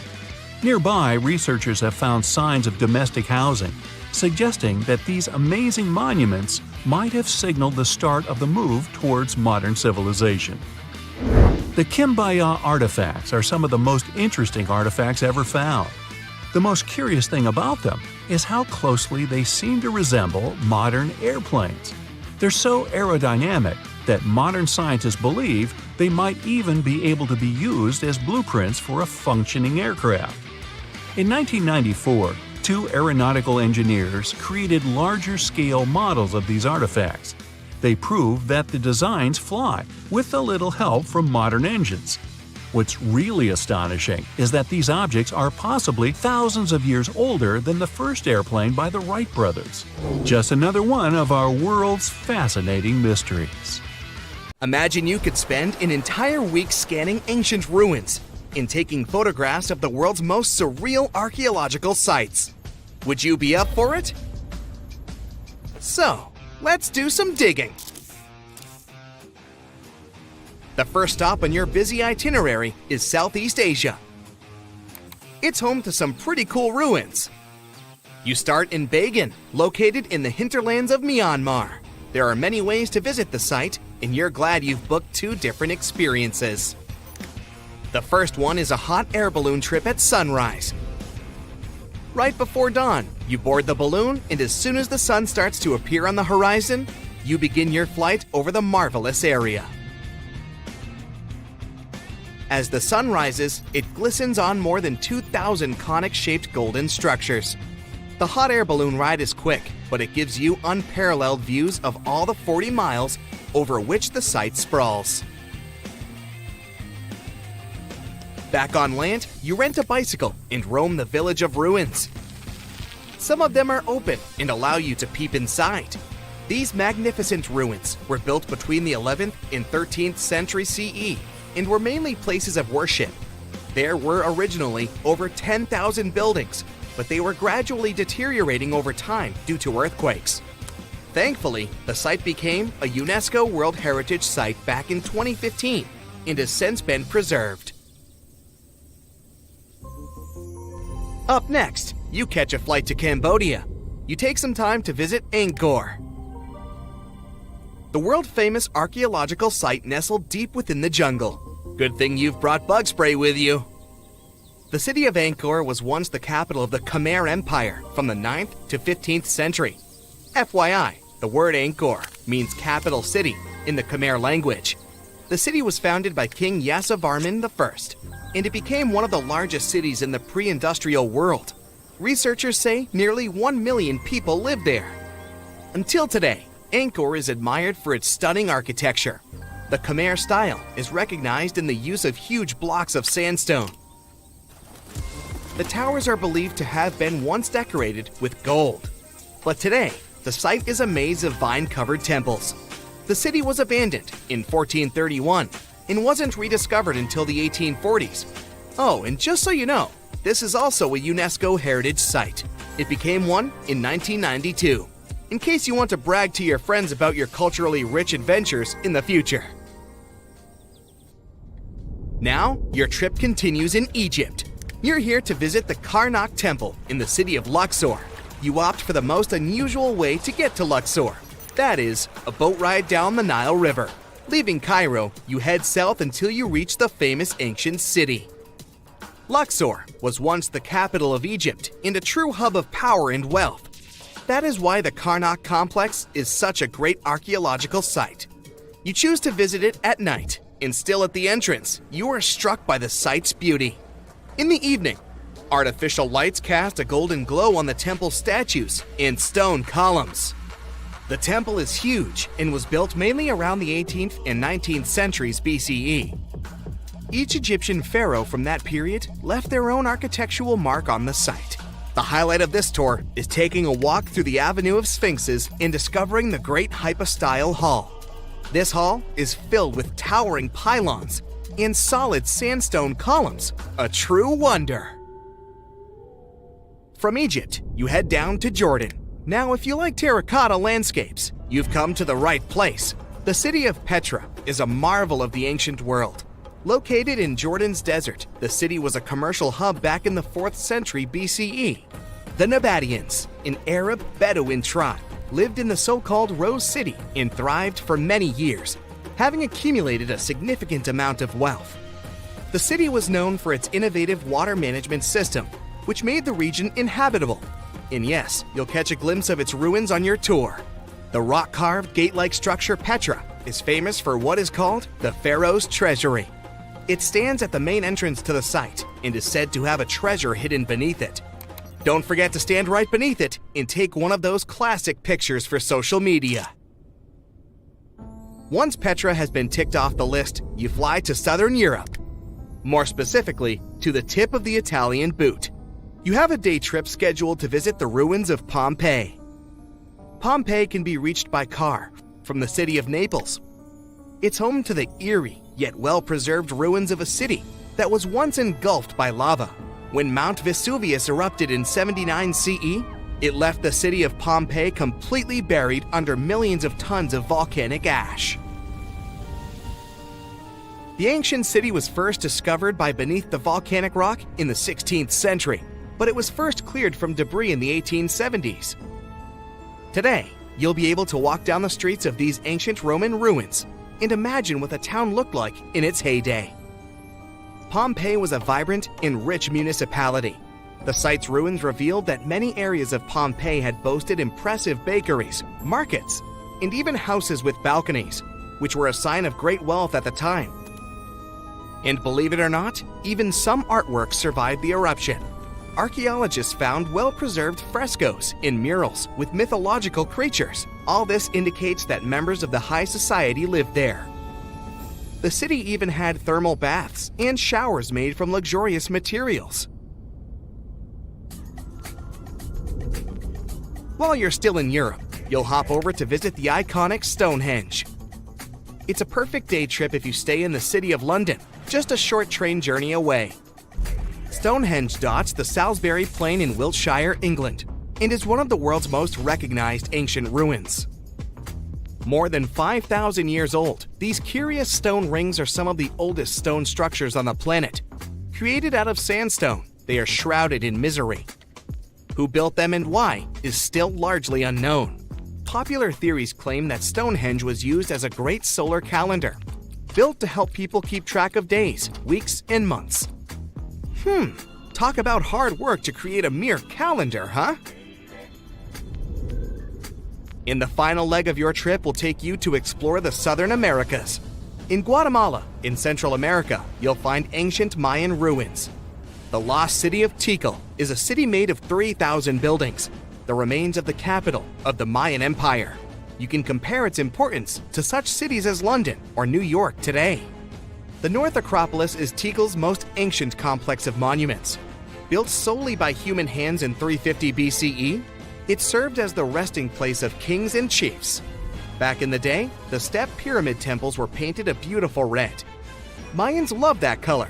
Nearby, researchers have found signs of domestic housing, suggesting that these amazing monuments might have signaled the start of the move towards modern civilization. The Kimbaya artifacts are some of the most interesting artifacts ever found. The most curious thing about them is how closely they seem to resemble modern airplanes. They're so aerodynamic that modern scientists believe they might even be able to be used as blueprints for a functioning aircraft. In 1994, two aeronautical engineers created larger-scale models of these artifacts. They proved that the designs fly, with a little help from modern engines. What's really astonishing is that these objects are possibly thousands of years older than the first airplane by the Wright brothers. Just another one of our world's fascinating mysteries. Imagine you could spend an entire week scanning ancient ruins and taking photographs of the world's most surreal archaeological sites. Would you be up for it? So, let's do some digging. The first stop on your busy itinerary is Southeast Asia. It's home to some pretty cool ruins. You start in Bagan, located in the hinterlands of Myanmar. There are many ways to visit the site, and you're glad you've booked two different experiences. The first one is a hot air balloon trip at sunrise. Right before dawn, you board the balloon, and as soon as the sun starts to appear on the horizon, you begin your flight over the marvelous area. As the sun rises, it glistens on more than 2,000 conic-shaped golden structures. The hot air balloon ride is quick, but it gives you unparalleled views of all the 40 miles over which the site sprawls. Back on land, you rent a bicycle and roam the village of ruins. Some of them are open and allow you to peep inside. These magnificent ruins were built between the 11th and 13th century CE and were mainly places of worship. There were originally over 10,000 buildings, but they were gradually deteriorating over time due to earthquakes. Thankfully, the site became a UNESCO World Heritage Site back in 2015 and has since been preserved. Up next, you catch a flight to Cambodia. You take some time to visit Angkor, the world-famous archaeological site nestled deep within the jungle. Good thing you've brought bug spray with you. The city of Angkor was once the capital of the Khmer Empire from the 9th to 15th century. FYI, the word Angkor means capital city in the Khmer language. The city was founded by King Yasovarman I and it became one of the largest cities in the pre-industrial world. Researchers say nearly 1 million people live there. Until today, Angkor is admired for its stunning architecture. The Khmer style is recognized in the use of huge blocks of sandstone. The towers are believed to have been once decorated with gold. But today, the site is a maze of vine-covered temples. The city was abandoned in 1431 and wasn't rediscovered until the 1840s. Oh, and just so you know, this is also a UNESCO heritage site. It became one in 1992, in case you want to brag to your friends about your culturally rich adventures in the future. Now, your trip continues in Egypt. You're here to visit the Karnak Temple in the city of Luxor. You opt for the most unusual way to get to Luxor. That is, a boat ride down the Nile River. Leaving Cairo, you head south until you reach the famous ancient city. Luxor was once the capital of Egypt and a true hub of power and wealth. That is why the Karnak complex is such a great archaeological site. You choose to visit it at night, and still at the entrance, you are struck by the site's beauty. In the evening, artificial lights cast a golden glow on the temple statues and stone columns. The temple is huge and was built mainly around the 18th and 19th centuries BCE. Each Egyptian pharaoh from that period left their own architectural mark on the site. The highlight of this tour is taking a walk through the Avenue of Sphinxes and discovering the Great Hypostyle Hall. This hall is filled with towering pylons and solid sandstone columns, a true wonder. From Egypt, you head down to Jordan. Now, if you like terracotta landscapes, you've come to the right place. The city of Petra is a marvel of the ancient world. Located in Jordan's desert, the city was a commercial hub back in the 4th century BCE. The Nabateans, an Arab Bedouin tribe, lived in the so-called Rose City and thrived for many years, having accumulated a significant amount of wealth. The city was known for its innovative water management system, which made the region inhabitable. And yes, you'll catch a glimpse of its ruins on your tour. The rock-carved gate-like structure Petra is famous for what is called the Pharaoh's Treasury. It stands at the main entrance to the site and is said to have a treasure hidden beneath it. Don't forget to stand right beneath it and take one of those classic pictures for social media. Once Petra has been ticked off the list, you fly to southern Europe. More specifically, to the tip of the Italian boot. You have a day trip scheduled to visit the ruins of Pompeii. Pompeii can be reached by car from the city of Naples. It's home to the eerie yet well-preserved ruins of a city that was once engulfed by lava. When Mount Vesuvius erupted in 79 CE, it left the city of Pompeii completely buried under millions of tons of volcanic ash. The ancient city was first discovered by beneath the volcanic rock in the 16th century, but it was first cleared from debris in the 1870s. Today, you'll be able to walk down the streets of these ancient Roman ruins and imagine what the town looked like in its heyday. Pompeii was a vibrant and rich municipality. The site's ruins revealed that many areas of Pompeii had boasted impressive bakeries, markets, and even houses with balconies, which were a sign of great wealth at the time. And believe it or not, even some artworks survived the eruption. Archaeologists found well-preserved frescoes and murals with mythological creatures. All this indicates that members of the high society lived there. The city even had thermal baths and showers made from luxurious materials. While you're still in Europe, you'll hop over to visit the iconic Stonehenge. It's a perfect day trip if you stay in the city of London, just a short train journey away. Stonehenge dots the Salisbury Plain in Wiltshire, England, and is one of the world's most recognized ancient ruins. More than 5,000 years old, these curious stone rings are some of the oldest stone structures on the planet. Created out of sandstone, they are shrouded in misery. Who built them and why is still largely unknown. Popular theories claim that Stonehenge was used as a great solar calendar, built to help people keep track of days, weeks, and months. Talk about hard work to create a mere calendar, huh? And the final leg of your trip will take you to explore the Southern Americas. In Guatemala, in Central America, you'll find ancient Mayan ruins. The lost city of Tikal is a city made of 3,000 buildings, the remains of the capital of the Mayan Empire. You can compare its importance to such cities as London or New York today. The North Acropolis is Tikal's most ancient complex of monuments. Built solely by human hands in 350 BCE, it served as the resting place of kings and chiefs. Back in the day, the step pyramid temples were painted a beautiful red. Mayans loved that color.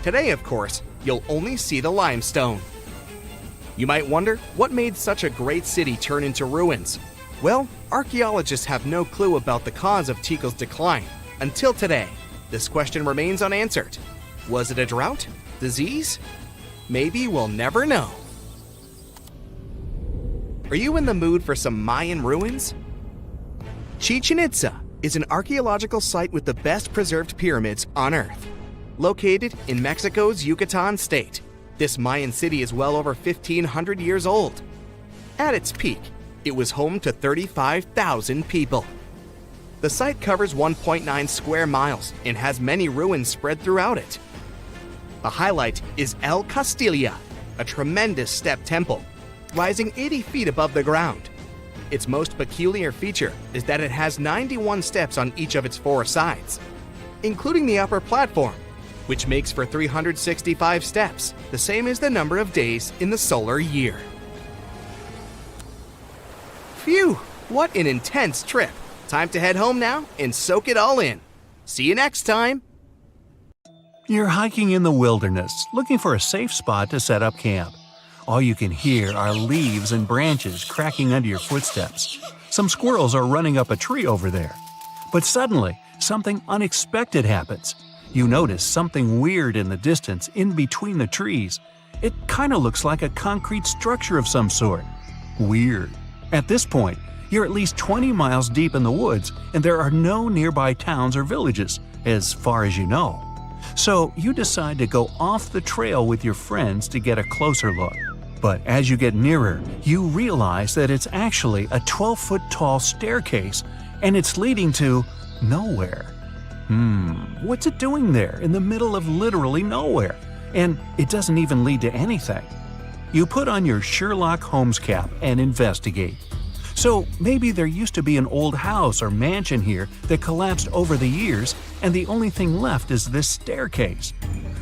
Today, of course, you'll only see the limestone. You might wonder what made such a great city turn into ruins. Well, archaeologists have no clue about the cause of Tikal's decline. Until today, this question remains unanswered. Was it a drought? Disease? Maybe we'll never know. Are you in the mood for some Mayan ruins? Chichen Itza is an archaeological site with the best preserved pyramids on Earth. Located in Mexico's Yucatan state, this Mayan city is well over 1,500 years old. At its peak, it was home to 35,000 people. The site covers 1.9 square miles and has many ruins spread throughout it. The highlight is El Castilla, a tremendous step temple, rising 80 feet above the ground. Its most peculiar feature is that it has 91 steps on each of its 4 sides, including the upper platform, which makes for 365 steps, the same as the number of days in the solar year. Phew, what an intense trip. Time to head home now and soak it all in. See you next time. You're hiking in the wilderness, looking for a safe spot to set up camp. All you can hear are leaves and branches cracking under your footsteps. Some squirrels are running up a tree over there. But suddenly, something unexpected happens. You notice something weird in the distance in between the trees. It kind of looks like a concrete structure of some sort. Weird. At this point, you're at least 20 miles deep in the woods, and there are no nearby towns or villages, as far as you know. So you decide to go off the trail with your friends to get a closer look. But as you get nearer, you realize that it's actually a 12-foot tall staircase, and it's leading to nowhere. What's it doing there in the middle of literally nowhere? And it doesn't even lead to anything. You put on your Sherlock Holmes cap and investigate. So maybe there used to be an old house or mansion here that collapsed over the years, and the only thing left is this staircase.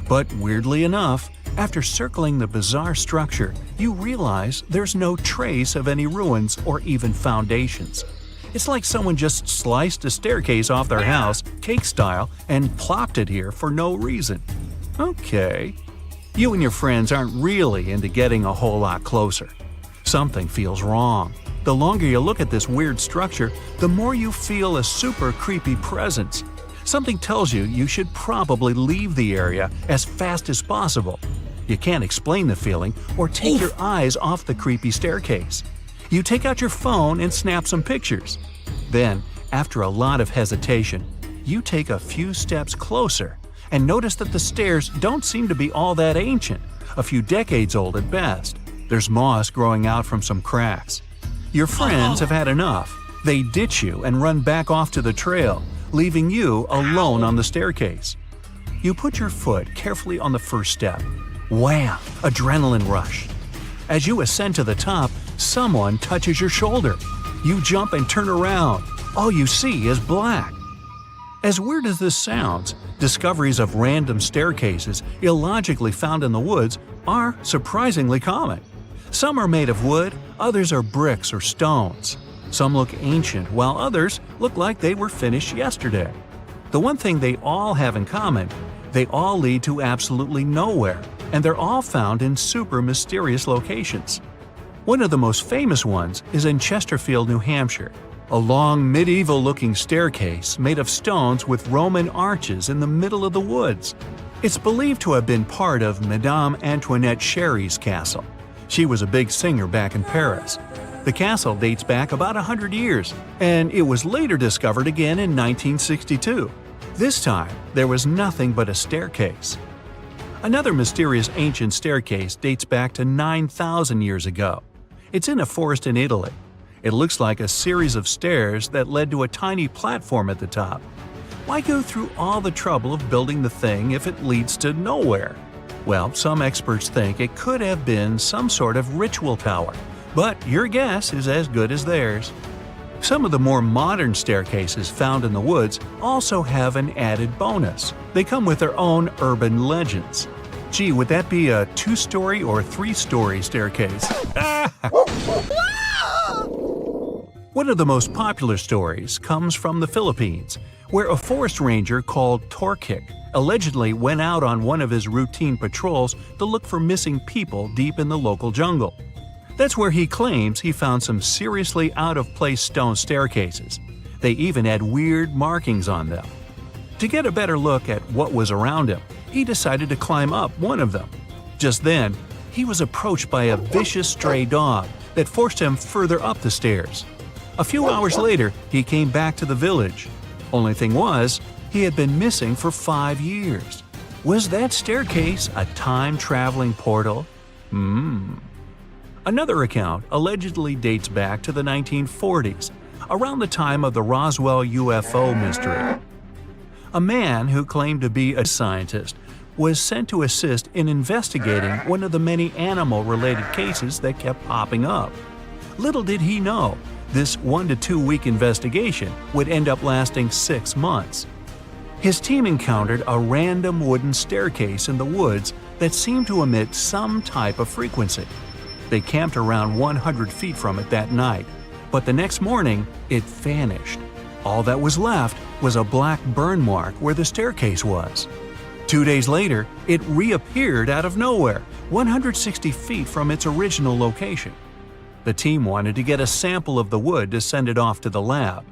But weirdly enough, after circling the bizarre structure, you realize there's no trace of any ruins or even foundations. It's like someone just sliced a staircase off their house, cake style, and plopped it here for no reason. Okay. You and your friends aren't really into getting a whole lot closer. Something feels wrong. The longer you look at this weird structure, the more you feel a super creepy presence. Something tells you you should probably leave the area as fast as possible. You can't explain the feeling or take your eyes off the creepy staircase. You take out your phone and snap some pictures. Then, after a lot of hesitation, you take a few steps closer and notice that the stairs don't seem to be all that ancient, a few decades old at best. There's moss growing out from some cracks. Your friends have had enough. They ditch you and run back off to the trail, leaving you alone on the staircase. You put your foot carefully on the first step. Wham! Adrenaline rush. As you ascend to the top, someone touches your shoulder. You jump and turn around. All you see is black. As weird as this sounds, discoveries of random staircases illogically found in the woods are surprisingly common. Some are made of wood, others are bricks or stones. Some look ancient, while others look like they were finished yesterday. The one thing they all have in common, they all lead to absolutely nowhere, and they're all found in super mysterious locations. One of the most famous ones is in Chesterfield, New Hampshire, a long medieval-looking staircase made of stones with Roman arches in the middle of the woods. It's believed to have been part of Madame Antoinette Sherry's castle. She was a big singer back in Paris. The castle dates back about 100 years, and it was later discovered again in 1962. This time, there was nothing but a staircase. Another mysterious ancient staircase dates back to 9,000 years ago. It's in a forest in Italy. It looks like a series of stairs that led to a tiny platform at the top. Why go through all the trouble of building the thing if it leads to nowhere? Well, some experts think it could have been some sort of ritual tower, but your guess is as good as theirs. Some of the more modern staircases found in the woods also have an added bonus. They come with their own urban legends. Gee, would that be a 2-story or 3-story staircase? One of the most popular stories comes from the Philippines, where a forest ranger called Torkik allegedly went out on one of his routine patrols to look for missing people deep in the local jungle. That's where he claims he found some seriously out-of-place stone staircases. They even had weird markings on them. To get a better look at what was around him, he decided to climb up one of them. Just then, he was approached by a vicious stray dog that forced him further up the stairs. A few hours later, he came back to the village. Only thing was, he had been missing for 5 years. Was that staircase a time-traveling portal? Another account allegedly dates back to the 1940s, around the time of the Roswell UFO mystery. A man who claimed to be a scientist was sent to assist in investigating one of the many animal-related cases that kept popping up. Little did he know, this 1 to 2 week investigation would end up lasting 6 months. His team encountered a random wooden staircase in the woods that seemed to emit some type of frequency. They camped around 100 feet from it that night, but the next morning, it vanished. All that was left was a black burn mark where the staircase was. 2 days later, it reappeared out of nowhere, 160 feet from its original location. The team wanted to get a sample of the wood to send it off to the lab.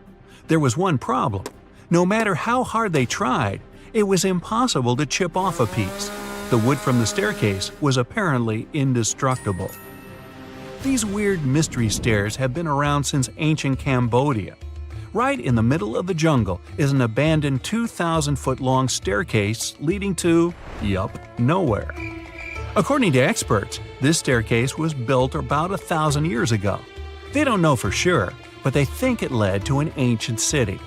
There was one problem. No matter how hard they tried, it was impossible to chip off a piece. The wood from the staircase was apparently indestructible. These weird mystery stairs have been around since ancient Cambodia. Right in the middle of the jungle is an abandoned 2,000-foot-long staircase leading to, nowhere. According to experts, this staircase was built about 1,000 years ago. They don't know for sure, but they think it led to an ancient city.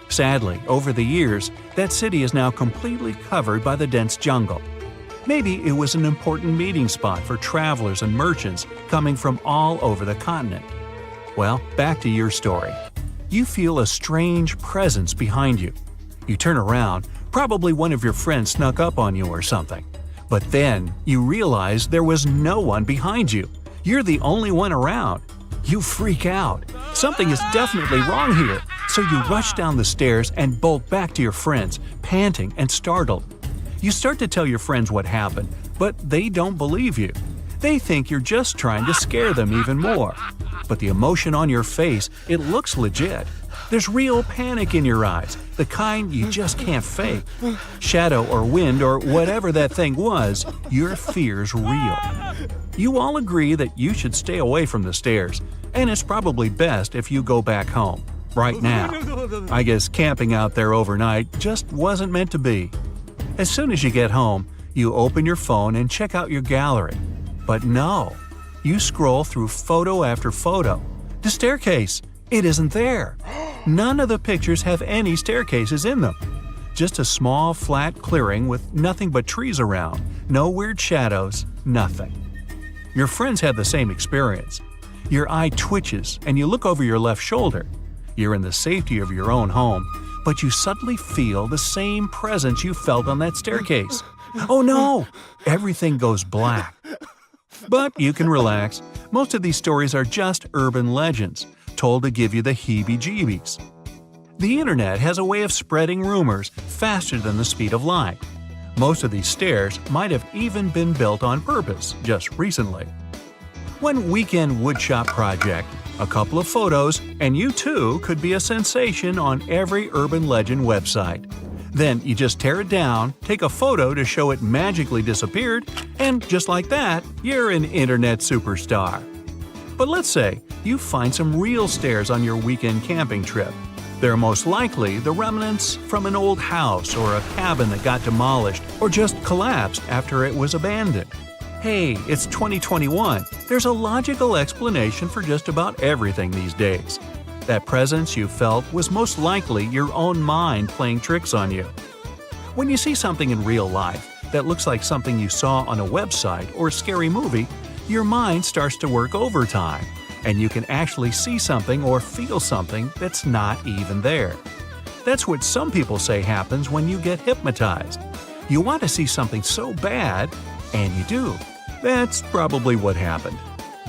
Sadly, over the years, that city is now completely covered by the dense jungle. Maybe it was an important meeting spot for travelers and merchants coming from all over the continent. Well, back to your story. You feel a strange presence behind you. You turn around, probably one of your friends snuck up on you or something. But then you realize there was no one behind you. You're the only one around. You freak out. Something is definitely wrong here. So you rush down the stairs and bolt back to your friends, panting and startled. You start to tell your friends what happened, but they don't believe you. They think you're just trying to scare them even more. But the emotion on your face, it looks legit. There's real panic in your eyes, the kind you just can't fake. Shadow or wind or whatever that thing was, your fear's real. You all agree that you should stay away from the stairs, and it's probably best if you go back home, right now. I guess camping out there overnight just wasn't meant to be. As soon as you get home, you open your phone and check out your gallery. But no, you scroll through photo after photo. The staircase, it isn't there. None of the pictures have any staircases in them. Just a small, flat clearing with nothing but trees around, no weird shadows, nothing. Your friends have the same experience. Your eye twitches and you look over your left shoulder. You're in the safety of your own home, but you suddenly feel the same presence you felt on that staircase. Oh no! Everything goes black. But you can relax. Most of these stories are just urban legends, told to give you the heebie-jeebies. The internet has a way of spreading rumors faster than the speed of light. Most of these stairs might have even been built on purpose just recently. One weekend woodshop project, a couple of photos, and you too could be a sensation on every urban legend website. Then you just tear it down, take a photo to show it magically disappeared, and just like that, you're an internet superstar. But let's say you find some real stairs on your weekend camping trip. They're most likely the remnants from an old house or a cabin that got demolished or just collapsed after it was abandoned. Hey, it's 2021. There's a logical explanation for just about everything these days. That presence you felt was most likely your own mind playing tricks on you. When you see something in real life that looks like something you saw on a website or a scary movie, your mind starts to work overtime, and you can actually see something or feel something that's not even there. That's what some people say happens when you get hypnotized. You want to see something so bad, and you do. That's probably what happened.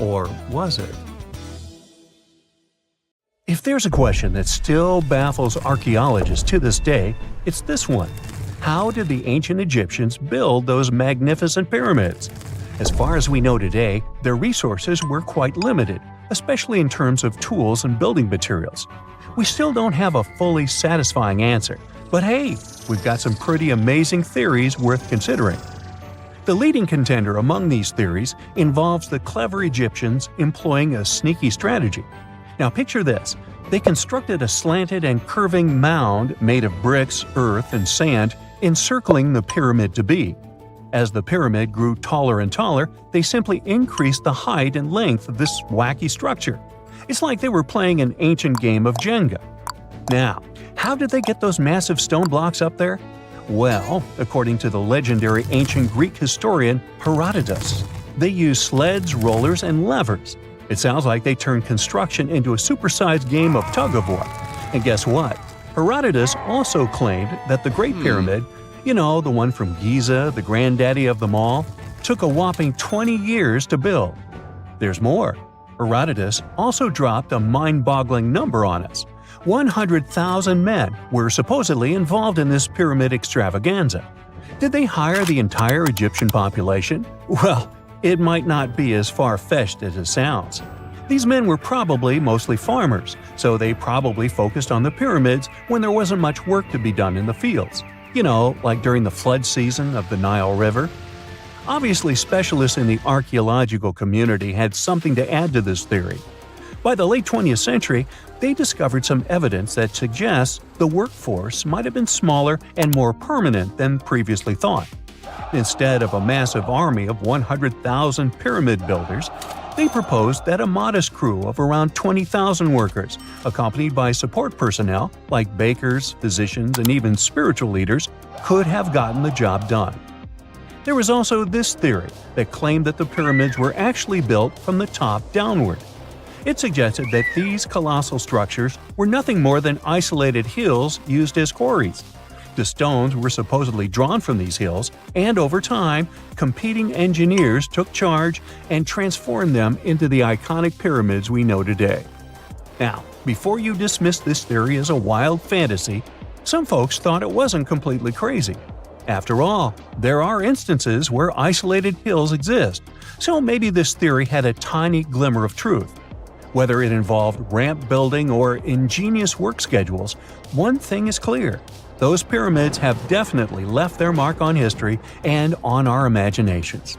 Or was it? If there's a question that still baffles archaeologists to this day, it's this one. How did the ancient Egyptians build those magnificent pyramids? As far as we know today, their resources were quite limited, especially in terms of tools and building materials. We still don't have a fully satisfying answer, but hey, we've got some pretty amazing theories worth considering. The leading contender among these theories involves the clever Egyptians employing a sneaky strategy. Now picture this. They constructed a slanted and curving mound made of bricks, earth, and sand encircling the pyramid to be. As the pyramid grew taller and taller, they simply increased the height and length of this wacky structure. It's like they were playing an ancient game of Jenga. Now, how did they get those massive stone blocks up there? Well, according to the legendary ancient Greek historian Herodotus, they used sleds, rollers, and levers. It sounds like they turned construction into a supersized game of tug-of-war. And guess what? Herodotus also claimed that the Great Pyramid, the one from Giza, the granddaddy of them all, took a whopping 20 years to build. There's more. Herodotus also dropped a mind-boggling number on us. 100,000 men were supposedly involved in this pyramid extravaganza. Did they hire the entire Egyptian population? Well, it might not be as far-fetched as it sounds. These men were probably mostly farmers, so they probably focused on the pyramids when there wasn't much work to be done in the fields. Like during the flood season of the Nile River. Obviously, specialists in the archaeological community had something to add to this theory. By the late 20th century, they discovered some evidence that suggests the workforce might have been smaller and more permanent than previously thought. Instead of a massive army of 100,000 pyramid builders, they proposed that a modest crew of around 20,000 workers, accompanied by support personnel like bakers, physicians, and even spiritual leaders, could have gotten the job done. There was also this theory that claimed that the pyramids were actually built from the top downward. It suggested that these colossal structures were nothing more than isolated hills used as quarries. The stones were supposedly drawn from these hills, and over time, competing engineers took charge and transformed them into the iconic pyramids we know today. Now, before you dismiss this theory as a wild fantasy, some folks thought it wasn't completely crazy. After all, there are instances where isolated hills exist, so maybe this theory had a tiny glimmer of truth. Whether it involved ramp building or ingenious work schedules, one thing is clear. Those pyramids have definitely left their mark on history and on our imaginations.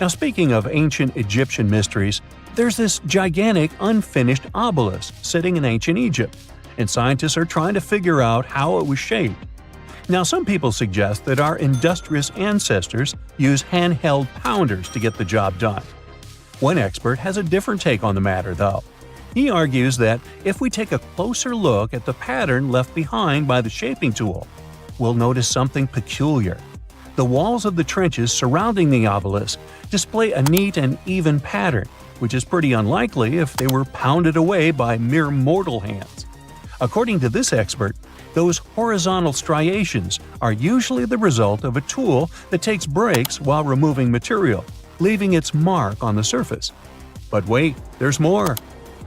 Now, speaking of ancient Egyptian mysteries, there's this gigantic unfinished obelisk sitting in ancient Egypt, and scientists are trying to figure out how it was shaped. Now, some people suggest that our industrious ancestors used handheld pounders to get the job done. One expert has a different take on the matter, though. He argues that if we take a closer look at the pattern left behind by the shaping tool, we'll notice something peculiar. The walls of the trenches surrounding the obelisk display a neat and even pattern, which is pretty unlikely if they were pounded away by mere mortal hands. According to this expert, those horizontal striations are usually the result of a tool that takes breaks while removing material, leaving its mark on the surface. But wait, there's more.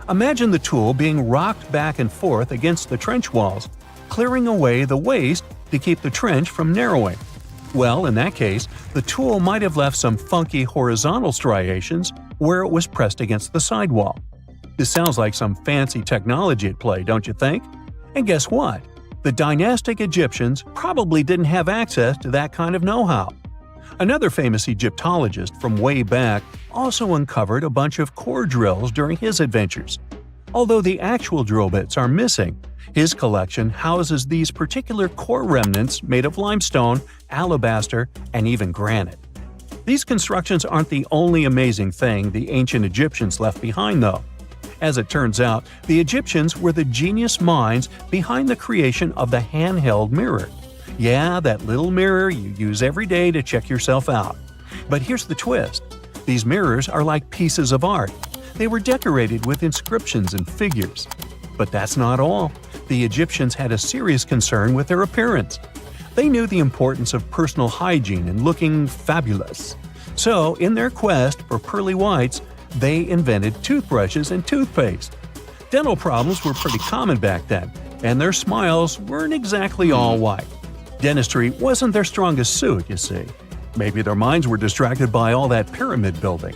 Imagine the tool being rocked back and forth against the trench walls, clearing away the waste to keep the trench from narrowing. Well, in that case, the tool might have left some funky horizontal striations where it was pressed against the sidewall. This sounds like some fancy technology at play, don't you think? And guess what? The dynastic Egyptians probably didn't have access to that kind of know-how. Another famous Egyptologist from way back also uncovered a bunch of core drills during his adventures. Although the actual drill bits are missing, his collection houses these particular core remnants made of limestone, alabaster, and even granite. These constructions aren't the only amazing thing the ancient Egyptians left behind, though. As it turns out, the Egyptians were the genius minds behind the creation of the handheld mirror. Yeah, that little mirror you use every day to check yourself out. But here's the twist. These mirrors are like pieces of art. They were decorated with inscriptions and figures. But that's not all. The Egyptians had a serious concern with their appearance. They knew the importance of personal hygiene and looking fabulous. So, in their quest for pearly whites, they invented toothbrushes and toothpaste. Dental problems were pretty common back then, and their smiles weren't exactly all white. Dentistry wasn't their strongest suit, you see. Maybe their minds were distracted by all that pyramid building.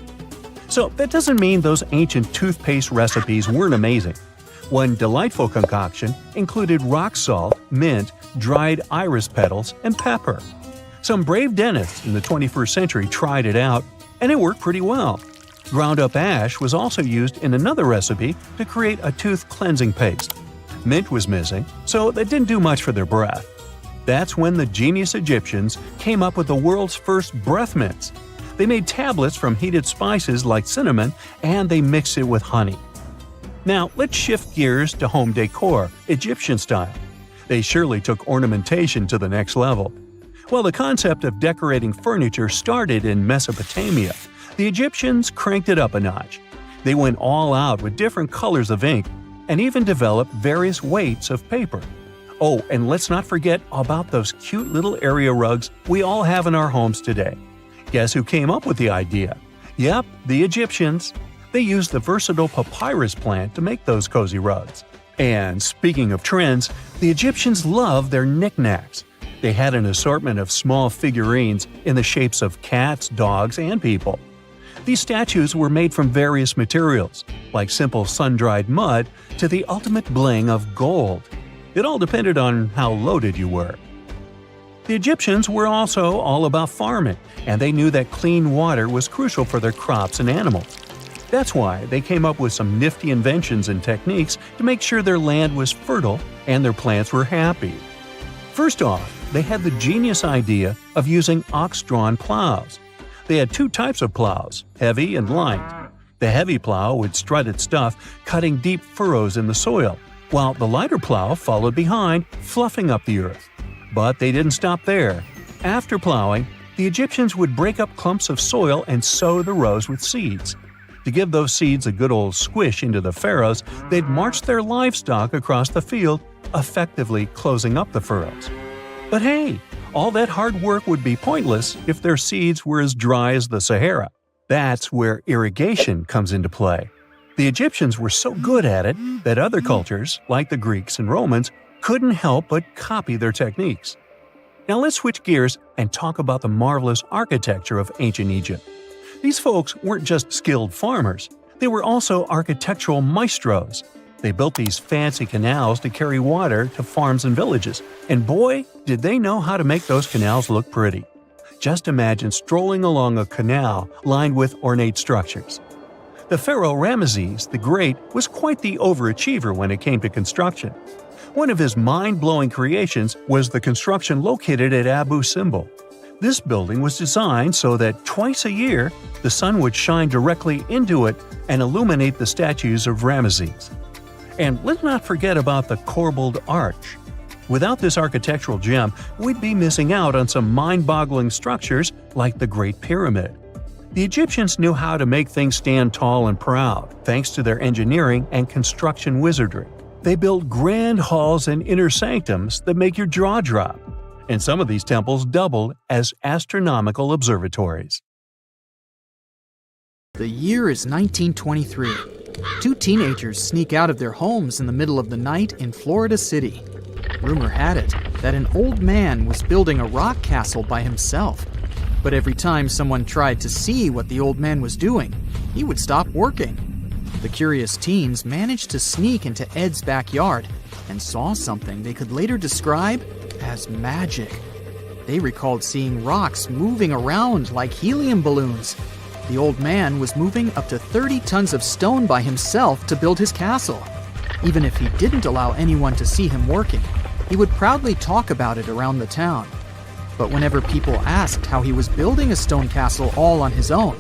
So that doesn't mean those ancient toothpaste recipes weren't amazing. One delightful concoction included rock salt, mint, dried iris petals, and pepper. Some brave dentists in the 21st century tried it out, and it worked pretty well. Ground-up ash was also used in another recipe to create a tooth cleansing paste. Mint was missing, so that didn't do much for their breath. That's when the genius Egyptians came up with the world's first breath mints. They made tablets from heated spices like cinnamon, and they mixed it with honey. Now, let's shift gears to home decor, Egyptian style. They surely took ornamentation to the next level. While the concept of decorating furniture started in Mesopotamia, the Egyptians cranked it up a notch. They went all out with different colors of ink and even developed various weights of paper. Oh, and let's not forget about those cute little area rugs we all have in our homes today. Guess who came up with the idea? Yep, the Egyptians. They used the versatile papyrus plant to make those cozy rugs. And speaking of trends, the Egyptians loved their knickknacks. They had an assortment of small figurines in the shapes of cats, dogs, and people. These statues were made from various materials, like simple sun-dried mud to the ultimate bling of gold. It all depended on how loaded you were. The Egyptians were also all about farming, and they knew that clean water was crucial for their crops and animals. That's why they came up with some nifty inventions and techniques to make sure their land was fertile and their plants were happy. First off, they had the genius idea of using ox-drawn plows. They had two types of plows, heavy and light. The heavy plow would strut its stuff, cutting deep furrows in the soil, while the lighter plow followed behind, fluffing up the earth. But they didn't stop there. After plowing, the Egyptians would break up clumps of soil and sow the rows with seeds. To give those seeds a good old squish into the furrows, they'd march their livestock across the field, effectively closing up the furrows. But hey, all that hard work would be pointless if their seeds were as dry as the Sahara. That's where irrigation comes into play. The Egyptians were so good at it that other cultures, like the Greeks and Romans, couldn't help but copy their techniques. Now let's switch gears and talk about the marvelous architecture of ancient Egypt. These folks weren't just skilled farmers, they were also architectural maestros. They built these fancy canals to carry water to farms and villages, and boy, did they know how to make those canals look pretty. Just imagine strolling along a canal lined with ornate structures. The pharaoh Ramesses the Great was quite the overachiever when it came to construction. One of his mind-blowing creations was the construction located at Abu Simbel. This building was designed so that twice a year, the sun would shine directly into it and illuminate the statues of Ramesses. And let's not forget about the corbelled arch. Without this architectural gem, we'd be missing out on some mind-boggling structures like the Great Pyramid. The Egyptians knew how to make things stand tall and proud, thanks to their engineering and construction wizardry. They built grand halls and inner sanctums that make your jaw drop. And some of these temples doubled as astronomical observatories. The year is 1923. Two teenagers sneak out of their homes in the middle of the night in Florida City. Rumor had it that an old man was building a rock castle by himself. But every time someone tried to see what the old man was doing, he would stop working. The curious teens managed to sneak into Ed's backyard and saw something they could later describe as magic. They recalled seeing rocks moving around like helium balloons. The old man was moving up to 30 tons of stone by himself to build his castle. Even if he didn't allow anyone to see him working, he would proudly talk about it around the town. But whenever people asked how he was building a stone castle all on his own,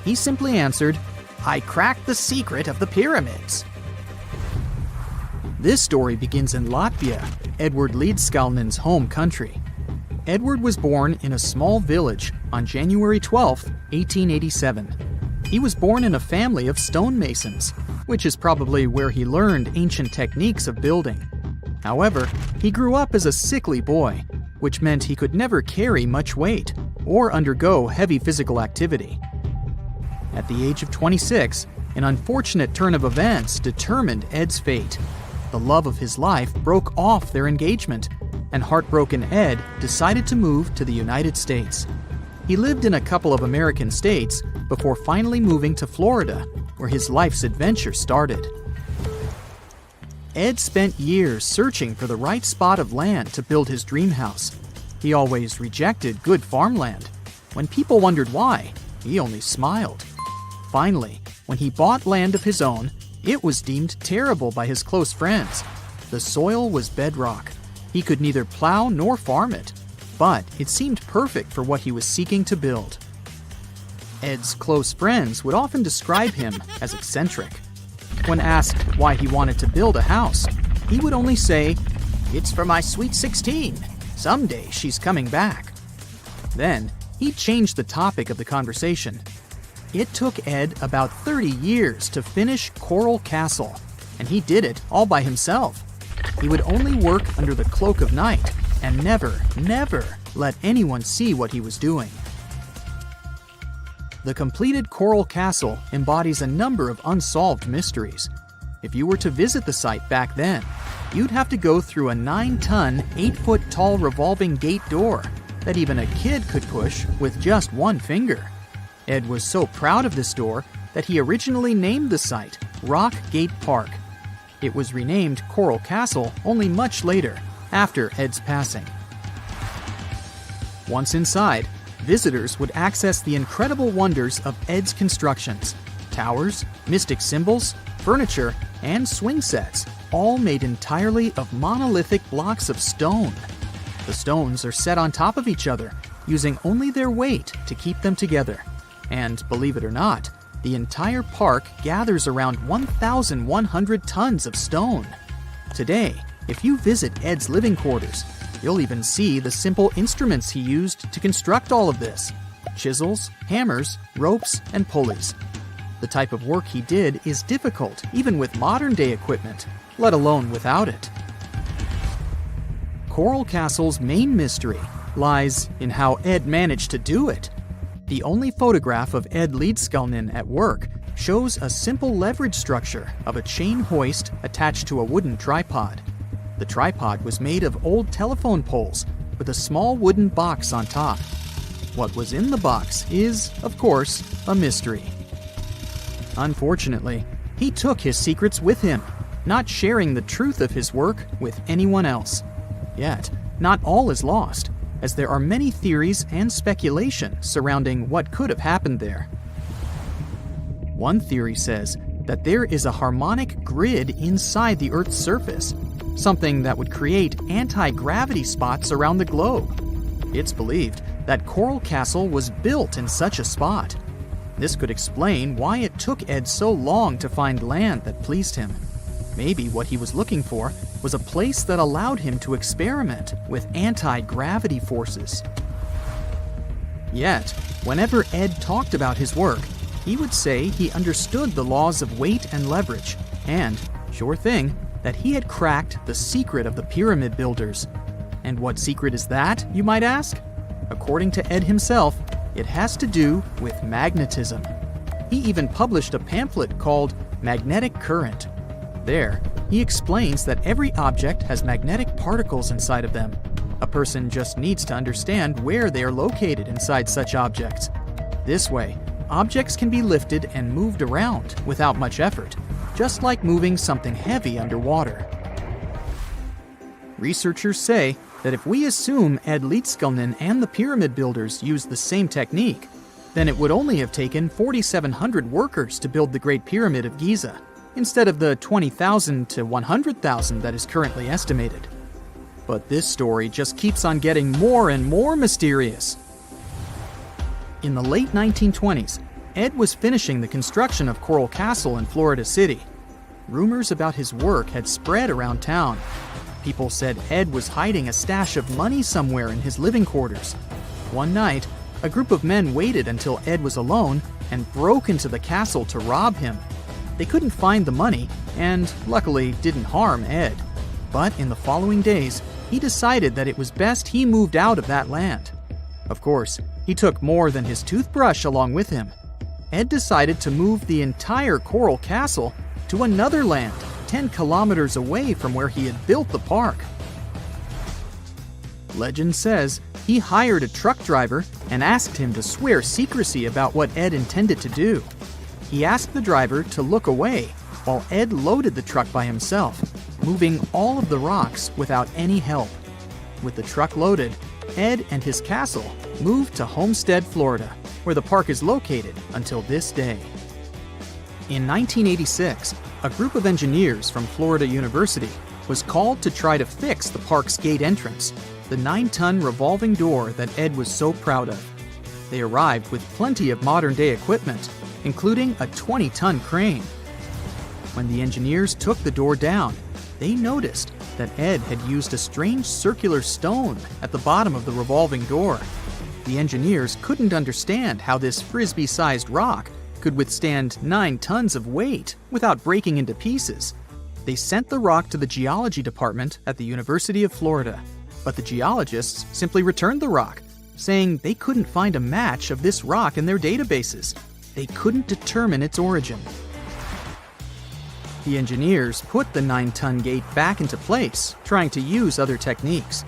he simply answered, "I cracked the secret of the pyramids." This story begins in Latvia, Edward Leedskalnin's home country. Edward was born in a small village on January 12, 1887. He was born in a family of stonemasons, which is probably where he learned ancient techniques of building. However, he grew up as a sickly boy, which meant he could never carry much weight or undergo heavy physical activity. At the age of 26, an unfortunate turn of events determined Ed's fate. The love of his life broke off their engagement, and heartbroken Ed decided to move to the United States. He lived in a couple of American states before finally moving to Florida, where his life's adventure started. Ed spent years searching for the right spot of land to build his dream house. He always rejected good farmland. When people wondered why, he only smiled. Finally, when he bought land of his own, it was deemed terrible by his close friends. The soil was bedrock. He could neither plow nor farm it, but it seemed perfect for what he was seeking to build. Ed's close friends would often describe him as eccentric. When asked why he wanted to build a house, he would only say, "It's for my sweet 16. Someday she's coming back." Then, he changed the topic of the conversation. It took Ed about 30 years to finish Coral Castle, and he did it all by himself. He would only work under the cloak of night and never let anyone see what he was doing. The completed Coral Castle embodies a number of unsolved mysteries. If you were to visit the site back then, you'd have to go through a 9-ton, 8-foot-tall revolving gate door that even a kid could push with just one finger. Ed was so proud of this door that he originally named the site Rock Gate Park. It was renamed Coral Castle only much later, after Ed's passing. Once inside, visitors would access the incredible wonders of Ed's constructions: towers, mystic symbols, furniture, and swing sets, all made entirely of monolithic blocks of stone. The stones are set on top of each other, using only their weight to keep them together. And believe it or not, the entire park gathers around 1,100 tons of stone. Today, if you visit Ed's living quarters, you'll even see the simple instruments he used to construct all of this: chisels, hammers, ropes, and pulleys. The type of work he did is difficult even with modern-day equipment, let alone without it. Coral Castle's main mystery lies in how Ed managed to do it. The only photograph of Ed Leedskalnin at work shows a simple leverage structure of a chain hoist attached to a wooden tripod. The tripod was made of old telephone poles with a small wooden box on top. What was in the box is, of course, a mystery. Unfortunately, he took his secrets with him, not sharing the truth of his work with anyone else. Yet, not all is lost, as there are many theories and speculation surrounding what could have happened there. One theory says that there is a harmonic grid inside the Earth's surface, something that would create anti-gravity spots around the globe. It's believed that Coral Castle was built in such a spot. This could explain why it took Ed so long to find land that pleased him. Maybe what he was looking for was a place that allowed him to experiment with anti-gravity forces. Yet, whenever Ed talked about his work, he would say he understood the laws of weight and leverage, and, sure thing, that he had cracked the secret of the pyramid builders. And what secret is that, you might ask? According to Ed himself, it has to do with magnetism. He even published a pamphlet called Magnetic Current. There, he explains that every object has magnetic particles inside of them. A person just needs to understand where they are located inside such objects. This way, objects can be lifted and moved around without much effort, just like moving something heavy underwater. Researchers say that if we assume Ed Leedskalnin and the pyramid builders used the same technique, then it would only have taken 4,700 workers to build the Great Pyramid of Giza, instead of the 20,000 to 100,000 that is currently estimated. But this story just keeps on getting more and more mysterious. In the late 1920s, Ed was finishing the construction of Coral Castle in Florida City. Rumors about his work had spread around town. People said Ed was hiding a stash of money somewhere in his living quarters. One night, a group of men waited until Ed was alone and broke into the castle to rob him. They couldn't find the money and, luckily, didn't harm Ed. But in the following days, he decided that it was best he moved out of that land. Of course, he took more than his toothbrush along with him. Ed decided to move the entire Coral Castle to another land, 10 kilometers away from where he had built the park. Legend says he hired a truck driver and asked him to swear secrecy about what Ed intended to do. He asked the driver to look away while Ed loaded the truck by himself, moving all of the rocks without any help. With the truck loaded, Ed and his castle moved to Homestead, Florida, where the park is located until this day. In 1986, a group of engineers from Florida University was called to try to fix the park's gate entrance, the 9-ton revolving door that Ed was so proud of. They arrived with plenty of modern-day equipment, including a 20-ton crane. When the engineers took the door down, they noticed that Ed had used a strange circular stone at the bottom of the revolving door. The engineers couldn't understand how this frisbee-sized rock could withstand 9 tons of weight without breaking into pieces. They sent the rock to the geology department at the University of Florida, but the geologists simply returned the rock, saying they couldn't find a match of this rock in their databases. They couldn't determine its origin. The engineers put the 9-ton gate back into place, trying to use other techniques.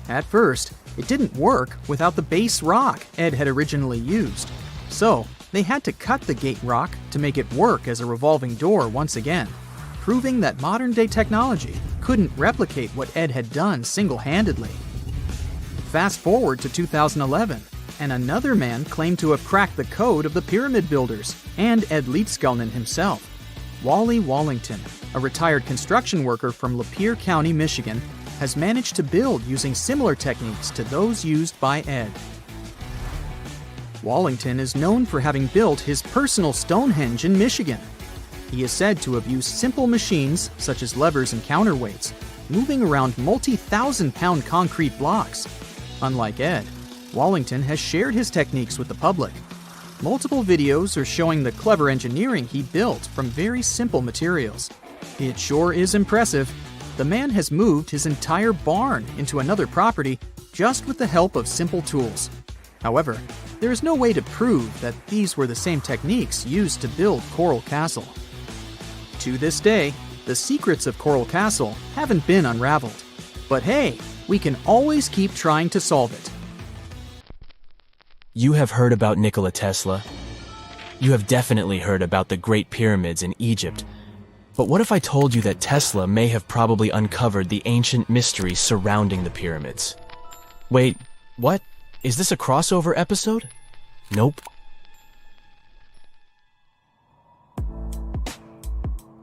At first, it didn't work without the base rock Ed had originally used. So, they had to cut the gate rock to make it work as a revolving door once again, proving that modern-day technology couldn't replicate what Ed had done single-handedly. Fast forward to 2011, and another man claimed to have cracked the code of the pyramid builders and Ed Leedskalnin himself. Wally Wallington, a retired construction worker from Lapeer County, Michigan, has managed to build using similar techniques to those used by Ed. Wallington is known for having built his personal Stonehenge in Michigan. He is said to have used simple machines, such as levers and counterweights, moving around multi-thousand-pound concrete blocks. Unlike Ed, Wallington has shared his techniques with the public. Multiple videos are showing the clever engineering he built from very simple materials. It sure is impressive. The man has moved his entire barn into another property just with the help of simple tools. However, there is no way to prove that these were the same techniques used to build Coral Castle. To this day, the secrets of Coral Castle haven't been unraveled. But hey, we can always keep trying to solve it. You have heard about Nikola Tesla. You have definitely heard about the Great Pyramids in Egypt. But what if I told you that Tesla may have probably uncovered the ancient mysteries surrounding the pyramids? Wait, what? Is this a crossover episode? Nope.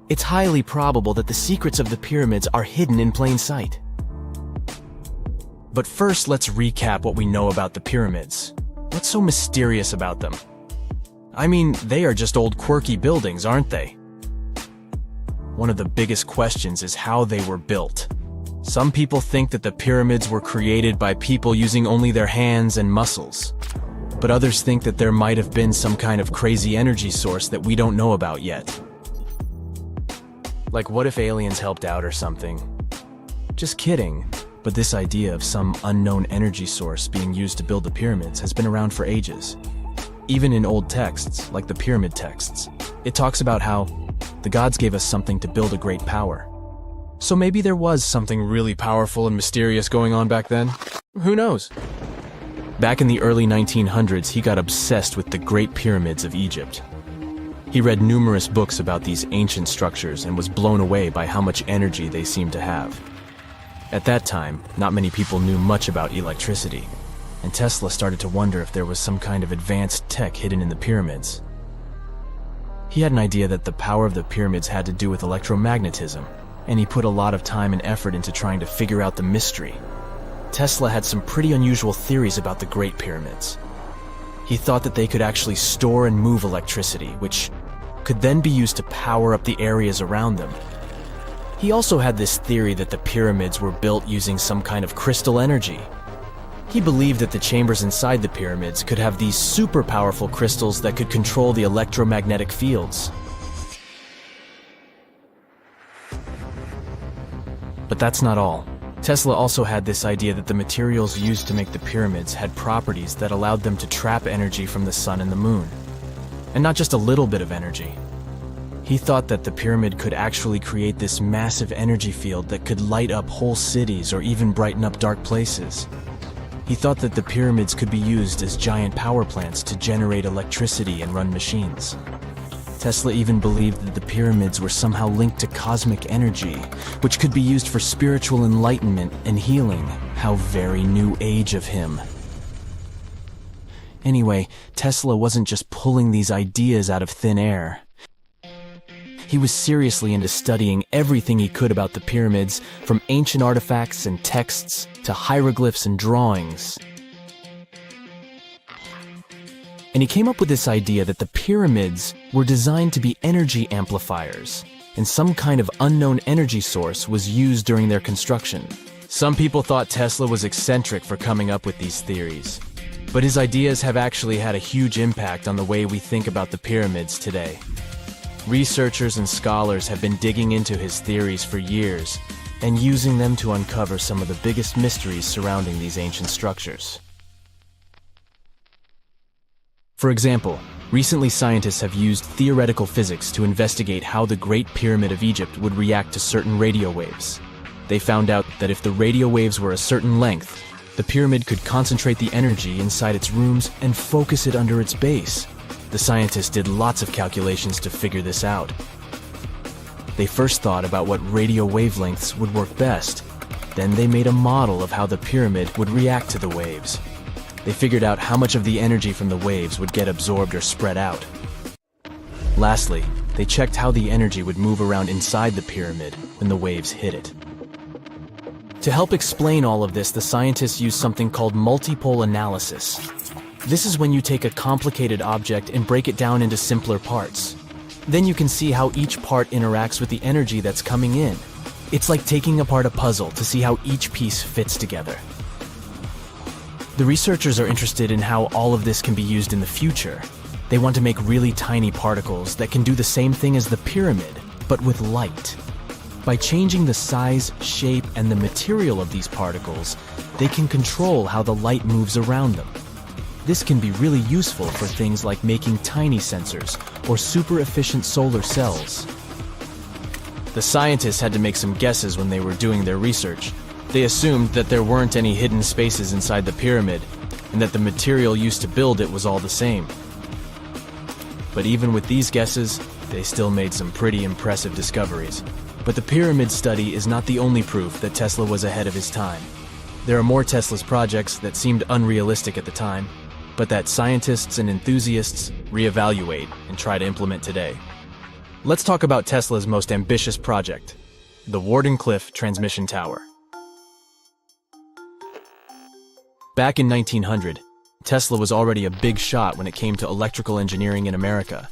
It's highly probable that the secrets of the pyramids are hidden in plain sight. But first, let's recap what we know about the pyramids. What's so mysterious about them? I mean, they are just old quirky buildings, aren't they? One of the biggest questions is how they were built. Some people think that the pyramids were created by people using only their hands and muscles. But others think that there might have been some kind of crazy energy source that we don't know about yet. Like, what if aliens helped out or something? Just kidding. But this idea of some unknown energy source being used to build the pyramids has been around for ages. Even in old texts, like the pyramid texts, it talks about how the gods gave us something to build a great power. So maybe there was something really powerful and mysterious going on back then? Who knows? Back in the early 1900s, he got obsessed with the Great Pyramids of Egypt. He read numerous books about these ancient structures and was blown away by how much energy they seemed to have. At that time, not many people knew much about electricity, and Tesla started to wonder if there was some kind of advanced tech hidden in the pyramids. He had an idea that the power of the pyramids had to do with electromagnetism, and he put a lot of time and effort into trying to figure out the mystery. Tesla had some pretty unusual theories about the Great Pyramids. He thought that they could actually store and move electricity, which could then be used to power up the areas around them. He also had this theory that the pyramids were built using some kind of crystal energy. He believed that the chambers inside the pyramids could have these super powerful crystals that could control the electromagnetic fields. But that's not all. Tesla also had this idea that the materials used to make the pyramids had properties that allowed them to trap energy from the sun and the moon. And not just a little bit of energy. He thought that the pyramid could actually create this massive energy field that could light up whole cities or even brighten up dark places. He thought that the pyramids could be used as giant power plants to generate electricity and run machines. Tesla even believed that the pyramids were somehow linked to cosmic energy, which could be used for spiritual enlightenment and healing. How very new age of him. Anyway, Tesla wasn't just pulling these ideas out of thin air. He was seriously into studying everything he could about the pyramids, from ancient artifacts and texts to hieroglyphs and drawings. And he came up with this idea that the pyramids were designed to be energy amplifiers, and some kind of unknown energy source was used during their construction. Some people thought Tesla was eccentric for coming up with these theories, but his ideas have actually had a huge impact on the way we think about the pyramids today. Researchers and scholars have been digging into his theories for years and using them to uncover some of the biggest mysteries surrounding these ancient structures. For example, recently scientists have used theoretical physics to investigate how the Great Pyramid of Egypt would react to certain radio waves. They found out that if the radio waves were a certain length, the pyramid could concentrate the energy inside its rooms and focus it under its base. The scientists did lots of calculations to figure this out. They first thought about what radio wavelengths would work best. Then they made a model of how the pyramid would react to the waves. They figured out how much of the energy from the waves would get absorbed or spread out. Lastly, they checked how the energy would move around inside the pyramid when the waves hit it. To help explain all of this, the scientists used something called multipole analysis. This is when you take a complicated object and break it down into simpler parts. Then you can see how each part interacts with the energy that's coming in. It's like taking apart a puzzle to see how each piece fits together. The researchers are interested in how all of this can be used in the future. They want to make really tiny particles that can do the same thing as the pyramid, but with light. By changing the size, shape, and the material of these particles, they can control how the light moves around them. This can be really useful for things like making tiny sensors or super efficient solar cells. The scientists had to make some guesses when they were doing their research. They assumed that there weren't any hidden spaces inside the pyramid, and that the material used to build it was all the same. But even with these guesses, they still made some pretty impressive discoveries. But the pyramid study is not the only proof that Tesla was ahead of his time. There are more Tesla's projects that seemed unrealistic at the time, but that scientists and enthusiasts reevaluate and try to implement today. Let's talk about Tesla's most ambitious project, the Wardenclyffe Transmission Tower. Back in 1900, Tesla was already a big shot when it came to electrical engineering in America.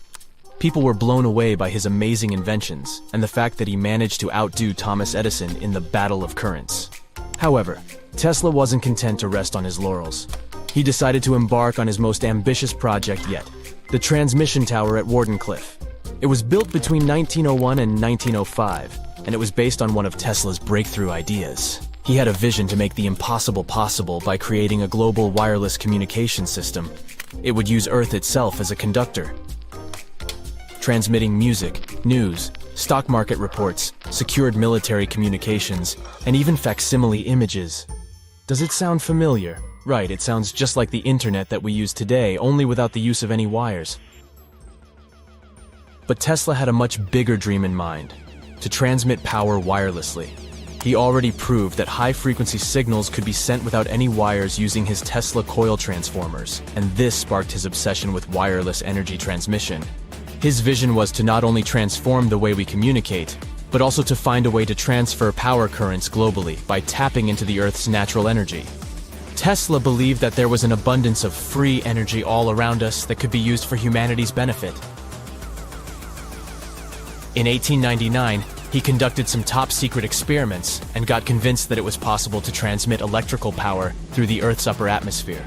People were blown away by his amazing inventions and the fact that he managed to outdo Thomas Edison in the Battle of Currents. However, Tesla wasn't content to rest on his laurels. He decided to embark on his most ambitious project yet, the transmission tower at Wardenclyffe. It was built between 1901 and 1905, and it was based on one of Tesla's breakthrough ideas. He had a vision to make the impossible possible by creating a global wireless communication system. It would use Earth itself as a conductor, transmitting music, news, stock market reports, secured military communications, and even facsimile images. Does it sound familiar? Right, it sounds just like the internet that we use today, only without the use of any wires. But Tesla had a much bigger dream in mind, to transmit power wirelessly. He already proved that high-frequency signals could be sent without any wires using his Tesla coil transformers, and this sparked his obsession with wireless energy transmission. His vision was to not only transform the way we communicate, but also to find a way to transfer power currents globally by tapping into the Earth's natural energy. Tesla believed that there was an abundance of free energy all around us that could be used for humanity's benefit. In 1899, he conducted some top-secret experiments and got convinced that it was possible to transmit electrical power through the Earth's upper atmosphere.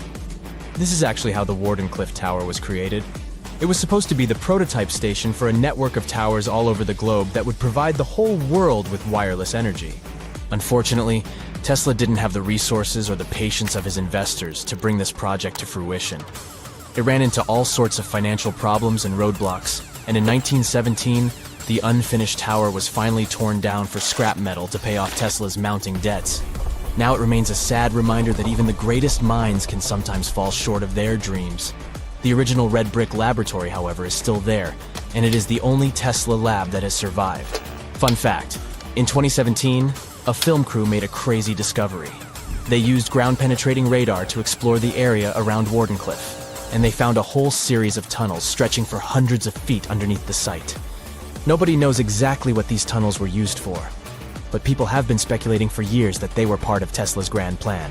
This is actually how the Wardenclyffe Tower was created. It was supposed to be the prototype station for a network of towers all over the globe that would provide the whole world with wireless energy. Unfortunately, Tesla didn't have the resources or the patience of his investors to bring this project to fruition. It ran into all sorts of financial problems and roadblocks, and in 1917, the unfinished tower was finally torn down for scrap metal to pay off Tesla's mounting debts. Now it remains a sad reminder that even the greatest minds can sometimes fall short of their dreams. The original red brick laboratory, however, is still there, and it is the only Tesla lab that has survived. Fun fact, in 2017, a film crew made a crazy discovery. They used ground-penetrating radar to explore the area around Wardenclyffe, and they found a whole series of tunnels stretching for hundreds of feet underneath the site. Nobody knows exactly what these tunnels were used for, but people have been speculating for years that they were part of Tesla's grand plan.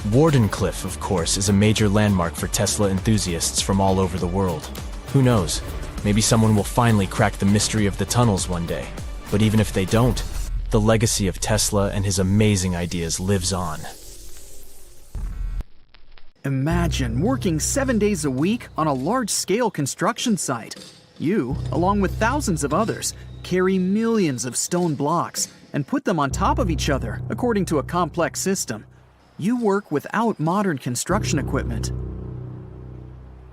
Wardenclyffe, of course, is a major landmark for Tesla enthusiasts from all over the world. Who knows? Maybe someone will finally crack the mystery of the tunnels one day. But even if they don't, the legacy of Tesla and his amazing ideas lives on. Imagine working 7 days a week on a large-scale construction site. You, along with thousands of others, carry millions of stone blocks and put them on top of each other according to a complex system. You work without modern construction equipment.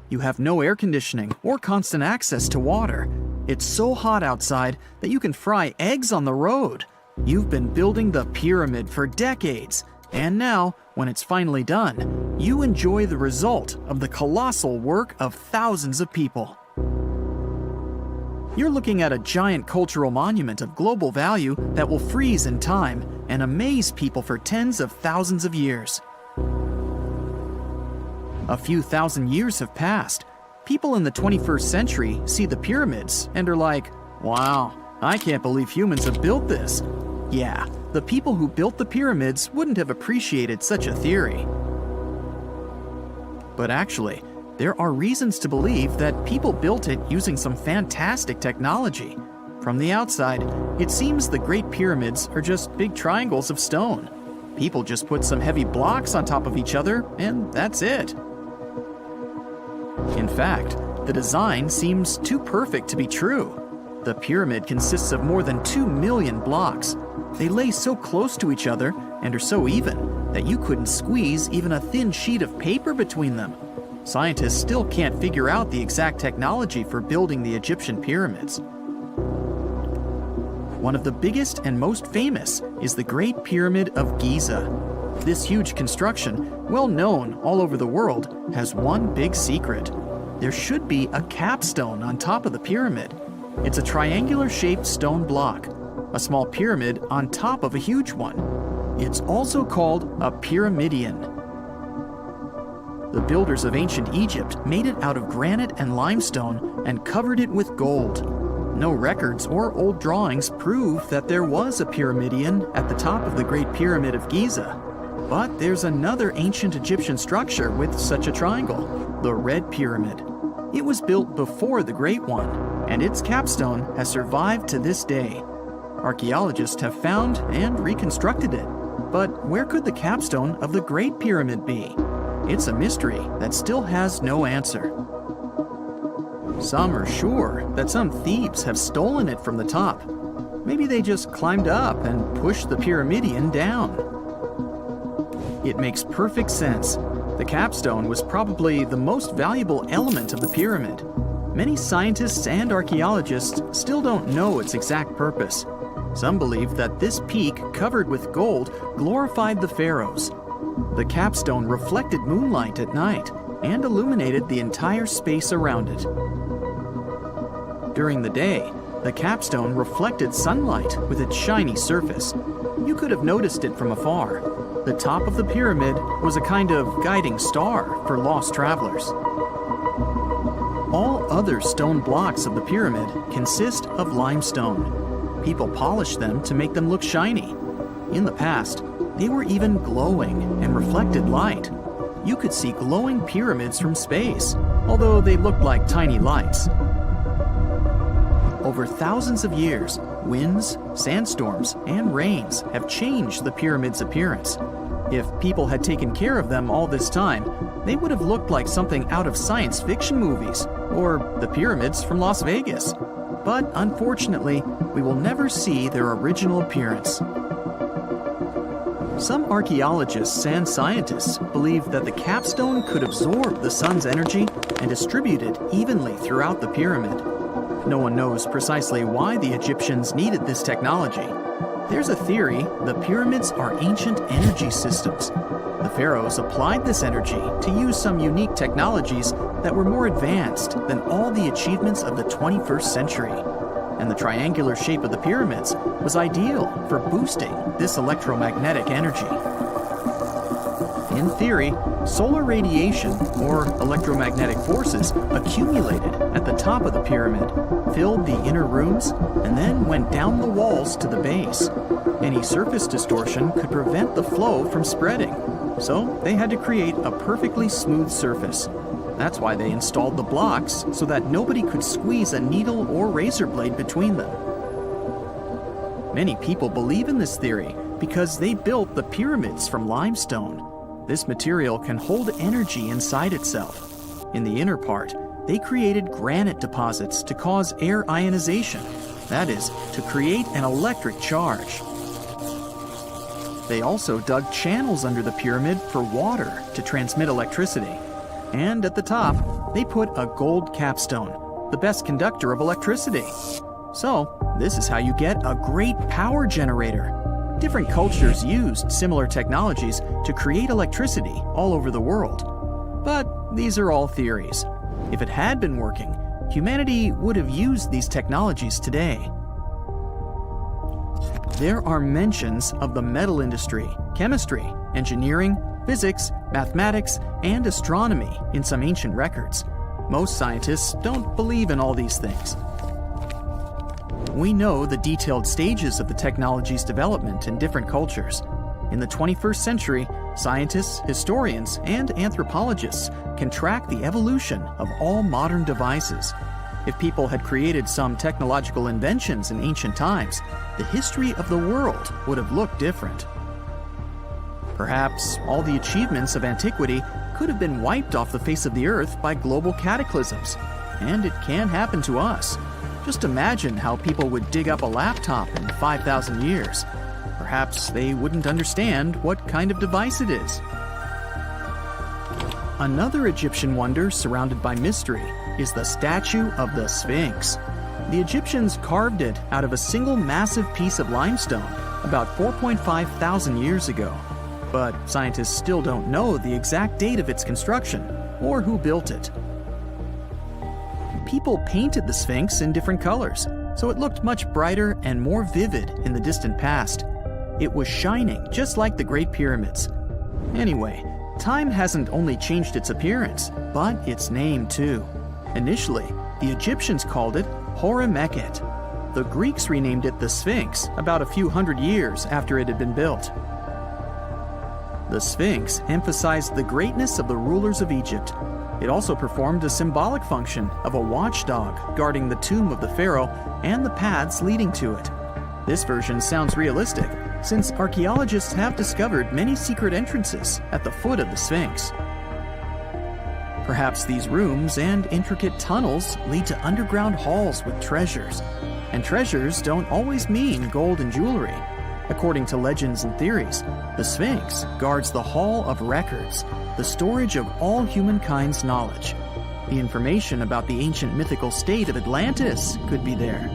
You have no air conditioning or constant access to water. It's so hot outside that you can fry eggs on the road. You've been building the pyramid for decades, and now, when it's finally done, you enjoy the result of the colossal work of thousands of people. You're looking at a giant cultural monument of global value that will freeze in time and amaze people for tens of thousands of years. A few thousand years have passed. People in the 21st century see the pyramids and are like, wow, I can't believe humans have built this. Yeah, the people who built the pyramids wouldn't have appreciated such a theory. But actually, there are reasons to believe that people built it using some fantastic technology. From the outside, it seems the Great Pyramids are just big triangles of stone. People just put some heavy blocks on top of each other, and that's it. In fact, the design seems too perfect to be true. The pyramid consists of more than 2 million blocks. They lay so close to each other and are so even that you couldn't squeeze even a thin sheet of paper between them. Scientists still can't figure out the exact technology for building the Egyptian pyramids. One of the biggest and most famous is the Great Pyramid of Giza. This huge construction, well known all over the world, has one big secret. There should be a capstone on top of the pyramid. It's a triangular-shaped stone block, a small pyramid on top of a huge one. It's also called a pyramidion. The builders of ancient Egypt made it out of granite and limestone and covered it with gold. No records or old drawings prove that there was a pyramidion at the top of the Great Pyramid of Giza. But there's another ancient Egyptian structure with such a triangle, the Red Pyramid. It was built before the Great One, and its capstone has survived to this day. Archaeologists have found and reconstructed it. But where could the capstone of the Great Pyramid be? It's a mystery that still has no answer. Some are sure that some thieves have stolen it from the top. Maybe they just climbed up and pushed the pyramidion down. It makes perfect sense. The capstone was probably the most valuable element of the pyramid. Many scientists and archaeologists still don't know its exact purpose. Some believe that this peak covered with gold glorified the pharaohs. The capstone reflected moonlight at night and illuminated the entire space around it. During the day, the capstone reflected sunlight with its shiny surface. You could have noticed it from afar. The top of the pyramid was a kind of guiding star for lost travelers. All other stone blocks of the pyramid consist of limestone. People polished them to make them look shiny. In the past, they were even glowing and reflected light. You could see glowing pyramids from space, although they looked like tiny lights. Over thousands of years, winds, sandstorms, and rains have changed the pyramid's appearance. If people had taken care of them all this time, they would have looked like something out of science fiction movies, or the pyramids from Las Vegas. But unfortunately, we will never see their original appearance. Some archaeologists and scientists believe that the capstone could absorb the sun's energy and distribute it evenly throughout the pyramid. No one knows precisely why the Egyptians needed this technology. There's a theory the pyramids are ancient energy systems. The pharaohs applied this energy to use some unique technologies that were more advanced than all the achievements of the 21st century. And the triangular shape of the pyramids was ideal for boosting this electromagnetic energy. In theory, solar radiation, or electromagnetic forces, accumulated at the top of the pyramid, filled the inner rooms, and then went down the walls to the base. Any surface distortion could prevent the flow from spreading, so they had to create a perfectly smooth surface. That's why they installed the blocks so that nobody could squeeze a needle or razor blade between them. Many people believe in this theory because they built the pyramids from limestone. This material can hold energy inside itself. In the inner part, they created granite deposits to cause air ionization, that is, to create an electric charge. They also dug channels under the pyramid for water to transmit electricity. And at the top, they put a gold capstone, the best conductor of electricity. So, this is how you get a great power generator. Different cultures used similar technologies to create electricity all over the world. But these are all theories. If it had been working, humanity would have used these technologies today. There are mentions of the metal industry, chemistry, engineering, physics, mathematics, and astronomy in some ancient records. Most scientists don't believe in all these things. We know the detailed stages of the technology's development in different cultures. In the 21st century, scientists, historians, and anthropologists can track the evolution of all modern devices. If people had created some technological inventions in ancient times, the history of the world would have looked different. Perhaps all the achievements of antiquity could have been wiped off the face of the earth by global cataclysms, and it can happen to us. Just imagine how people would dig up a laptop in 5,000 years. Perhaps they wouldn't understand what kind of device it is. Another Egyptian wonder surrounded by mystery is the statue of the Sphinx. The Egyptians carved it out of a single massive piece of limestone about 4.5 thousand years ago. But scientists still don't know the exact date of its construction or who built it. People painted the Sphinx in different colors, so it looked much brighter and more vivid in the distant past. It was shining just like the Great Pyramids. Anyway, time hasn't only changed its appearance, but its name too. Initially, the Egyptians called it Hor-Mekhet. The Greeks renamed it the Sphinx about a few hundred years after it had been built. The Sphinx emphasized the greatness of the rulers of Egypt. It also performed a symbolic function of a watchdog guarding the tomb of the pharaoh and the paths leading to it. This version sounds realistic, since archaeologists have discovered many secret entrances at the foot of the Sphinx. Perhaps these rooms and intricate tunnels lead to underground halls with treasures. And treasures don't always mean gold and jewelry. According to legends and theories, the Sphinx guards the Hall of Records, the storage of all humankind's knowledge. The information about the ancient mythical state of Atlantis could be there.